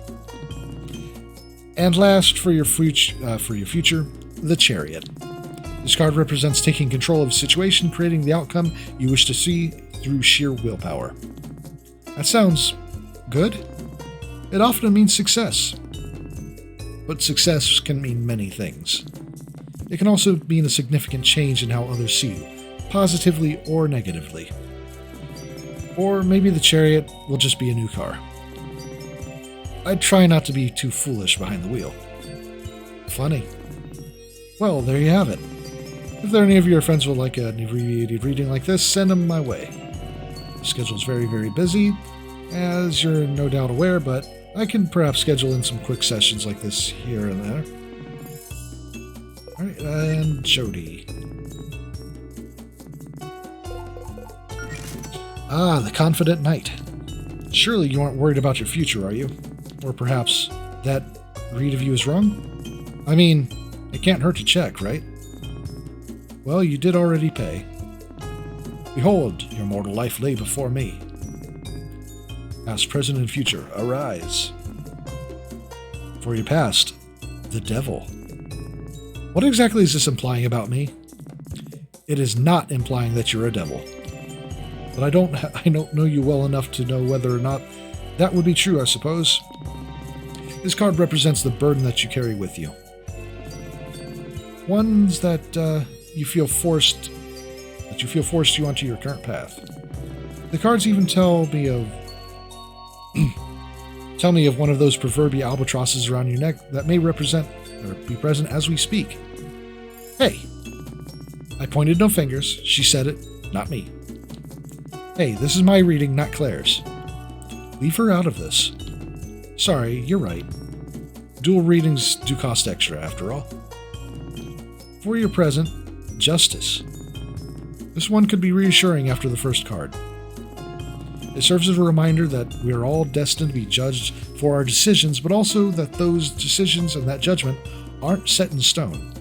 And last, for your future, the Chariot. This card represents taking control of a situation, creating the outcome you wish to see through sheer willpower. That sounds good. It often means success. But success can mean many things. It can also mean a significant change in how others see you, positively or negatively. Or maybe the chariot will just be a new car. I'd try not to be too foolish behind the wheel. Funny. Well, there you have it. If there are any of your friends would like an abbreviated reading like this, send them my way. The schedule's very, very busy, as you're no doubt aware, but I can perhaps schedule in some quick sessions like this here and there. Alright, and Jodie. Ah, the confident knight. Surely you aren't worried about your future, are you? Or perhaps that read of you is wrong? I mean, it can't hurt to check, right? Well, you did already pay. Behold, your mortal life lay before me. Past, present, and future, arise. For your past, the devil. What exactly is this implying about me? It is not implying that you're a devil. But I don't know you well enough to know whether or not that would be true, I suppose. This card represents the burden that you carry with you. Ones that you feel forced you onto your current path. The cards even tell me of one of those proverbial albatrosses around your neck that may represent or be present as we speak. Hey! I pointed no fingers. She said it, not me. Hey, this is my reading, not Claire's. Leave her out of this. Sorry, you're right. Dual readings do cost extra, after all. For your present, justice. This one could be reassuring after the first card. It serves as a reminder that we are all destined to be judged for our decisions, but also that those decisions and that judgment aren't set in stone.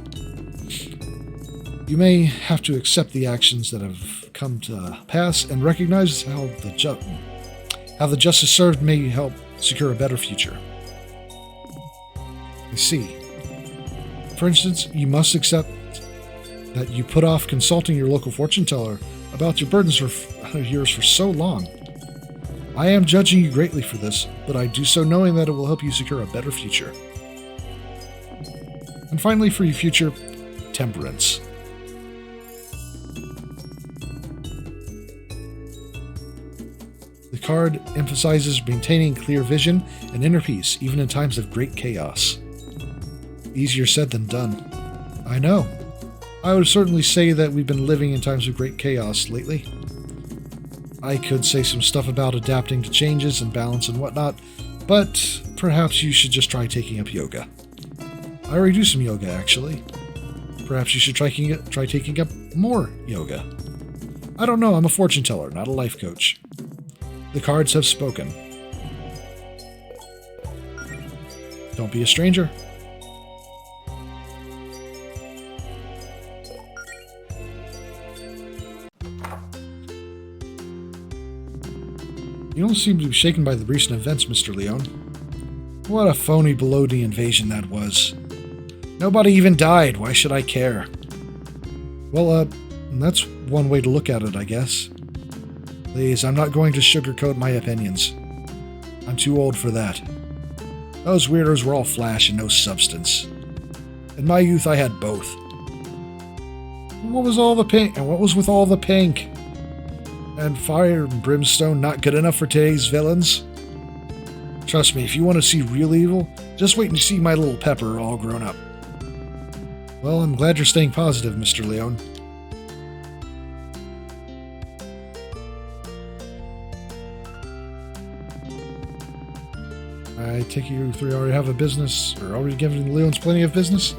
You may have to accept the actions that have come to pass and recognize how the justice served may help secure a better future. I see. For instance, you must accept that you put off consulting your local fortune teller about your burdens for yours for so long. I am judging you greatly for this, but I do so knowing that it will help you secure a better future. And finally, for your future, temperance. The card emphasizes maintaining clear vision and inner peace, even in times of great chaos. Easier said than done. I know. I would certainly say that we've been living in times of great chaos lately. I could say some stuff about adapting to changes and balance and whatnot, but perhaps you should just try taking up yoga. I already do some yoga, actually. Perhaps you should try taking up more yoga. I don't know, I'm a fortune teller, not a life coach. The cards have spoken. Don't be a stranger. You don't seem to be shaken by the recent events, Mr. Leone. What a phony baloney invasion that was. Nobody even died. Why should I care? Well, that's one way to look at it, I guess. Please, I'm not going to sugarcoat my opinions. I'm too old for that. Those weirdos were all flash and no substance. In my youth, I had both. What was all the pink? And what was with all the pink? And fire and brimstone not good enough for today's villains? Trust me, if you want to see real evil, just wait and see my little Pepper all grown up. Well, I'm glad you're staying positive, Mr. Leone. I take you three already have a business, or already given the Leones plenty of business?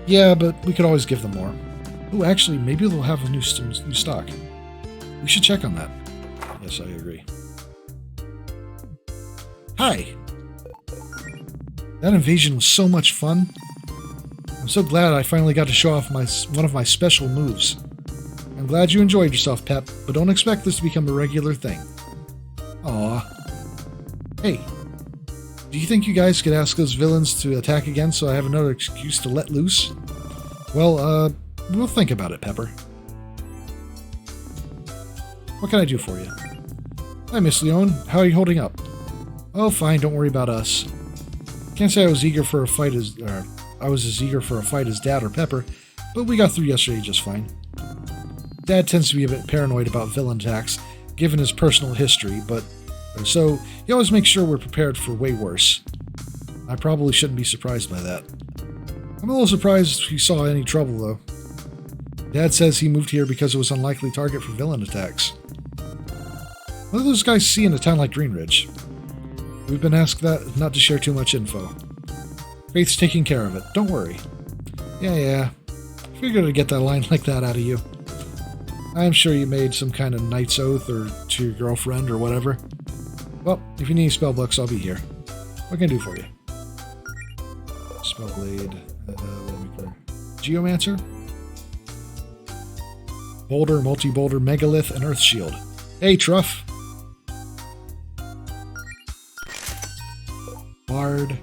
Yeah, but we could always give them more. Ooh, actually, maybe they'll have a new stock. We should check on that. Yes, I agree. Hi! That invasion was so much fun. I'm so glad I finally got to show off one of my special moves. I'm glad you enjoyed yourself, Pep, but don't expect this to become a regular thing. Aw. Hey, do you think you guys could ask those villains to attack again so I have another excuse to let loose? Well, we'll think about it, Pepper. What can I do for you? Hi, Miss Leone. How are you holding up? Oh, fine. Don't worry about us. Can't say I was eager for a fight as Dad or Pepper, but we got through yesterday just fine. Dad tends to be a bit paranoid about villain attacks, given his personal history, but so he always makes sure we're prepared for way worse. I probably shouldn't be surprised by that. I'm a little surprised he saw any trouble, though. Dad says he moved here because it was an unlikely target for villain attacks. What do those guys see in a town like Greenridge? We've been asked that not to share too much info. Faith's taking care of it. Don't worry. Yeah. Figured I'd get that line like that out of you. I'm sure you made some kind of knight's oath or to your girlfriend or whatever. Well, if you need spell books, I'll be here. What can I do for you? Spellblade. Geomancer? Boulder, multi-boulder, megalith, and earth shield. Hey, Truff! Bard,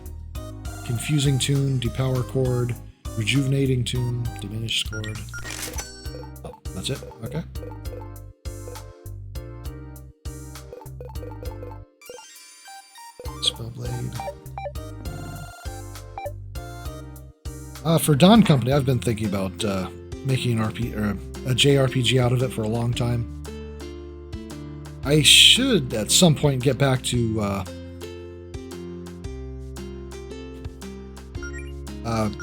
confusing tune, depower chord, rejuvenating tune, diminished chord. Oh, that's it? Okay. Spellblade. For Dawn Company, I've been thinking about making a JRPG out of it for a long time. I should at some point get back to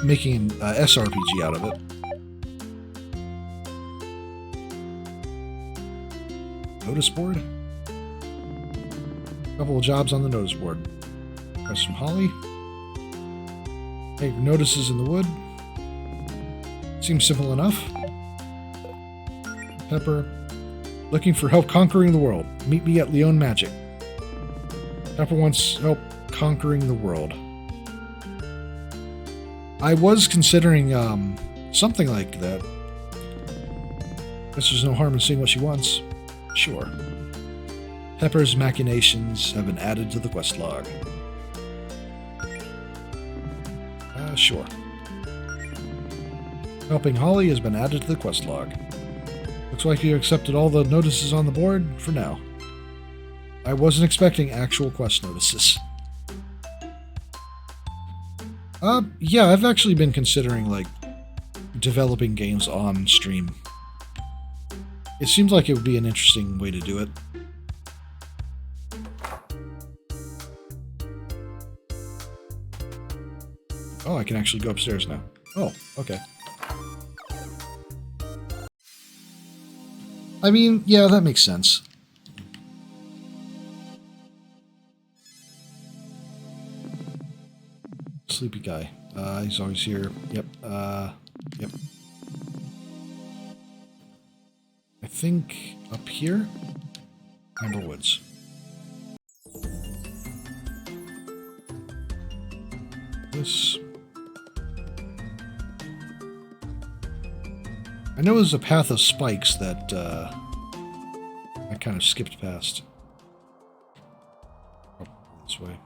making an SRPG out of it. Notice board? Couple of jobs on the notice board. Press from Holly. Make notices in the wood. Seems simple enough. Pepper. Looking for help conquering the world. Meet me at Leon Magic. Pepper wants help conquering the world. I was considering something like that. Guess there's no harm in seeing what she wants. Sure. Pepper's machinations have been added to the quest log. Sure. Helping Holly has been added to the quest log. Looks like you accepted all the notices on the board for now. I wasn't expecting actual quest notices. Yeah, I've actually been considering, like, developing games on stream. It seems like it would be an interesting way to do it. Oh, I can actually go upstairs now. Oh, okay. I mean, yeah, that makes sense. Sleepy guy. He's always here. Yep. Yep. I think up here? Amberwoods. This... I know there's a path of spikes that I kind of skipped past. Oh, this way.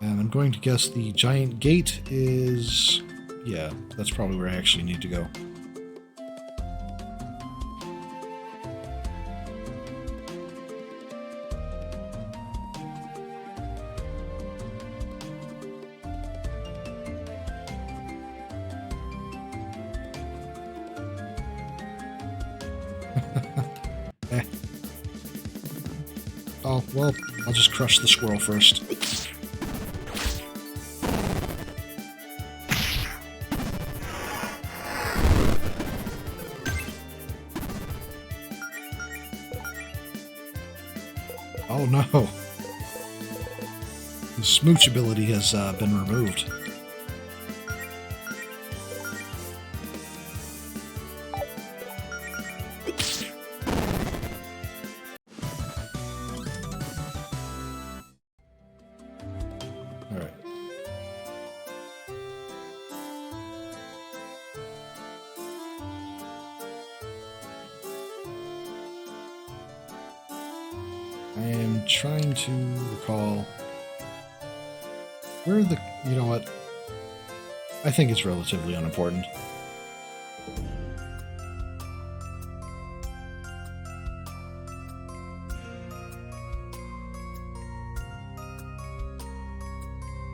And I'm going to guess the giant gate is... yeah, that's probably where I actually need to go. Oh, well, I'll just crush the squirrel first. Oh no. The smooch ability has been removed. Alright. I am trying to recall where the... you know what? I think it's relatively unimportant.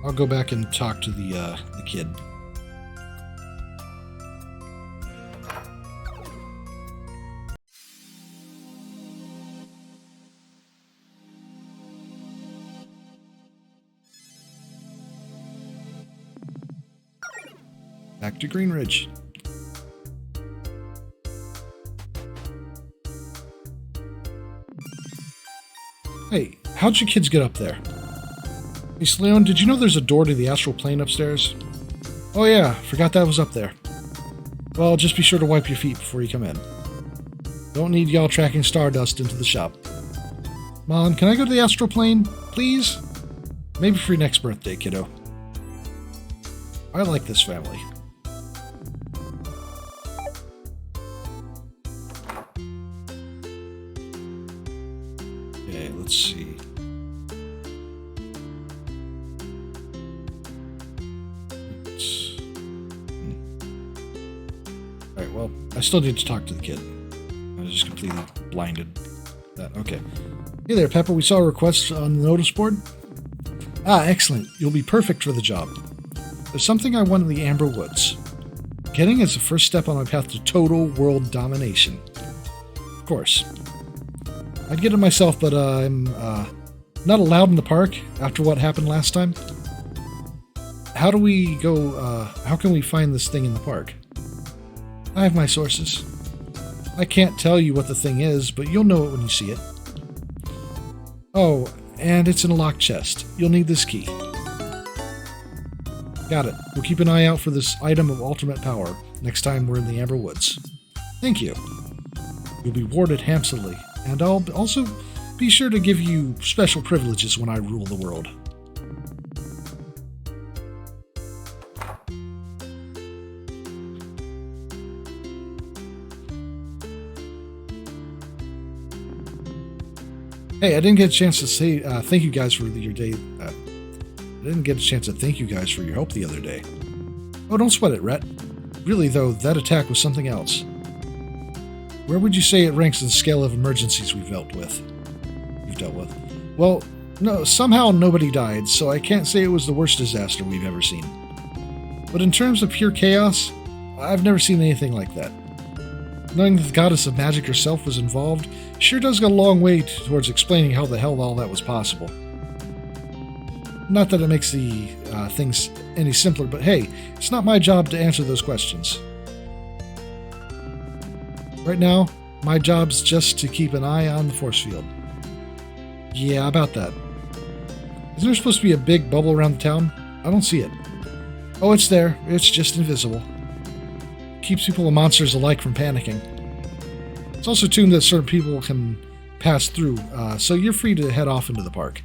I'll go back and talk to the kid. Back to Greenridge. Hey, how'd you kids get up there? Miss Leon, did you know there's a door to the astral plane upstairs? Oh yeah, forgot that was up there. Well, just be sure to wipe your feet before you come in. Don't need y'all tracking stardust into the shop. Mom, can I go to the astral plane, please? Maybe for your next birthday, kiddo. I like this family. Okay, let's see. Alright, well, I still need to talk to the kid. I was just completely blinded. Okay. Hey there, Pepper. We saw a request on the notice board. Ah, excellent. You'll be perfect for the job. There's something I want in the Amber Woods. Getting is the first step on my path to total world domination. Of course. I'd get it myself, but I'm not allowed in the park after what happened last time. How do we go, how can we find this thing in the park? I have my sources. I can't tell you what the thing is, but you'll know it when you see it. Oh, and it's in a locked chest. You'll need this key. Got it. We'll keep an eye out for this item of ultimate power next time we're in the Amber Woods. Thank you. You'll be warded handsomely, and I'll also be sure to give you special privileges when I rule the world. Hey, I didn't get a chance to say thank you guys for your day. I didn't get a chance to thank you guys for your help the other day. Oh, don't sweat it, Rhett. Really, though, that attack was something else. Where would you say it ranks in the scale of emergencies we've dealt with? Well, no, somehow nobody died, so I can't say it was the worst disaster we've ever seen. But in terms of pure chaos, I've never seen anything like that. Knowing that the goddess of magic herself was involved sure does go a long way towards explaining how the hell all that was possible. Not that it makes the things any simpler, but hey, it's not my job to answer those questions. Right now, my job's just to keep an eye on the force field. Yeah, about that. Isn't there supposed to be a big bubble around the town? I don't see it. Oh, it's there. It's just invisible. Keeps people and monsters alike from panicking. It's also tuned that certain people can pass through, so you're free to head off into the park.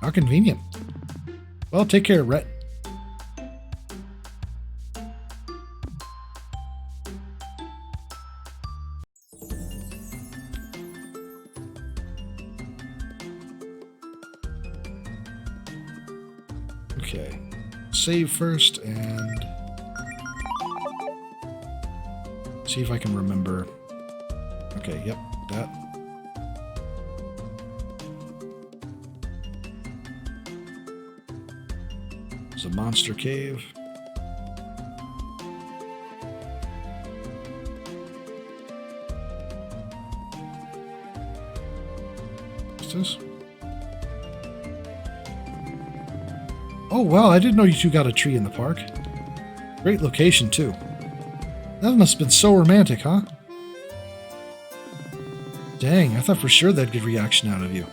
How convenient. Well, take care, Rhett. Okay. Save first and see if I can remember. Okay, yep, that. It's a monster cave. What's this? Oh, wow, I didn't know you two got a tree in the park. Great location, too. That must have been so romantic, huh? Dang, I thought for sure that'd get a reaction out of you.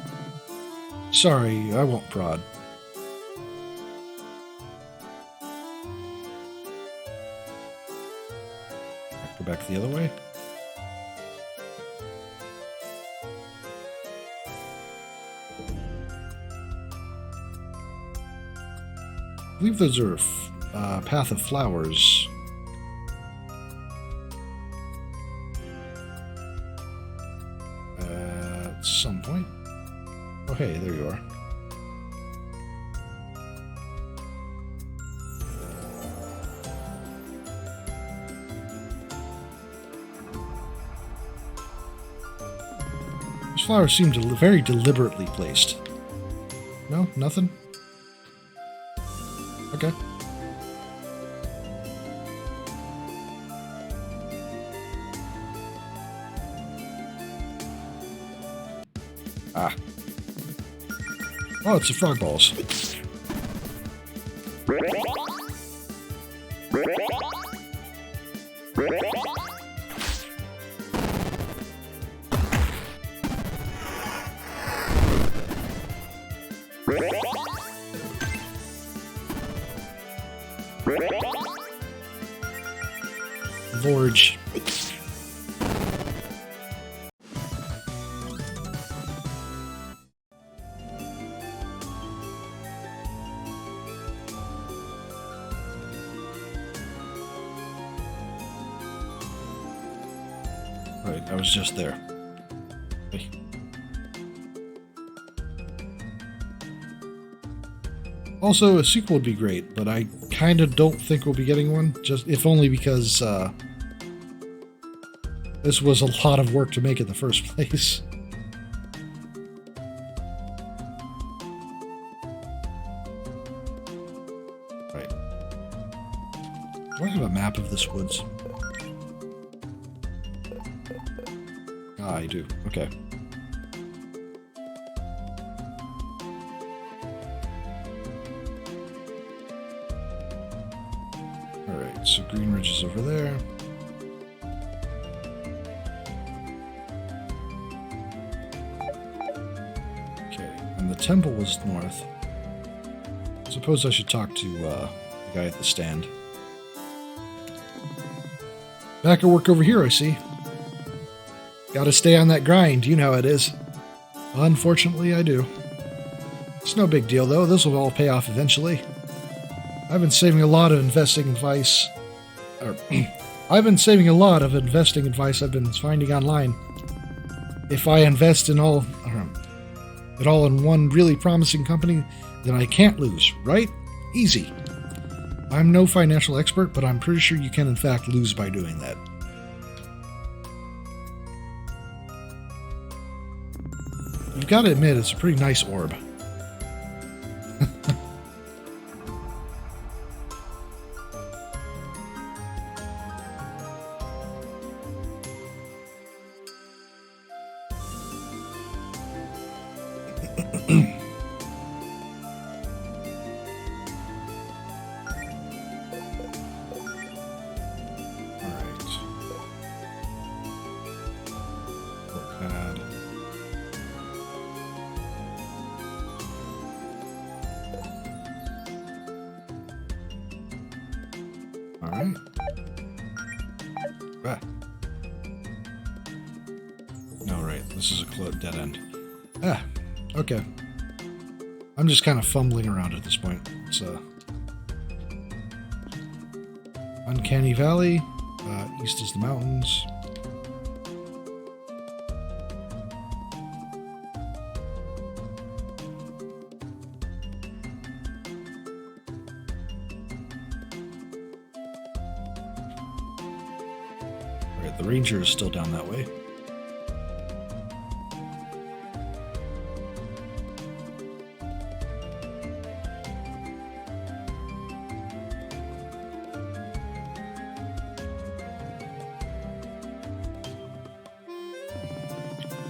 Sorry, I won't prod. Go back the other way. I believe those are path of flowers. At some point. Oh, hey, there you are. These flowers seem very deliberately placed. No, nothing? Okay. Ah. Oh, it's the frog balls. Vorge. Right, I was just there. Hey. Also, a sequel would be great, but I kind of don't think we'll be getting one, just if only because this was a lot of work to make in the first place. Right. Do I have a map of this woods? Ah, I do. Okay. Alright, so Green Ridge is over there. Okay, and the temple was north. Suppose I should talk to the guy at the stand. Back at work over here, I see. Gotta stay on that grind, you know how it is. Unfortunately, I do. It's no big deal, though. This will all pay off eventually. I've been saving a lot of investing advice. I've been saving a lot of investing advice I've been finding online. If I invest in all in one really promising company, then I can't lose, right? Easy. I'm no financial expert, but I'm pretty sure you can in fact lose by doing that. You've got to admit, it's a pretty nice orb. Alright. Ah. No, right. This is a dead end. Ah. Okay. I'm just kind of fumbling around at this point. It's Uncanny Valley. East is the mountains. The ranger is still down that way.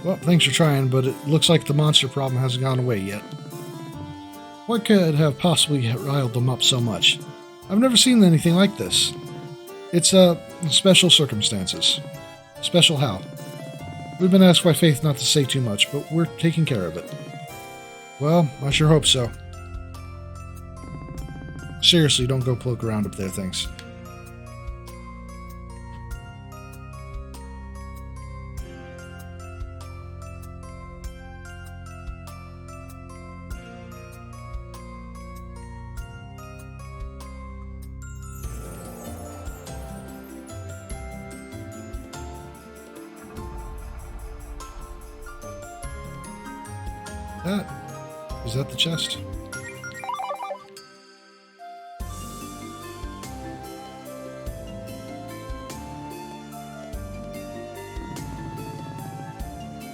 Well, thanks for trying, but it looks like the monster problem hasn't gone away yet. What could have possibly riled them up so much? I've never seen anything like this. It's special circumstances. Special how? We've been asked by Faith not to say too much, but we're taking care of it. Well, I sure hope so. Seriously, don't go poke around up there, thanks. Is that the chest?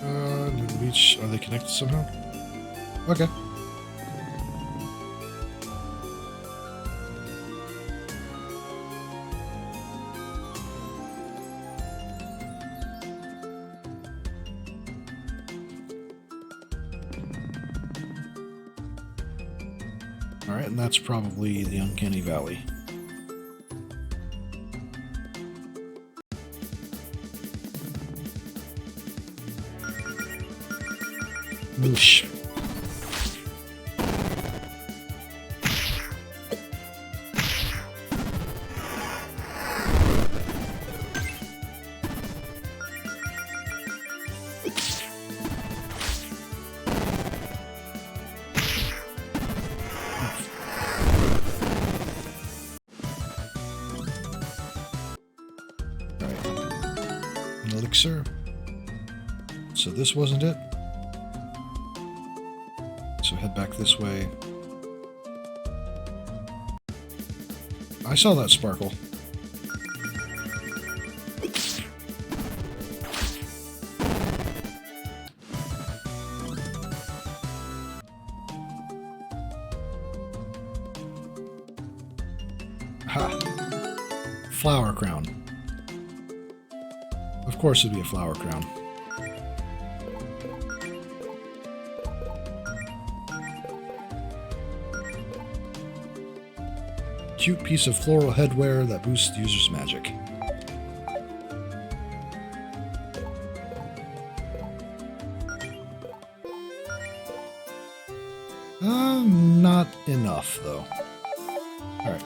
Near the beach. Are they connected somehow? Okay. Alright, and that's probably the Uncanny Valley. Moosh. Elixir. So this wasn't it. So head back this way. I saw that sparkle. Ha! Flower crown. Of course it'd be a flower crown. Cute piece of floral headwear that boosts the user's magic. Not enough, though. Alright.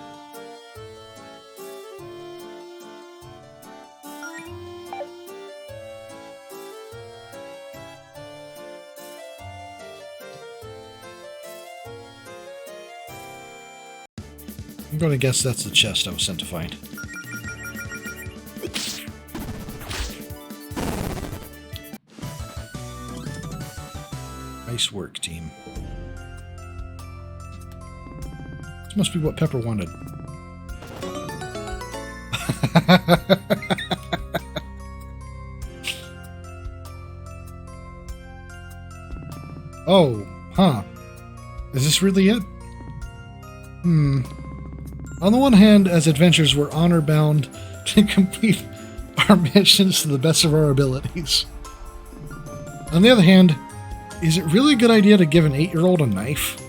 I'm going to guess that's the chest I was sent to find. Nice work, team. This must be what Pepper wanted. Oh, huh. Is this really it? On the one hand, as adventurers, we're honor-bound to complete our missions to the best of our abilities. On the other hand, is it really a good idea to give an 8-year-old a knife?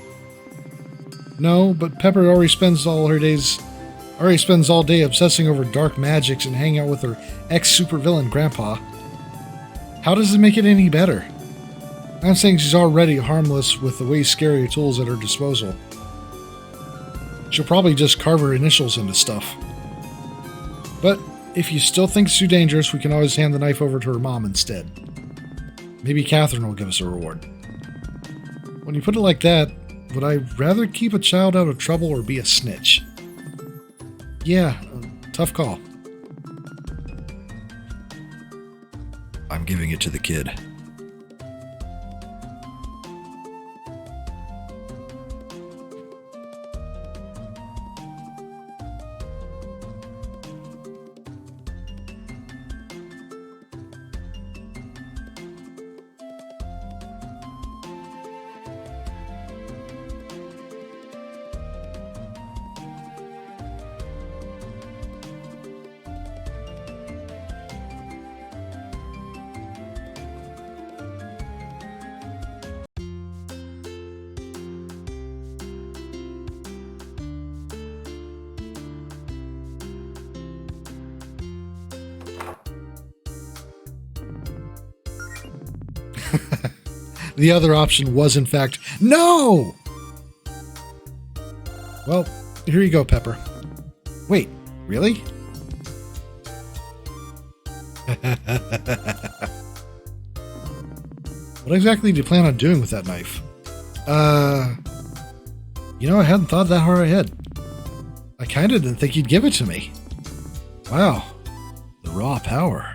No, but Pepper already spends all day obsessing over dark magics and hanging out with her ex-supervillain grandpa. How does it make it any better? I'm saying she's already harmless with the way scary tools at her disposal. She'll probably just carve her initials into stuff. But if you still think it's too dangerous, we can always hand the knife over to her mom instead. Maybe Catherine will give us a reward. When you put it like that, would I rather keep a child out of trouble or be a snitch? Yeah, tough call. I'm giving it to the kid. The other option was, in fact, no! Well, here you go, Pepper. Wait, really? What exactly do you plan on doing with that knife? You know, I hadn't thought that far ahead. I kinda didn't think you'd give it to me. Wow, the raw power.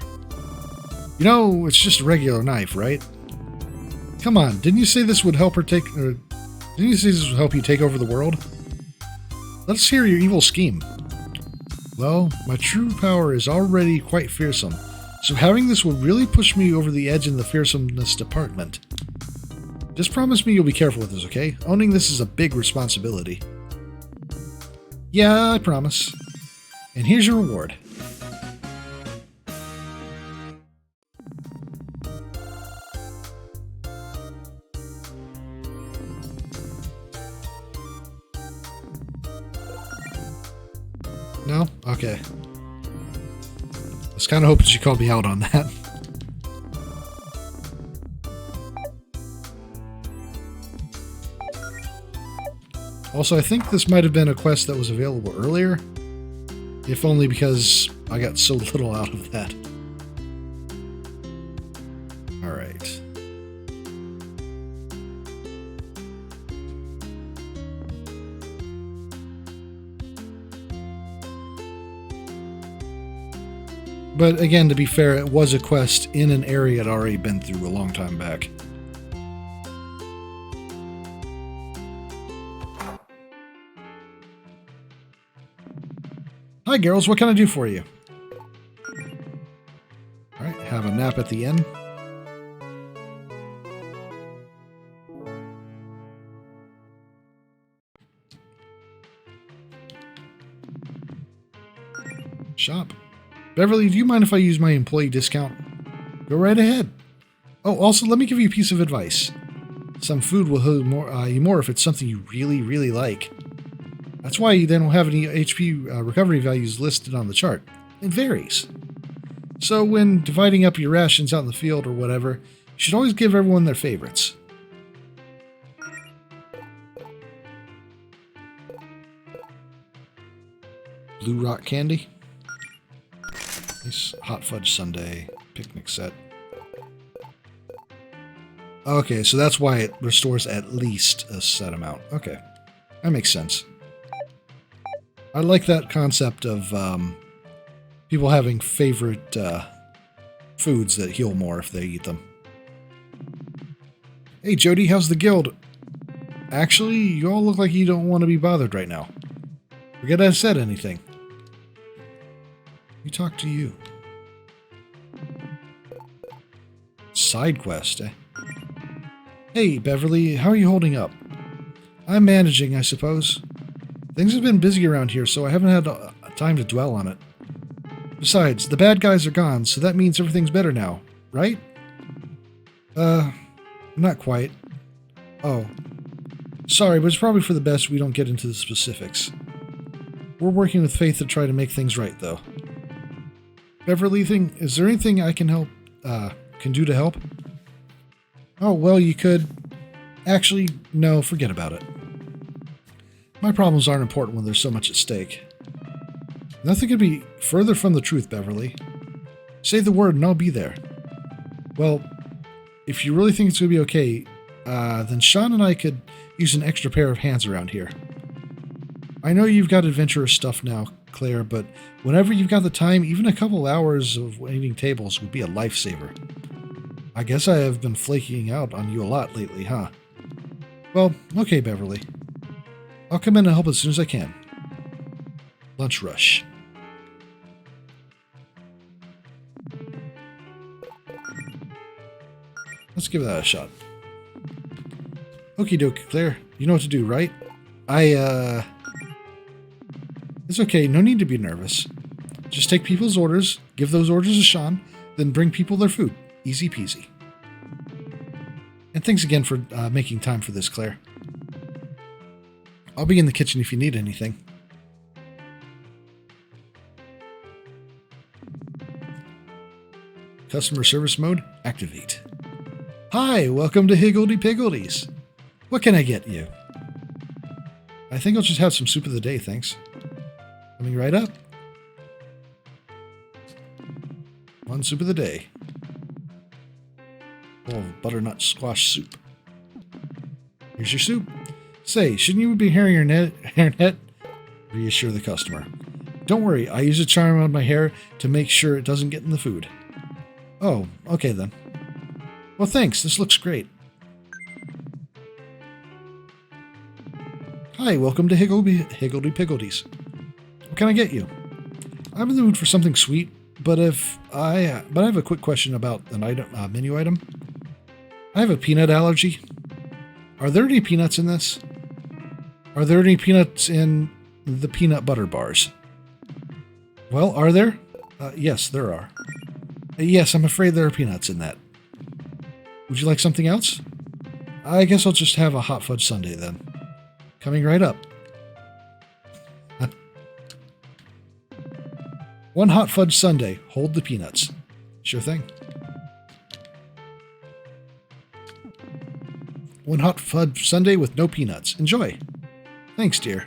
You know, it's just a regular knife, right? Come on, didn't you say this would help her didn't you say this would help you take over the world? Let's hear your evil scheme. Well, my true power is already quite fearsome, so having this will really push me over the edge in the fearsomeness department. Just promise me you'll be careful with this, okay? Owning this is a big responsibility. Yeah, I promise. And here's your reward. No? Okay. I was kind of hoping she called me out on that. Also, I think this might have been a quest that was available earlier. If only because I got so little out of that. Alright. But again, to be fair, it was a quest in an area I'd already been through a long time back. Hi, girls. What can I do for you? All right, have a nap at the inn. Shop. Beverly, do you mind if I use my employee discount? Go right ahead. Oh, also, let me give you a piece of advice. Some food will hurt you more if it's something you really, really like. That's why you then don't have any HP recovery values listed on the chart. It varies. So when dividing up your rations out in the field or whatever, you should always give everyone their favorites. Blue rock candy. Nice hot fudge sundae picnic set. Okay, so that's why it restores at least a set amount. Okay, that makes sense. I like that concept of people having favorite foods that heal more if they eat them. Hey, Jodie, how's the guild? Actually, you all look like you don't want to be bothered right now. Forget I said anything. We talk to you. Side quest, eh? Hey, Beverly, how are you holding up? I'm managing, I suppose. Things have been busy around here, so I haven't had time to dwell on it. Besides, the bad guys are gone, so that means everything's better now, right? Not quite. Oh. Sorry, but it's probably for the best we don't get into the specifics. We're working with Faith to try to make things right, though. Beverly, is there anything I can do to help? Oh, well, you could. Actually, no, forget about it. My problems aren't important when there's so much at stake. Nothing could be further from the truth, Beverly. Say the word and I'll be there. Well, if you really think it's going to be okay, then Sean and I could use an extra pair of hands around here. I know you've got adventurous stuff now, Claire, but whenever you've got the time, even a couple hours of waiting tables would be a lifesaver. I guess I have been flaking out on you a lot lately, huh? Well, okay, Beverly. I'll come in and help as soon as I can. Lunch rush. Let's give that a shot. Okie dokie, Claire. You know what to do, right? It's okay, no need to be nervous. Just take people's orders, give those orders to Sean, then bring people their food. Easy peasy. And thanks again for making time for this, Claire. I'll be in the kitchen if you need anything. Customer service mode, activate. Hi, welcome to Higgledy Piggledies. What can I get you? I think I'll just have some soup of the day, thanks. Coming right up. One soup of the day. Oh, butternut squash soup. Here's your soup. Say, shouldn't you be hearing your hairnet? Reassure the customer. Don't worry, I use a charm on my hair to make sure it doesn't get in the food. Oh, okay then. Well, thanks. This looks great. Hi, welcome to Higgledy Piggledies. What can I get you? I'm in the mood for something sweet, but I have a quick question about an item, menu item. I have a peanut allergy. Are there any peanuts in this? Are there any peanuts in the peanut butter bars? Well, are there? Yes, there are. Yes, I'm afraid there are peanuts in that. Would you like something else? I guess I'll just have a hot fudge sundae then. Coming right up. 1 hot fudge sundae. Hold the peanuts. Sure thing. 1 hot fudge sundae with no peanuts. Enjoy. Thanks, dear.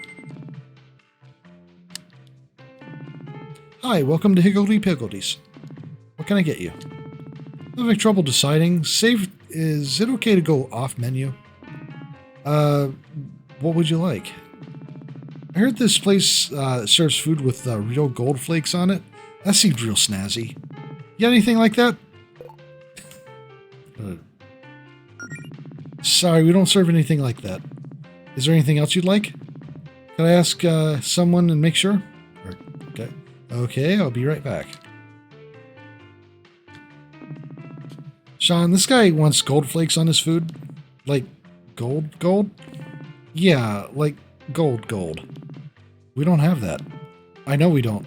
Hi, welcome to Higgledy Piggledies. What can I get you? I'm having trouble deciding. Is it okay to go off menu? What would you like? I heard this place serves food with real gold flakes on it. That seemed real snazzy. You got anything like that? Sorry, we don't serve anything like that. Is there anything else you'd like? Can I ask someone and make sure? Okay. Okay, I'll be right back. Sean, this guy wants gold flakes on his food. Like, gold? Yeah, like gold. We don't have that. I know we don't.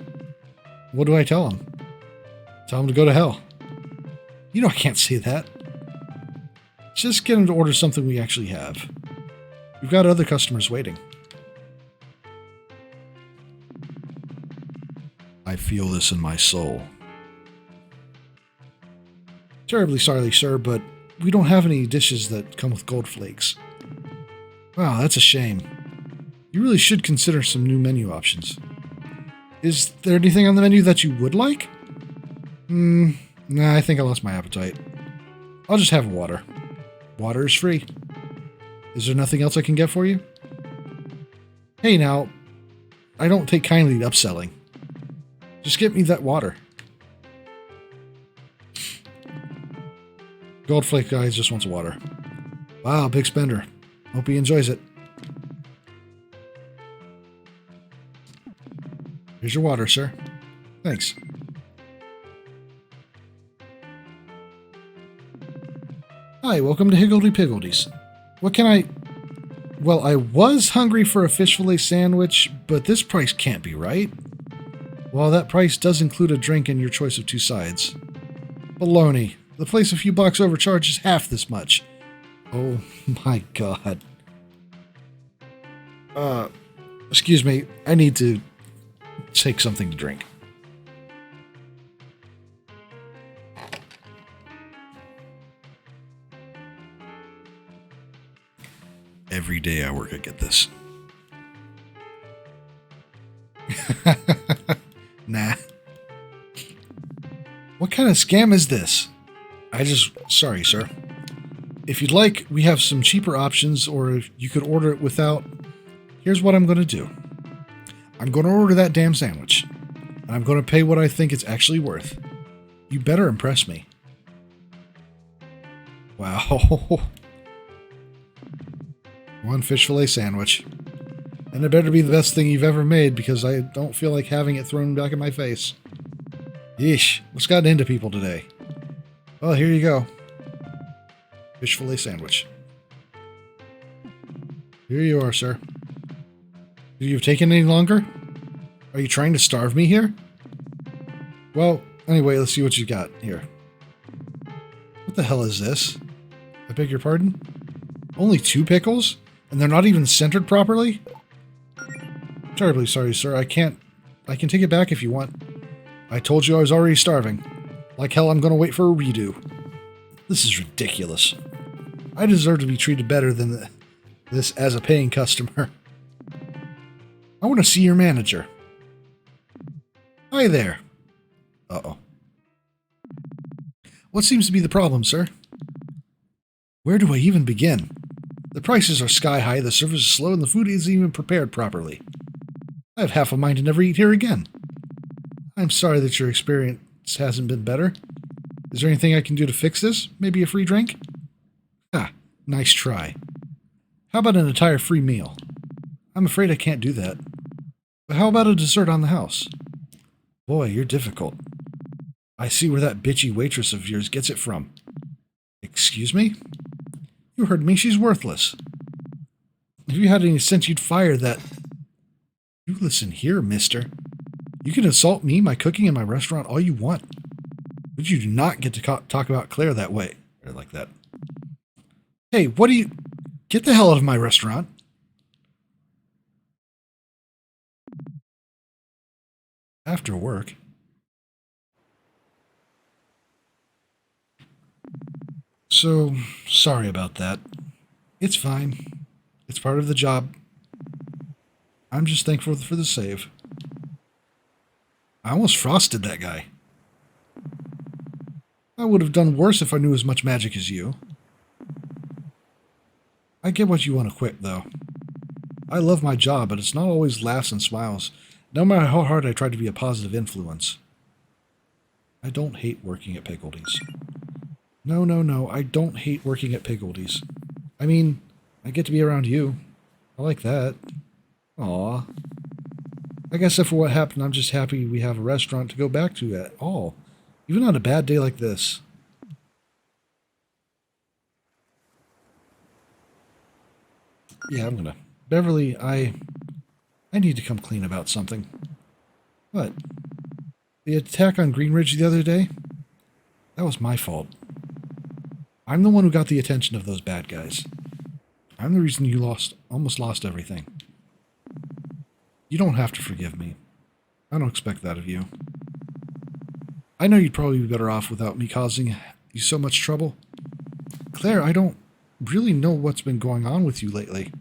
What do I tell him? Tell him to go to hell. You know I can't say that. Just get him to order something we actually have. We've got other customers waiting. I feel this in my soul. Terribly sorry, sir, but we don't have any dishes that come with gold flakes. Wow, that's a shame. You really should consider some new menu options. Is there anything on the menu that you would like? Nah, I think I lost my appetite. I'll just have water. Water is free. Is there nothing else I can get for you? Hey now, I don't take kindly to upselling. Just get me that water. Goldflake guy just wants water. Wow, big spender. Hope he enjoys it. Here's your water, sir. Thanks. Hi, welcome to Higgledy Piggledies. What can I... Well, I was hungry for a fish fillet sandwich, but this price can't be right. Well, that price does include a drink and your choice of 2 sides. Baloney. The place a few blocks over charges half this much. Oh my god. Excuse me. I need to take something to drink. Every day I work, I get this. Nah. What kind of scam is this? Sorry, sir. If you'd like, we have some cheaper options, or if you could order it without. Here's what I'm going to do. I'm going to order that damn sandwich, and I'm going to pay what I think it's actually worth. You better impress me. Wow. 1 fish fillet sandwich. And it better be the best thing you've ever made, because I don't feel like having it thrown back in my face. Yeesh, what's gotten into people today? Well, here you go. Fish fillet sandwich. Here you are, sir. Do you have taken any longer? Are you trying to starve me here? Well, anyway, let's see what you got here. What the hell is this? I beg your pardon? Only 2 pickles? And they're not even centered properly? Terribly sorry, sir. I can take it back if you want. I told you I was already starving. Like hell, I'm going to wait for a redo. This is ridiculous. I deserve to be treated better than this as a paying customer. I want to see your manager. Hi there. Uh-oh. What seems to be the problem, sir? Where do I even begin? The prices are sky high, the service is slow, and the food isn't even prepared properly. I have half a mind to never eat here again. I'm sorry that your experience hasn't been better. Is there anything I can do to fix this? Maybe a free drink? Ah, nice try. How about an entire free meal? I'm afraid I can't do that. But how about a dessert on the house? Boy, you're difficult. I see where that bitchy waitress of yours gets it from. Excuse me? You heard me, she's worthless. If you had any sense, you'd fire that... You listen here, mister. You can insult me, my cooking, and my restaurant all you want. But you do not get to talk about Claire that way. Or like that. Hey, what do you... Get the hell out of my restaurant. After work? So, sorry about that. It's fine. It's part of the job. I'm just thankful for the save. I almost frosted that guy. I would have done worse if I knew as much magic as you. I get what you want to quit, though. I love my job, but it's not always laughs and smiles, no matter how hard I try to be a positive influence. I don't hate working at Pickledy's. No, I don't hate working at Pickledy's. I mean, I get to be around you. I like that. Aw. I guess if for what happened, I'm just happy we have a restaurant to go back to at all. Even on a bad day like this. Yeah, I'm gonna. Beverly, I need to come clean about something. What? The attack on Greenridge the other day? That was my fault. I'm the one who got the attention of those bad guys. I'm the reason you almost lost everything. You don't have to forgive me. I don't expect that of you. I know you'd probably be better off without me causing you so much trouble. Claire, I don't really know what's been going on with you lately.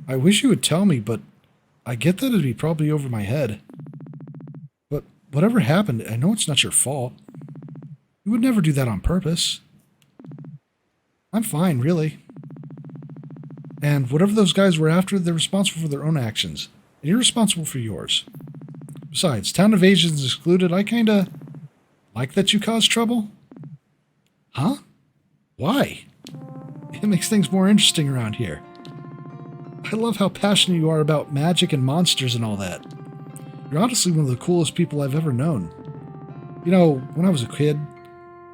I wish you would tell me, but I get that it'd be probably over my head. But whatever happened, I know it's not your fault. You would never do that on purpose. I'm fine, really. And whatever those guys were after, they're responsible for their own actions. And you're responsible for yours. Besides, town evasions excluded, I kinda like that you caused trouble. Huh? Why? It makes things more interesting around here. I love how passionate you are about magic and monsters and all that. You're honestly one of the coolest people I've ever known. You know, when I was a kid,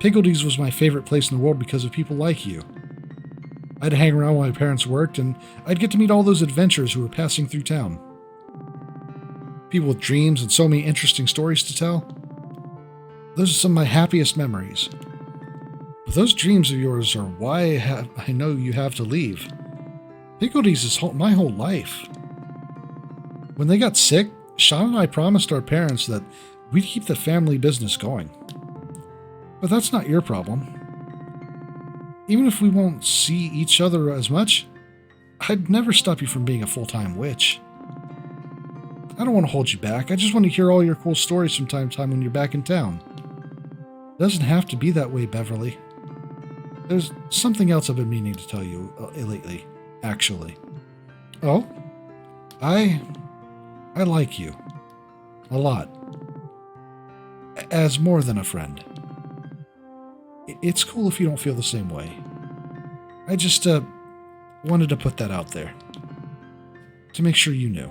Pickledy's was my favorite place in the world because of people like you. I'd hang around while my parents worked, and I'd get to meet all those adventurers who were passing through town. People with dreams and so many interesting stories to tell. Those are some of my happiest memories. But those dreams of yours are why I know you have to leave. Pickledy's is my whole life. When they got sick, Sean and I promised our parents that we'd keep the family business going. But that's not your problem. Even if we won't see each other as much, I'd never stop you from being a full-time witch. I don't want to hold you back. I just want to hear all your cool stories from time to time when you're back in town. It doesn't have to be that way, Beverly. There's something else I've been meaning to tell you lately, actually. Oh? I like you. A lot. As more than a friend. It's cool if you don't feel the same way. I just, wanted to put that out there. To make sure you knew.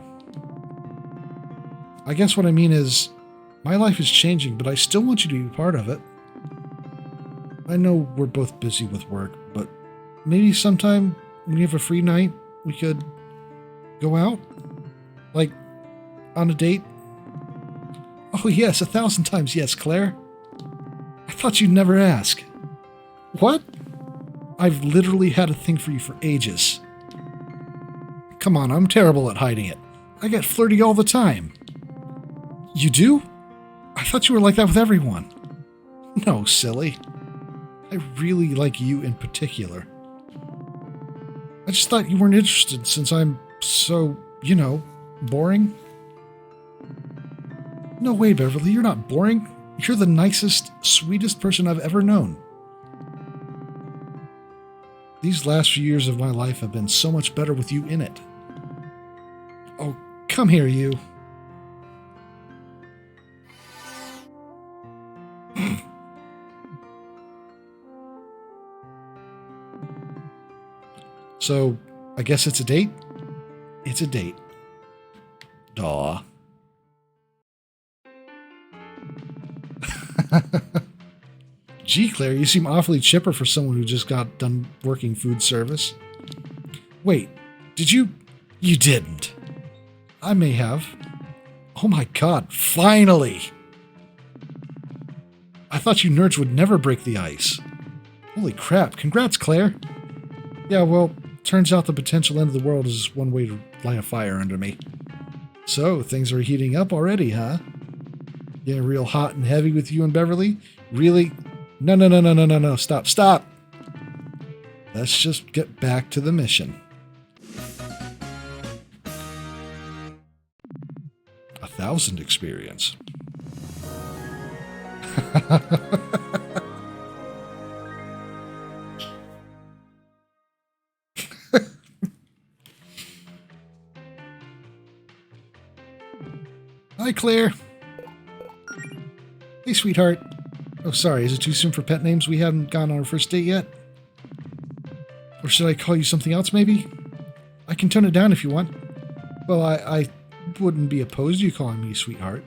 I guess what I mean is, my life is changing, but I still want you to be part of it. I know we're both busy with work, but maybe sometime when you have a free night, we could go out? Like, on a date? Oh yes, 1,000 times yes, Claire. I thought you'd never ask. What? I've literally had a thing for you for ages. Come on, I'm terrible at hiding it. I get flirty all the time. You do? I thought you were like that with everyone. No, silly. I really like you in particular. I just thought you weren't interested since I'm so, boring. No way, Beverly, you're not boring. You're the nicest, sweetest person I've ever known. These last few years of my life have been so much better with you in it. Oh, come here, you. So, I guess it's a date? It's a date. Daw. Gee, Claire, you seem awfully chipper for someone who just got done working food service. Wait, did you? You didn't. I may have. Oh my god, finally! I thought you nerds would never break the ice. Holy crap, congrats, Claire. Yeah, well, turns out the potential end of the world is one way to light a fire under me. So, things are heating up already, huh? Getting real hot and heavy with you and Beverly? Really? No, stop. Let's just get back to the mission. 1,000 experience. Hi, Claire. Hey, sweetheart. Oh, sorry. Is it too soon for pet names? We haven't gone on our first date yet? Or should I call you something else, maybe? I can tone it down if you want. Well, I wouldn't be opposed to you calling me sweetheart.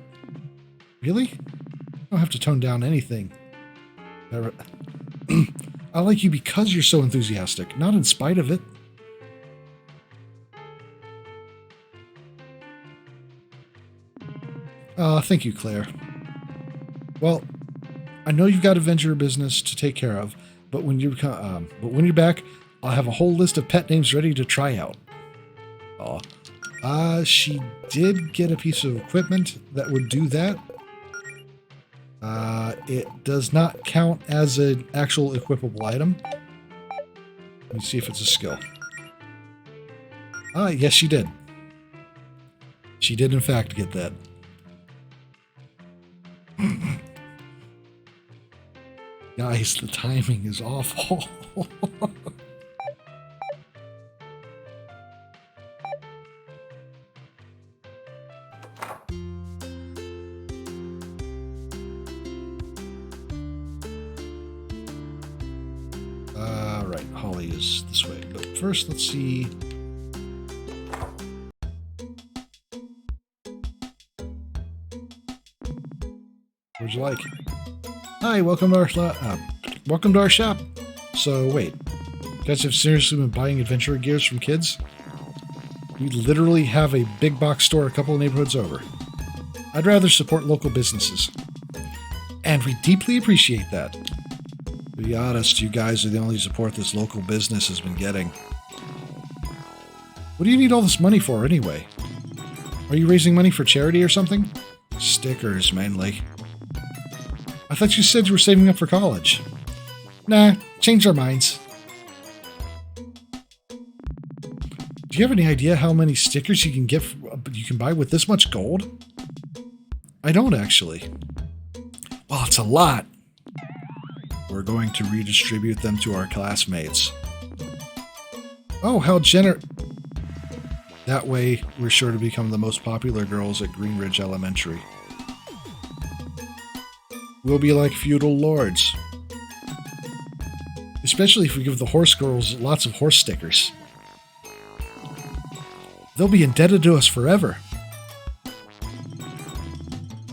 Really? I don't have to tone down anything. I like you because you're so enthusiastic, not in spite of it. Thank you, Claire. Well, I know you've got a venture business to take care of, but when you're back, I'll have a whole list of pet names ready to try out. She did get a piece of equipment that would do that. It does not count as an actual equipable item. Let me see if it's a skill. Yes, she did. She did, in fact, get that. Guys, the timing is awful. Right, Holly is this way. But first, let's see. What would you like? Hi, welcome to our shop. So wait, you guys have seriously been buying adventure gears from kids? We literally have a big box store a couple of neighborhoods over. I'd rather support local businesses. And we deeply appreciate that. To be honest, you guys are the only support this local business has been getting. What do you need all this money for, anyway? Are you raising money for charity or something? Stickers, mainly. I thought you said you were saving up for college. Nah, changed our minds. Do you have any idea how many stickers you can buy with this much gold? I don't, actually. Well, it's a lot. We're going to redistribute them to our classmates. Oh, how generous. That way, we're sure to become the most popular girls at Greenridge Elementary. We'll be like feudal lords. Especially if we give the horse girls lots of horse stickers. They'll be indebted to us forever.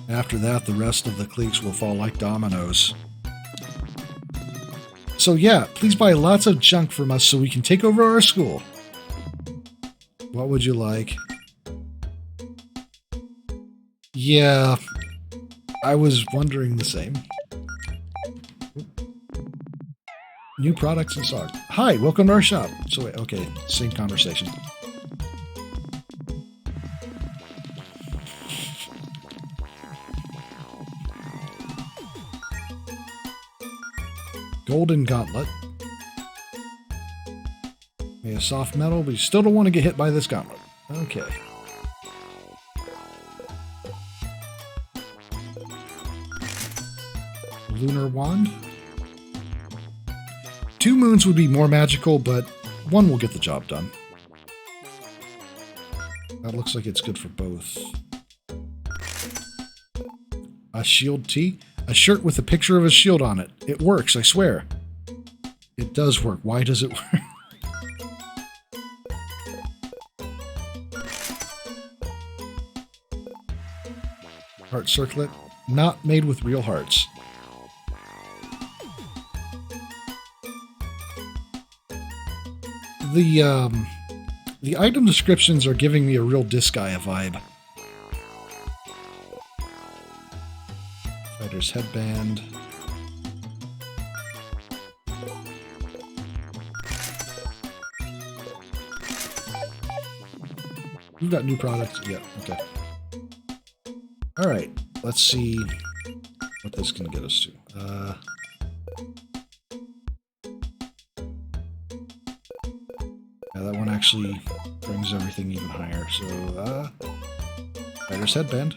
After that, the rest of the cliques will fall like dominoes. So yeah, please buy lots of junk from us so we can take over our school. What would you like? Yeah, I was wondering the same. New products and stock. Hi, welcome to our shop. So wait, okay, same conversation. Golden gauntlet. A soft metal, but you still don't want to get hit by this gauntlet. Okay. Lunar wand. 2 moons would be more magical, but 1 will get the job done. That looks like it's good for both. A shield tee. A shirt with a picture of a shield on it. It works, I swear. It does work. Why does it work? Heart circlet. Not made with real hearts. The item descriptions are giving me a real Disgaea vibe. Fighter's headband. We've got new products. Yeah, okay. Alright, let's see what this can get us to. That one actually brings everything even higher. So, Spider's Headband.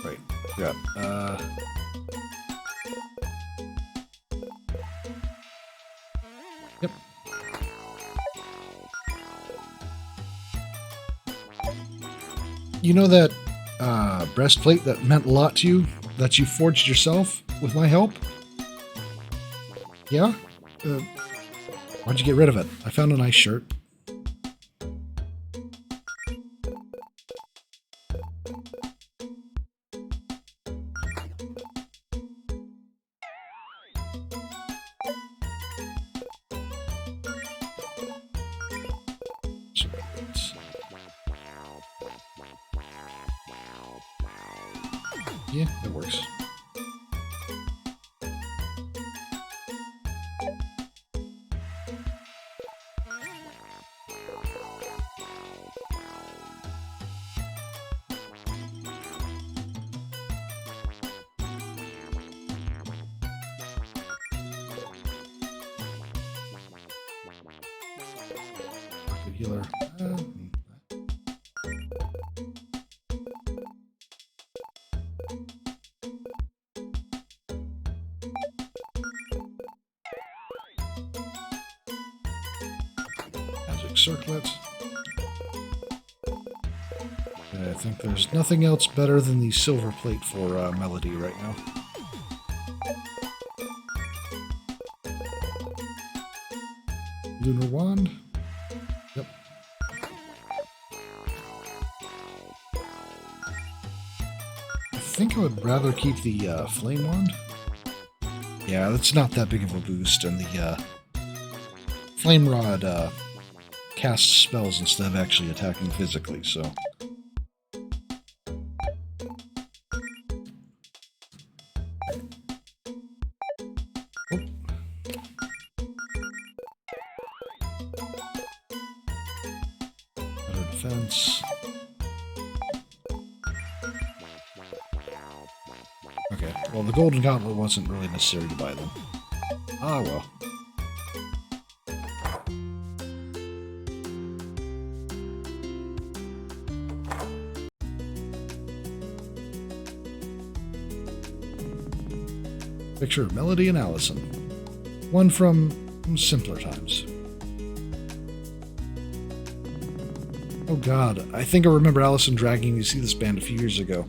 Right, forgot. Yep. You know that breastplate that meant a lot to you, that you forged yourself with my help? Yeah? Why'd you get rid of it? I found a nice shirt. Yeah, that works. Rocket healer. Magic circlet. I think there's nothing else better than the silver plate for Melody right now. Lunar wand. Yep. I think I would rather keep the flame wand. Yeah, that's not that big of a boost, and the flame rod casts spells instead of actually attacking physically, so. Oh. Better defense. Okay, well, the golden gauntlet wasn't really necessary to buy them. Ah, well. Picture of Melody and Allison. One from simpler times. Oh god, I think I remember Allison dragging me to see this band a few years ago.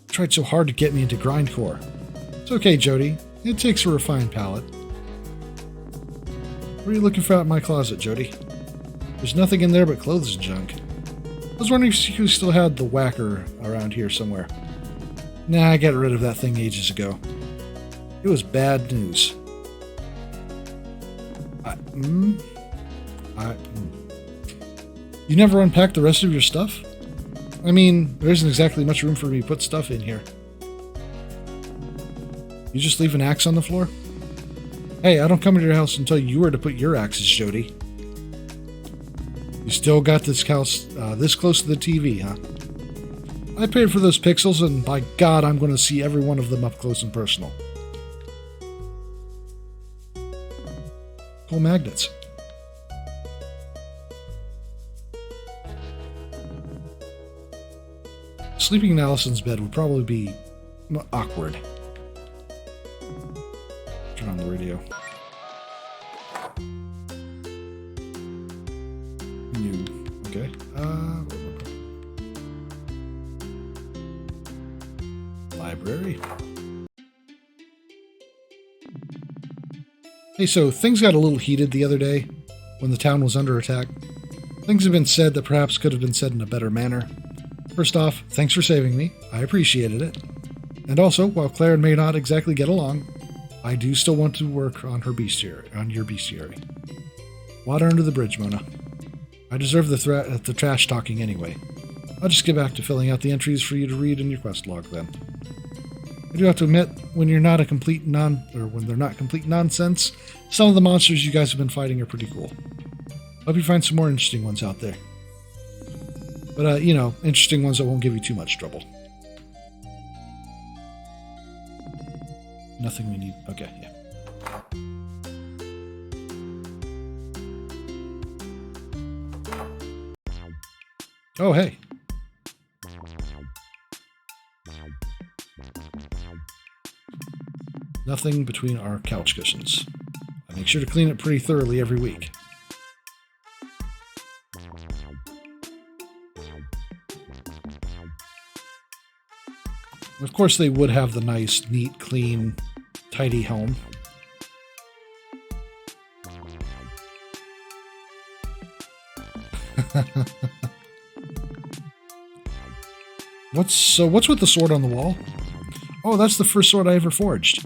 Tried so hard to get me into grindcore. It's okay, Jodie. It takes a refined palate. What are you looking for out in my closet, Jodie? There's nothing in there but clothes and junk. I was wondering if you still had the whacker around here somewhere. Nah, I got rid of that thing ages ago. It was bad news. You never unpacked the rest of your stuff? I mean, there isn't exactly much room for me to put stuff in here. You just leave an axe on the floor? Hey, I don't come into your house and tell you where to put your axes, Jodie. You still got this house this close to the TV, huh? I paid for those pixels, and by God, I'm going to see every one of them up close and personal. Cool magnets. Sleeping in Allison's bed would probably be awkward. Turn on the radio. Okay. Library. Hey, so things got a little heated the other day when the town was under attack. Things have been said that perhaps could have been said in a better manner. First off, thanks for saving me. I appreciated it. And also, while Claire may not exactly get along, I do still want to work on her bestiary, on your bestiary. Water under the bridge, Mona. I deserve the trash talking anyway. I'll just get back to filling out the entries for you to read in your quest log then. I do have to admit, when they're not complete nonsense, some of the monsters you guys have been fighting are pretty cool. Hope you find some more interesting ones out there. But, interesting ones that won't give you too much trouble. Nothing we need. Okay, yeah. Oh, hey. Nothing between our couch cushions. I make sure to clean it pretty thoroughly every week. Of course, they would have the nice, neat, clean, tidy home. What's with the sword on the wall? Oh, that's the first sword I ever forged.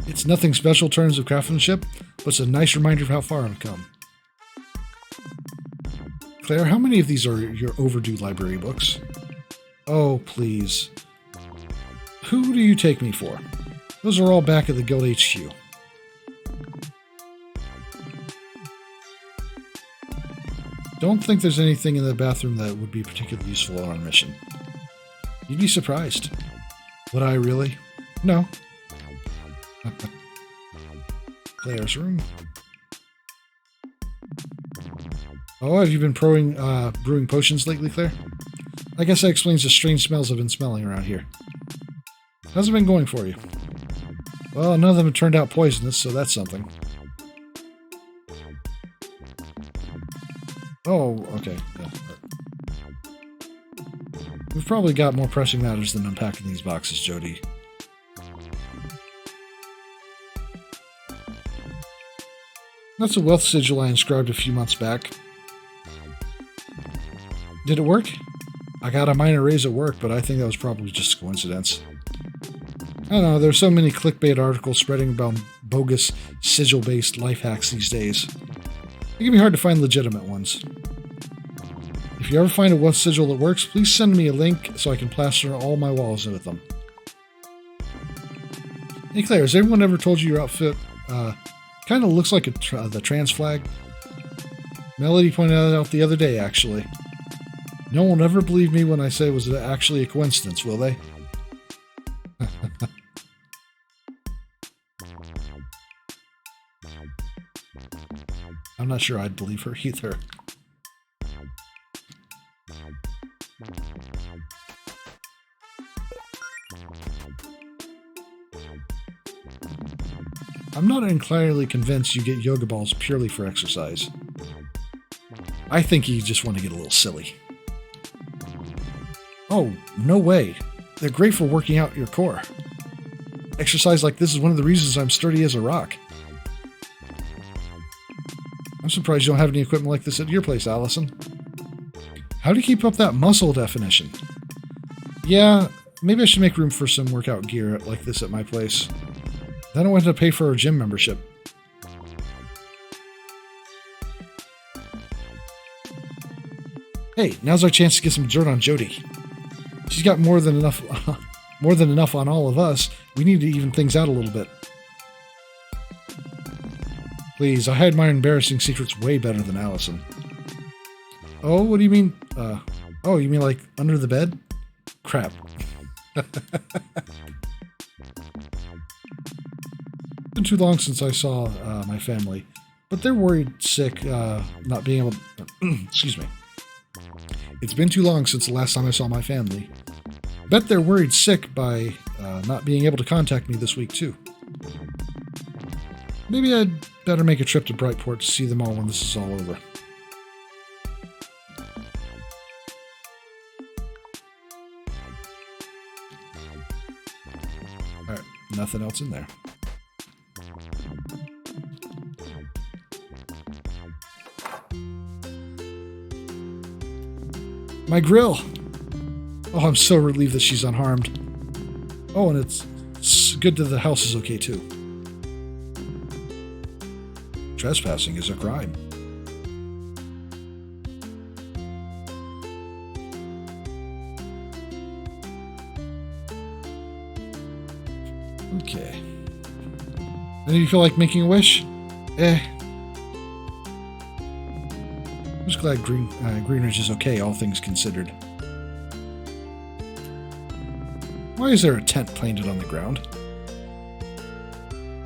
It's nothing special in terms of craftsmanship, but it's a nice reminder of how far I've come. Claire, how many of these are your overdue library books? Oh, please. Who do you take me for? Those are all back at the Guild HQ. Don't think there's anything in the bathroom that would be particularly useful on our mission. You'd be surprised. Would I really? No. Claire's room. Oh, have you been brewing potions lately, Claire? I guess that explains the strange smells I've been smelling around here. How's it been going for you? Well, none of them have turned out poisonous, so that's something. Oh, okay. Yeah. We've probably got more pressing matters than unpacking these boxes, Jodie. That's a wealth sigil I inscribed a few months back. Did it work? I got a minor raise at work, but I think that was probably just a coincidence. I don't know, there's so many clickbait articles spreading about bogus sigil-based life hacks these days. It can be hard to find legitimate ones. If you ever find a wealth sigil that works, please send me a link so I can plaster all my walls with them. Hey Claire, has anyone ever told you your outfit kind of looks like the trans flag? Melody pointed that out the other day, actually. No one will ever believe me when I say it was actually a coincidence, will they? I'm not sure I'd believe her either. I'm not entirely convinced you get yoga balls purely for exercise. I think you just want to get a little silly. Oh, no way. They're great for working out your core. Exercise like this is one of the reasons I'm sturdy as a rock. I'm surprised you don't have any equipment like this at your place, Allison. How do you keep up that muscle definition? Yeah, maybe I should make room for some workout gear like this at my place. Then I went to pay for a gym membership. Hey, now's our chance to get some dirt on Jodie. She's got more than enough on all of us. We need to even things out a little bit. Please, I hide my embarrassing secrets way better than Allison. Oh, what do you mean? Oh, you mean like under the bed? Crap. It's been too long since I saw my family, but they're worried sick, not being able to... Excuse me. It's been too long since the last time I saw my family. Bet they're worried sick by not being able to contact me this week, too. Maybe I'd better make a trip to Brightport to see them all when this is all over. Alright, nothing else in there. My grill! Oh, I'm so relieved that she's unharmed. Oh, and it's good that the house is okay, too. Trespassing is a crime. Okay. Any of you feel like making a wish? I'm just glad Greenridge is okay, all things considered. Why is there a tent planted on the ground?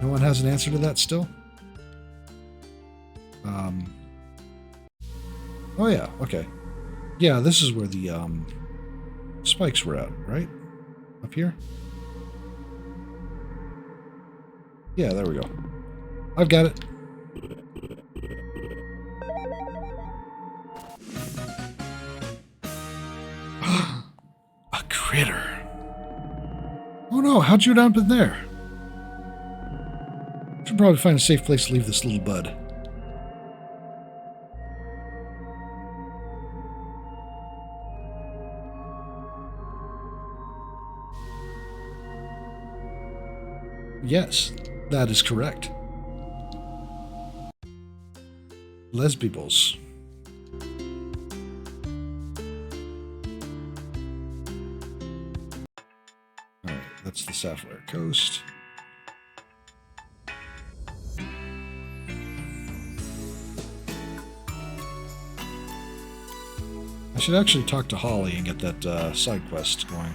No one has an answer to that still? Oh yeah, okay. Yeah, this is where the spikes were at, right? Up here? Yeah, there we go. I've got it. A critter. Oh no, how'd you end up in there? Should probably find a safe place to leave this little bud. Yes, that is correct. Lesbiables. Alright, that's the Sapphire Coast. I should actually talk to Holly and get that side quest going.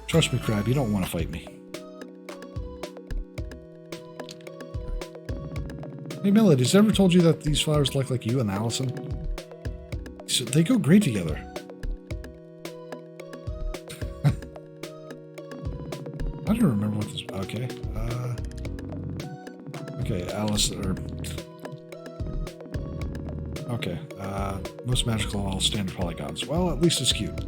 Trust me, Crab, you don't want to fight me. Hey, Melody, has ever told you that these flowers look like you and Allison? So they go great together. I don't remember what this... Okay. Okay, Allison... Okay. Most magical of all standard polygons. Well, at least it's cute.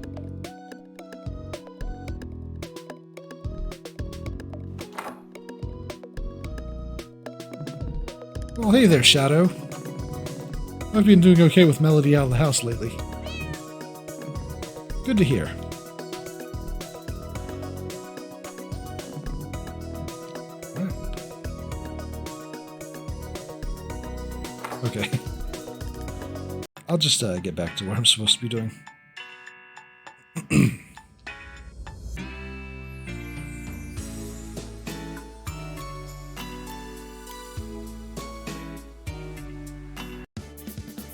Well, hey there, Shadow. I've been doing okay with Melody out of the house lately. Good to hear. Right. Okay. I'll just get back to what I'm supposed to be doing.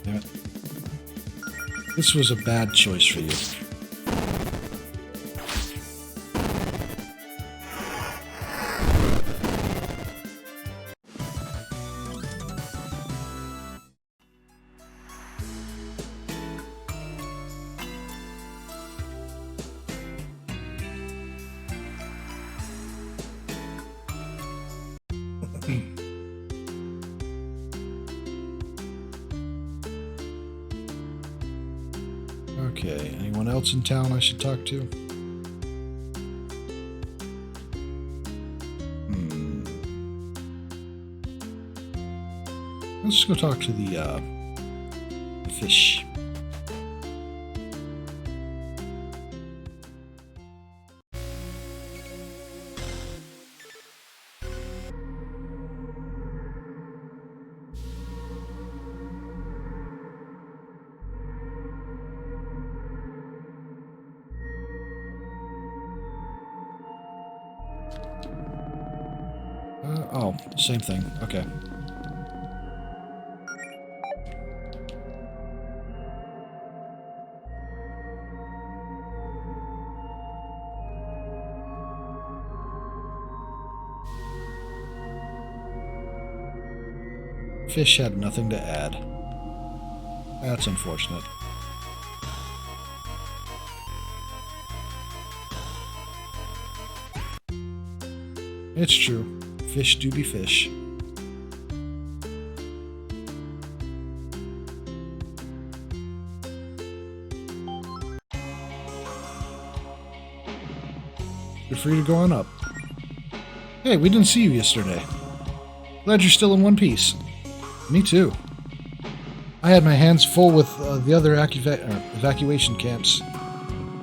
Damn it. This was a bad choice for you. Okay, anyone else in town I should talk to? Let's go talk to the fish. Oh, same thing. Okay. Fish had nothing to add. That's unfortunate. It's true. Fish do be fish. You're free to go on up. Hey, we didn't see you yesterday. Glad you're still in one piece. Me too. I had my hands full with the other evacuation camps.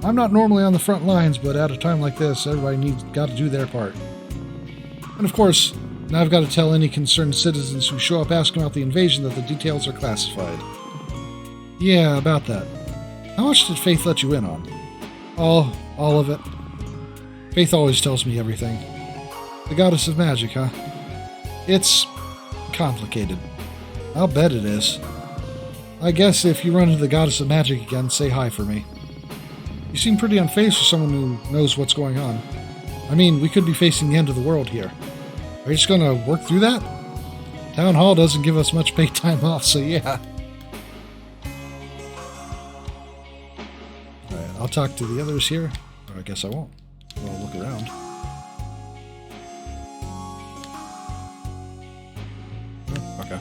I'm not normally on the front lines, but at a time like this, everybody got to do their part. And of course, now I've got to tell any concerned citizens who show up asking about the invasion that the details are classified. Yeah, about that. How much did Faith let you in on? All of it. Faith always tells me everything. The goddess of magic, huh? It's complicated. I'll bet it is. I guess if you run into the goddess of magic again, say hi for me. You seem pretty unfazed for someone who knows what's going on. I mean, we could be facing the end of the world here. Are you just going to work through that? Town Hall doesn't give us much paid time off, so yeah. Alright, I'll talk to the others here. Or I guess I won't. I'll look around. Oh, okay.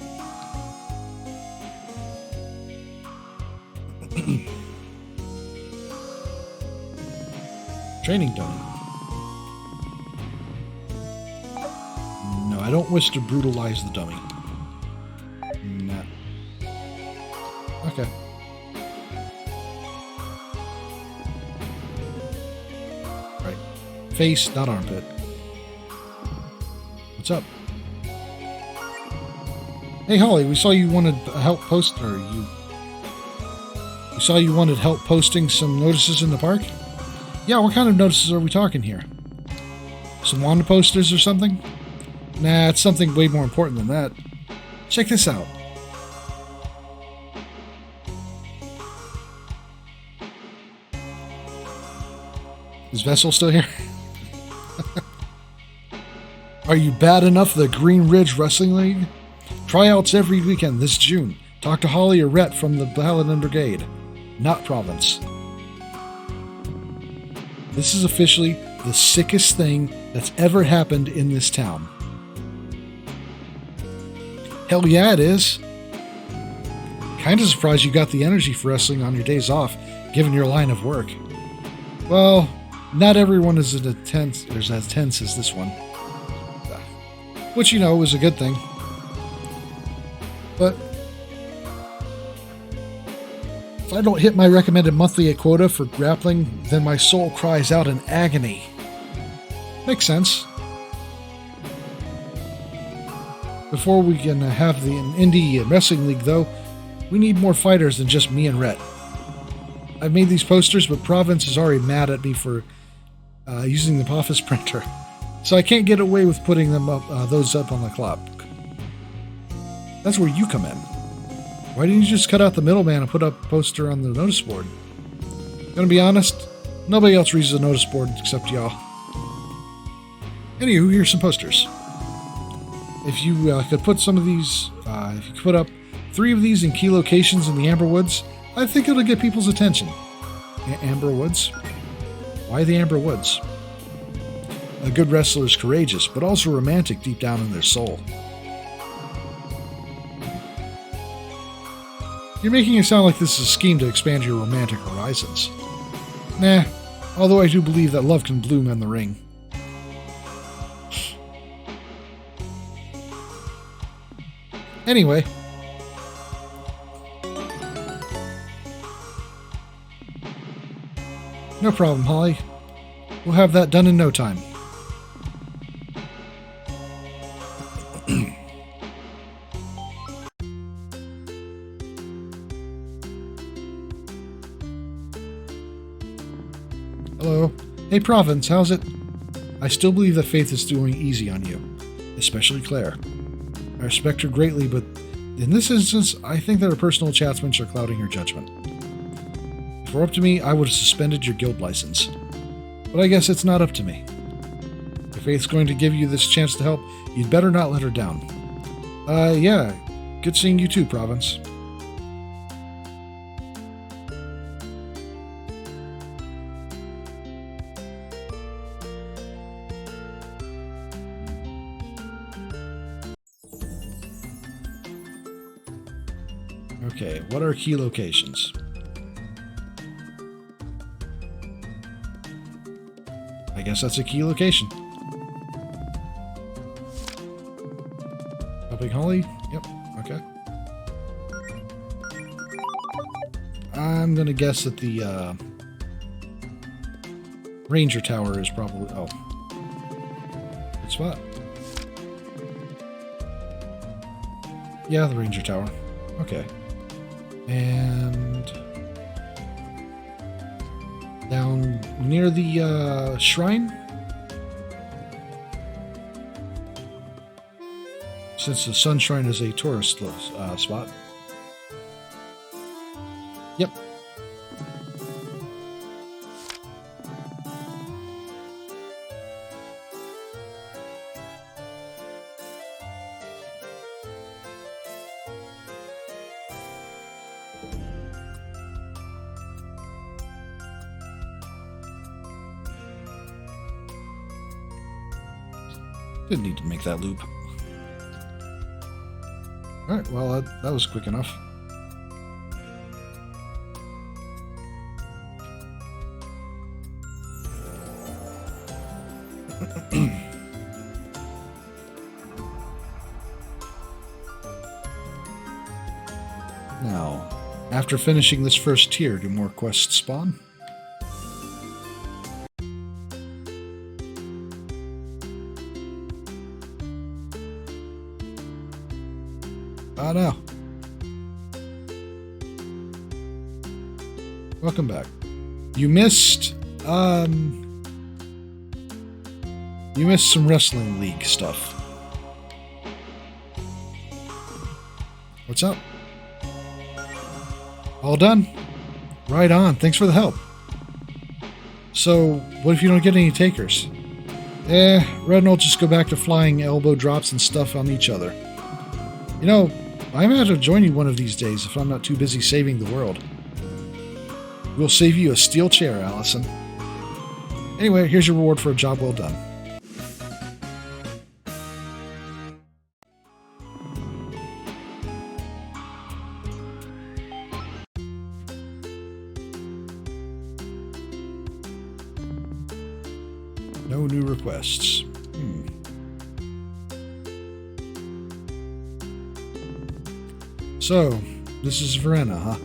Training dummy. No, I don't wish to brutalize the dummy. Nah. Okay. Right. Face, not armpit. What's up? Hey Holly, we saw you wanted help we saw you wanted help posting some notices in the park? Yeah, what kind of notices are we talking here? Some wanted posters or something? Nah, it's something way more important than that. Check this out. Is Vessel still here? Are you bad enough for the Green Ridge Wrestling League? Tryouts every weekend this June. Talk to Holly or Rhett from the Paladin Brigade. Not Province. This is officially the sickest thing that's ever happened in this town. Hell yeah, it is. Kinda surprised you got the energy for wrestling on your days off, given your line of work. Well, not everyone is as tense as this one. Which, you know, is a good thing. But if I don't hit my recommended monthly quota for grappling, then my soul cries out in agony. Makes sense. Before we can have the indie wrestling league, though, we need more fighters than just me and Rhett. I've made these posters, but Province is already mad at me for using the office printer, so I can't get away with putting them up, those up on the clock. That's where you come in. Why didn't you just cut out the middleman and put up a poster on the notice board? Gonna be honest, nobody else reads the notice board except y'all. Anywho, here's some posters. If you could put some of these, if you could put up 3 of these in key locations in the Amber Woods, I think it'll get people's attention. Amber Woods? Why the Amber Woods? A good wrestler is courageous, but also romantic deep down in their soul. You're making it sound like this is a scheme to expand your romantic horizons. Nah, although I do believe that love can bloom in the ring. Anyway. No problem, Holly. We'll have that done in no time. Hello. Hey, Province, how's it? I still believe that Faith is doing easy on you, especially Claire. I respect her greatly, but in this instance, I think that her personal attachments are clouding her judgment. If it were up to me, I would have suspended your guild license. But I guess it's not up to me. If Faith's going to give you this chance to help, you'd better not let her down. Yeah. Good seeing you too, Province. Okay, what are key locations? I guess that's a key location. Helping Holly? Yep, okay. I'm gonna guess that the Ranger Tower is probably... Oh. Good spot. Yeah, the Ranger Tower. Okay. And down near the shrine, since the Sun Shrine is a tourist spot. Didn't need to make that loop. Alright, well, that was quick enough. Now, after finishing this first tier, do more quests spawn? Oh no. Welcome back. You missed some Wrestling League stuff. What's up? All done? Right on. Thanks for the help. So, what if you don't get any takers? Red and I'll just go back to flying elbow drops and stuff on each other. You know, I might have to join you one of these days if I'm not too busy saving the world. We'll save you a steel chair, Allison. Anyway, here's your reward for a job well done. No new requests. So, this is Verena, huh?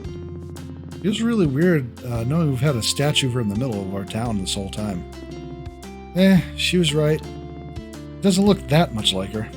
It was really weird knowing we've had a statue of her in the middle of our town this whole time. She was right. It doesn't look that much like her.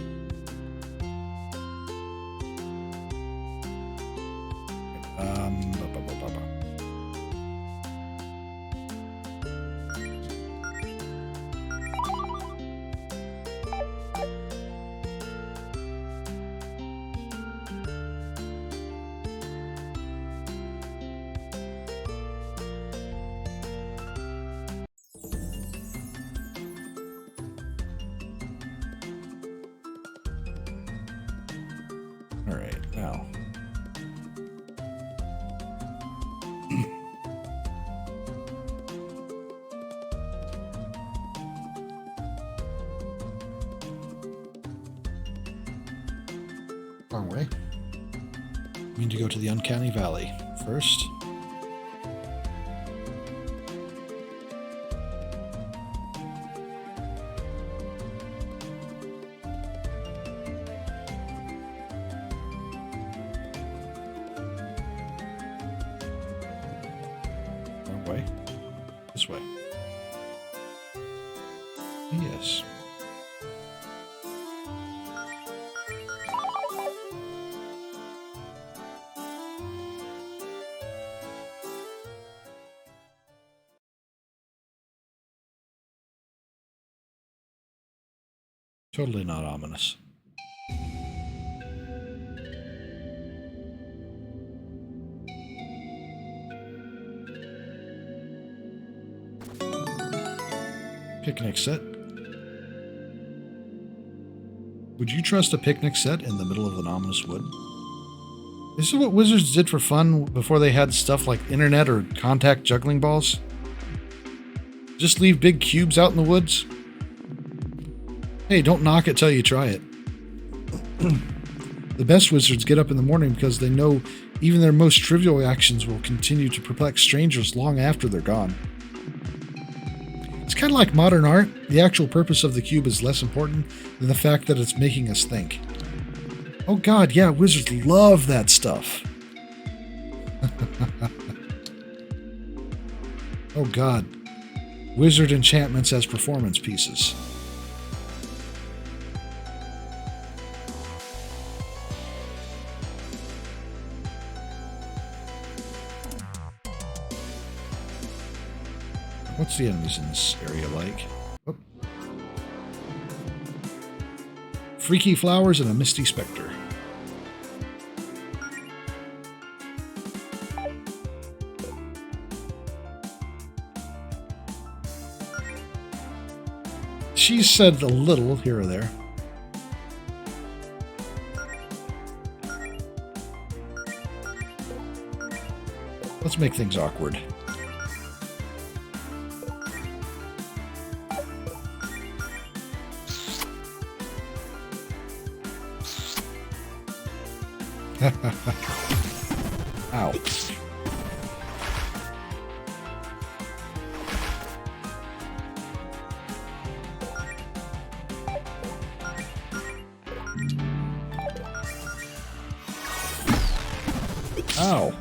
Alright, now. Wrong way. We need to go to the Uncanny Valley first. Way. This way. Yes. Totally not ominous. Picnic set. Would you trust a picnic set in the middle of an ominous wood? This is what wizards did for fun before they had stuff like internet or contact juggling balls. Just leave big cubes out in the woods. Hey, don't knock it till you try it. The best wizards get up in the morning because they know even their most trivial actions will continue to perplex strangers long after they're gone. It's kind of like modern art. The actual purpose of the cube is less important than the fact that it's making us think. Oh god, yeah, wizards love that stuff. Oh god. Wizard enchantments as performance pieces. What's the enemies in this area like? Oh. Freaky flowers and a misty specter. She said a little here or there. Let's make things awkward. Ow. Ow.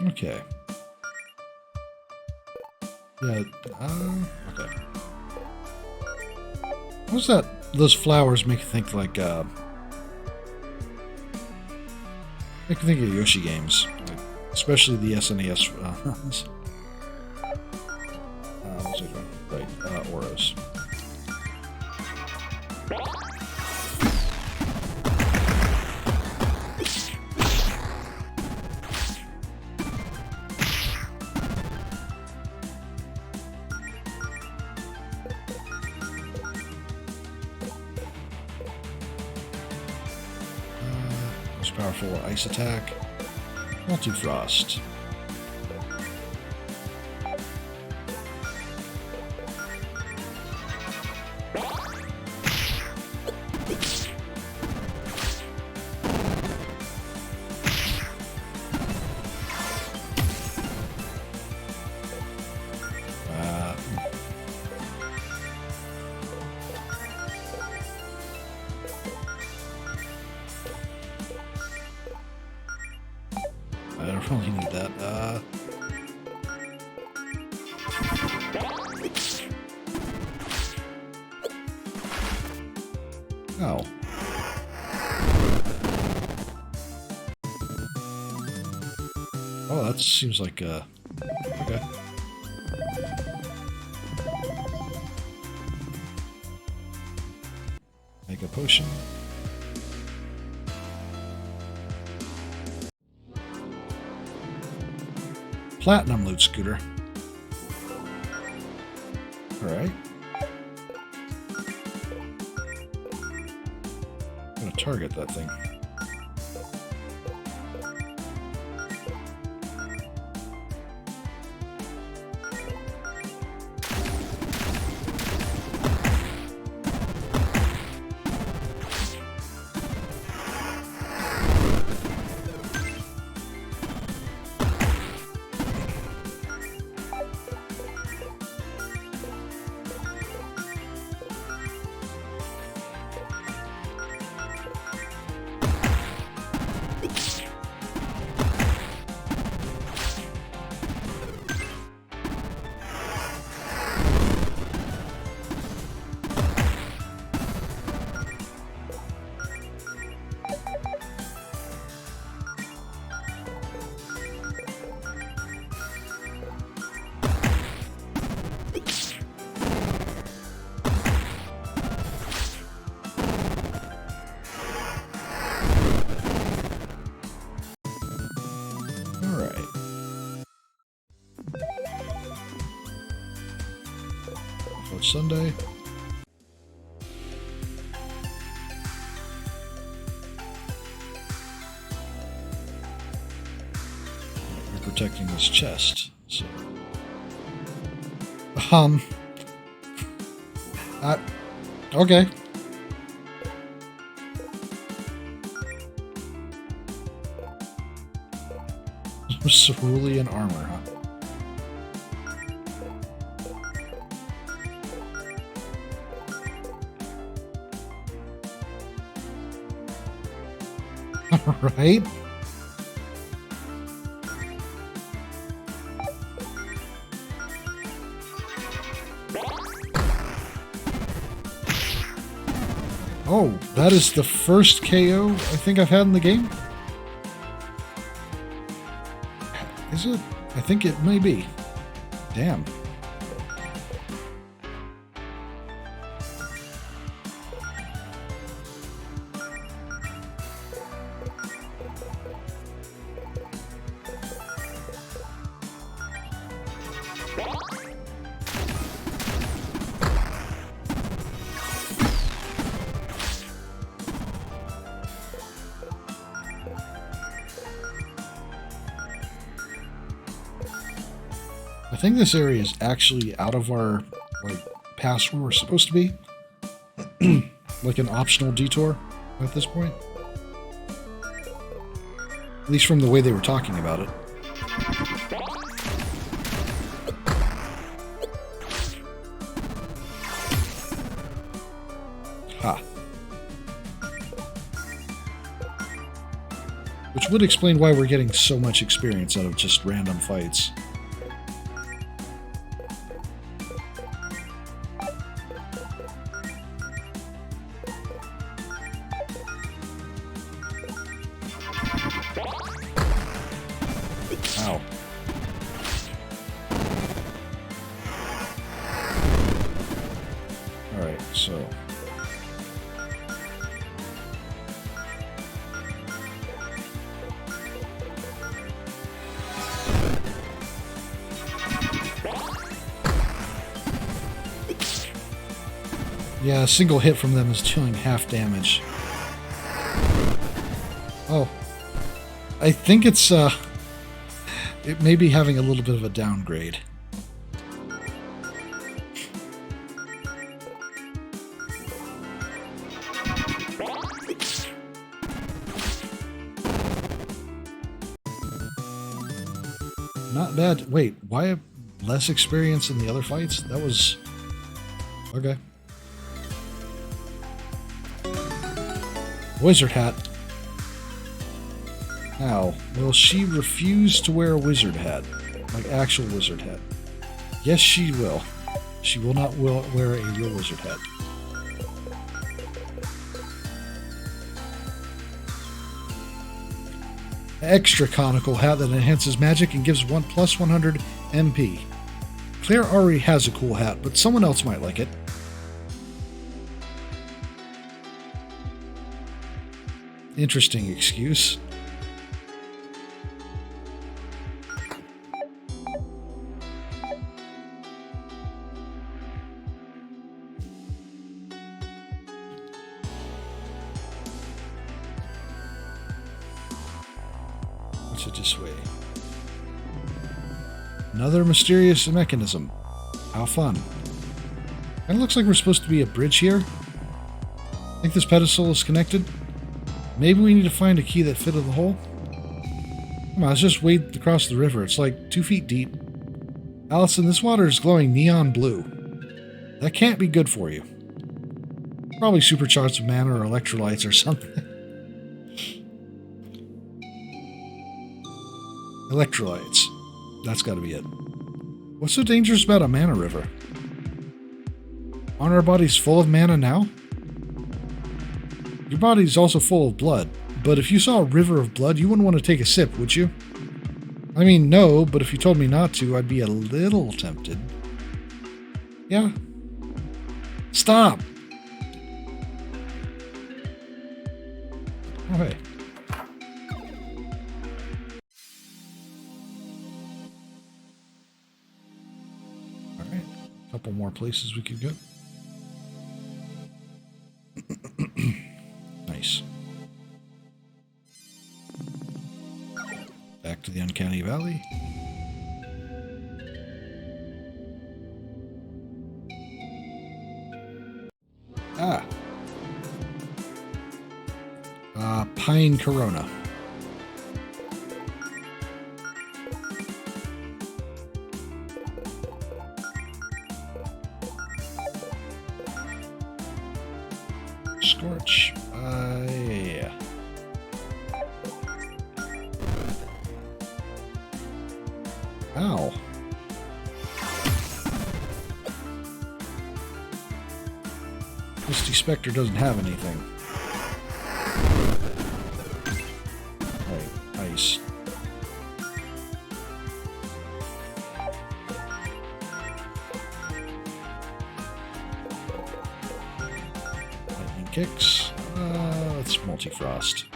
Okay. Yeah, okay. What's that? Those flowers make you think like, make you think of Yoshi games, like, especially the SNES ones. What's it called? Right, Oros. Powerful ice attack. Multi-frost. I don't really need that. Oh. Oh, that seems like, okay. Make a potion. Platinum loot scooter. Alright. I'm gonna target that thing. Sunday. You're protecting this chest, so. Okay. Cerulean armor, huh? Right? Oh, that is the first KO I think I've had in the game? Is it? I think it may be. Damn. I think this area is actually out of our, like, past where we're supposed to be. Like an optional detour at this point. At least from the way they were talking about it. Ha. Which would explain why we're getting so much experience out of just random fights. Ow. Alright, so... yeah, a single hit from them is doing half damage. Oh. I think it's, it may be having a little bit of a downgrade. Not bad. Wait, why less experience in the other fights? That was... okay. Wizard hat. How? Will she refuse to wear a wizard hat? Like actual wizard hat? Yes, she will. She will not wear a real wizard hat. Extra conical hat that enhances magic and gives plus 100 MP. Claire already has a cool hat, but someone else might like it. Interesting excuse. What's it this way? Another mysterious mechanism. How fun. Kinda looks like we're supposed to be a bridge here. I think this pedestal is connected. Maybe we need to find a key that fitted the hole? Come on, let's just wade across the river. It's like 2 feet deep. Allison, this water is glowing neon blue. That can't be good for you. Probably supercharged with mana or electrolytes or something. Electrolytes. That's gotta be it. What's so dangerous about a mana river? Aren't our bodies full of mana now? Your body's also full of blood, but if you saw a river of blood, you wouldn't want to take a sip, would you? I mean, no, but if you told me not to, I'd be a little tempted. Yeah? Stop! Oh, hey. Alright, a couple more places we could go. Nice. Back to the Uncanny Valley. Ah. Pine Corona. Scorch. Yeah. Ow. Misty Spectre doesn't have anything. Right, ice. Lightning kicks. Let's multi-frost.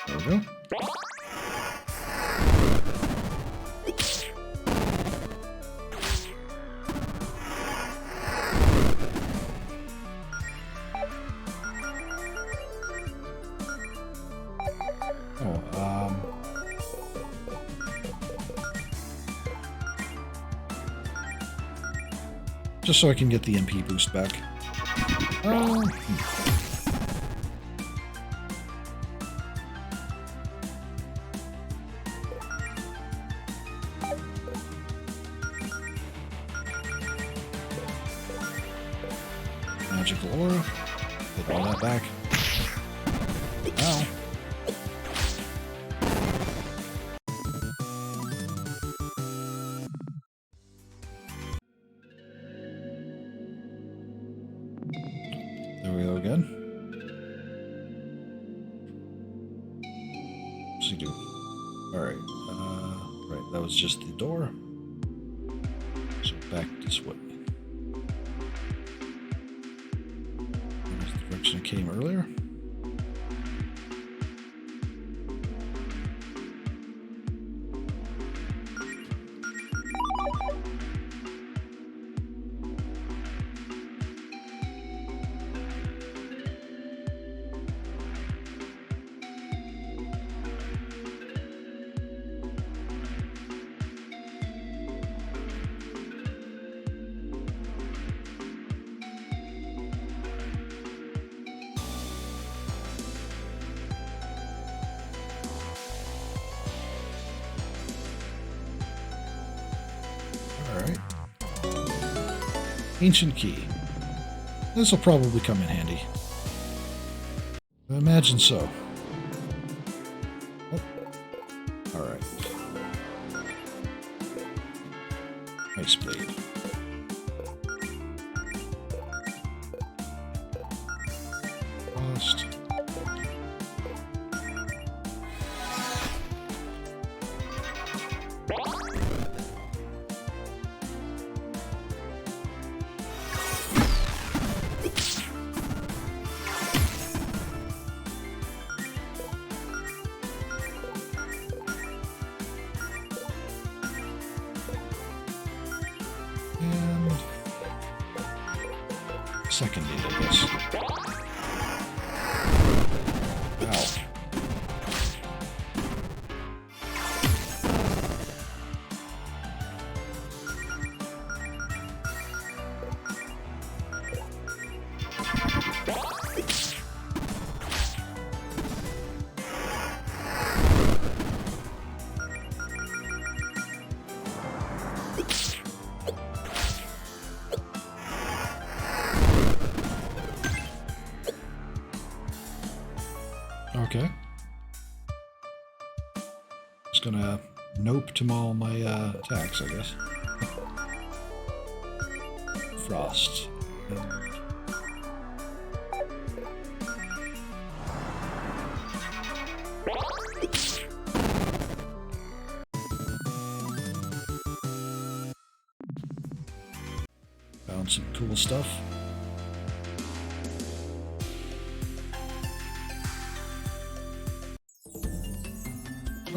There we go. Just so I can get the MP boost back. Magical aura. Get all that back. Ow. There we go again. What's he do? Alright. Right, that was just the door. So back this way. There's the direction I came earlier. Alright. Ancient key. This will probably come in handy. I imagine so. Oh. Alright. Nice blade. Lost. Second need, I guess. Ow. Okay. Just gonna nope to all my attacks, I guess. Frost. Found some cool stuff.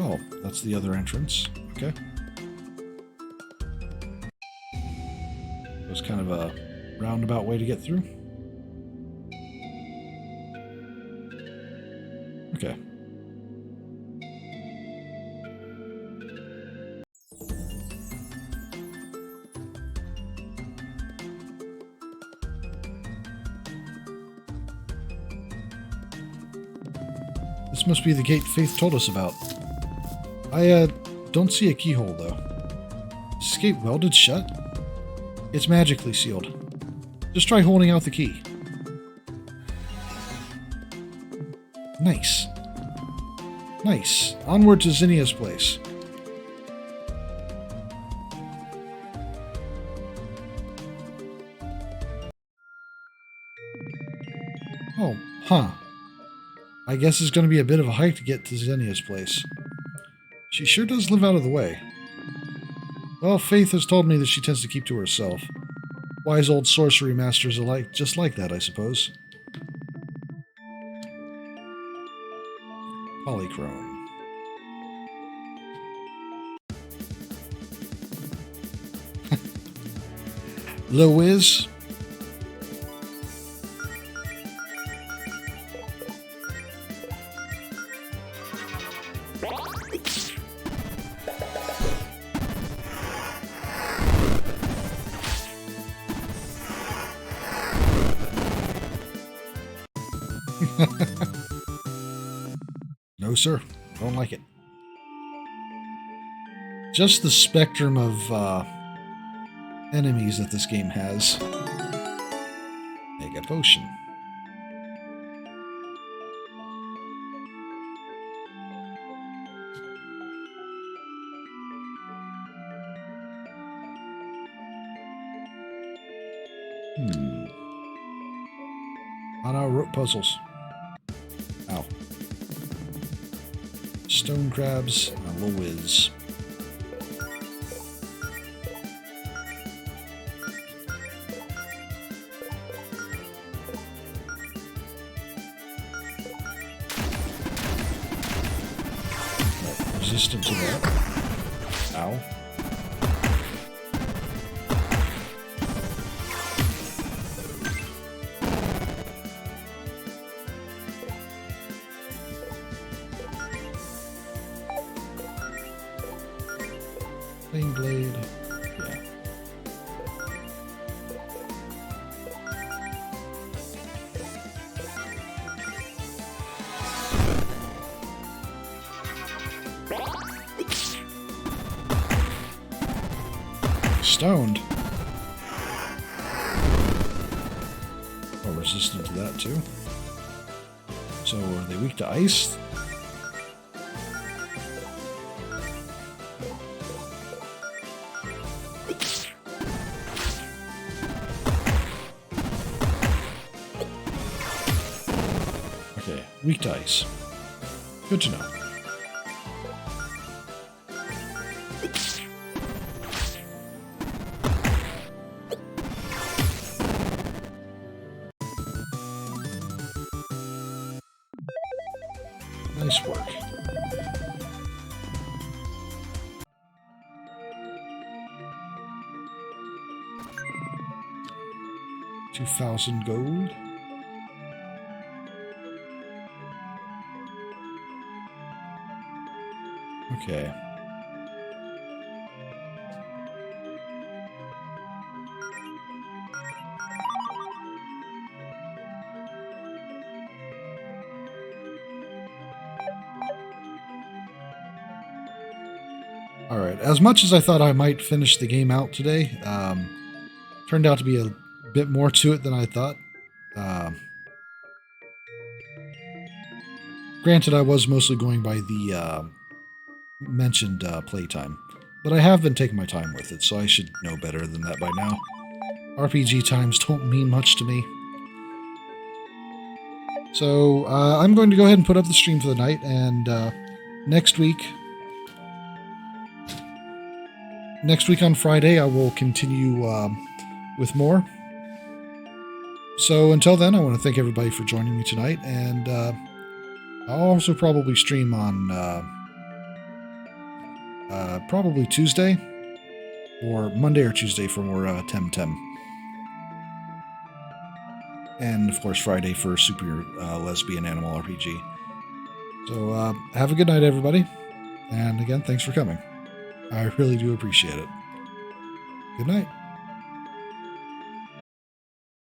Oh, that's the other entrance. Okay. It was kind of a roundabout way to get through. Okay. This must be the gate Faith told us about. I don't see a keyhole, though. Is this gate welded shut? It's magically sealed. Just try holding out the key. Nice. Nice. Onward to Zinnia's place. Oh, huh. I guess it's going to be a bit of a hike to get to Zinnia's place. She sure does live out of the way. Well, Faith has told me that she tends to keep to herself. Wise old sorcery masters are just like that, I suppose. Polychrome. Lil Wiz. No, sir. Don't like it. Just the spectrum of enemies that this game has. Mega Potion. On our rope puzzles. Ow. Stone crabs and a little whiz. Resistant to that. Ow. Flame blade. Yeah. Stoned. Oh, resistant to that too. So are they weak to ice? Okay, weak to ice. Good to know. Nice work. $2,000 gold. Okay. Alright, as much as I thought I might finish the game out today, turned out to be a bit more to it than I thought. Granted, I was mostly going by the mentioned playtime, but I have been taking my time with it, so I should know better than that by now. RPG times don't mean much to me. So I'm going to go ahead and put up the stream for the night, and next week on Friday, I will continue with more. So until then, I want to thank everybody for joining me tonight, and I'll also probably stream on probably Tuesday, or Monday or Tuesday for more Temtem. And of course Friday for Super Lesbian Animal RPG. So have a good night, everybody. And again, thanks for coming. I really do appreciate it. Good night.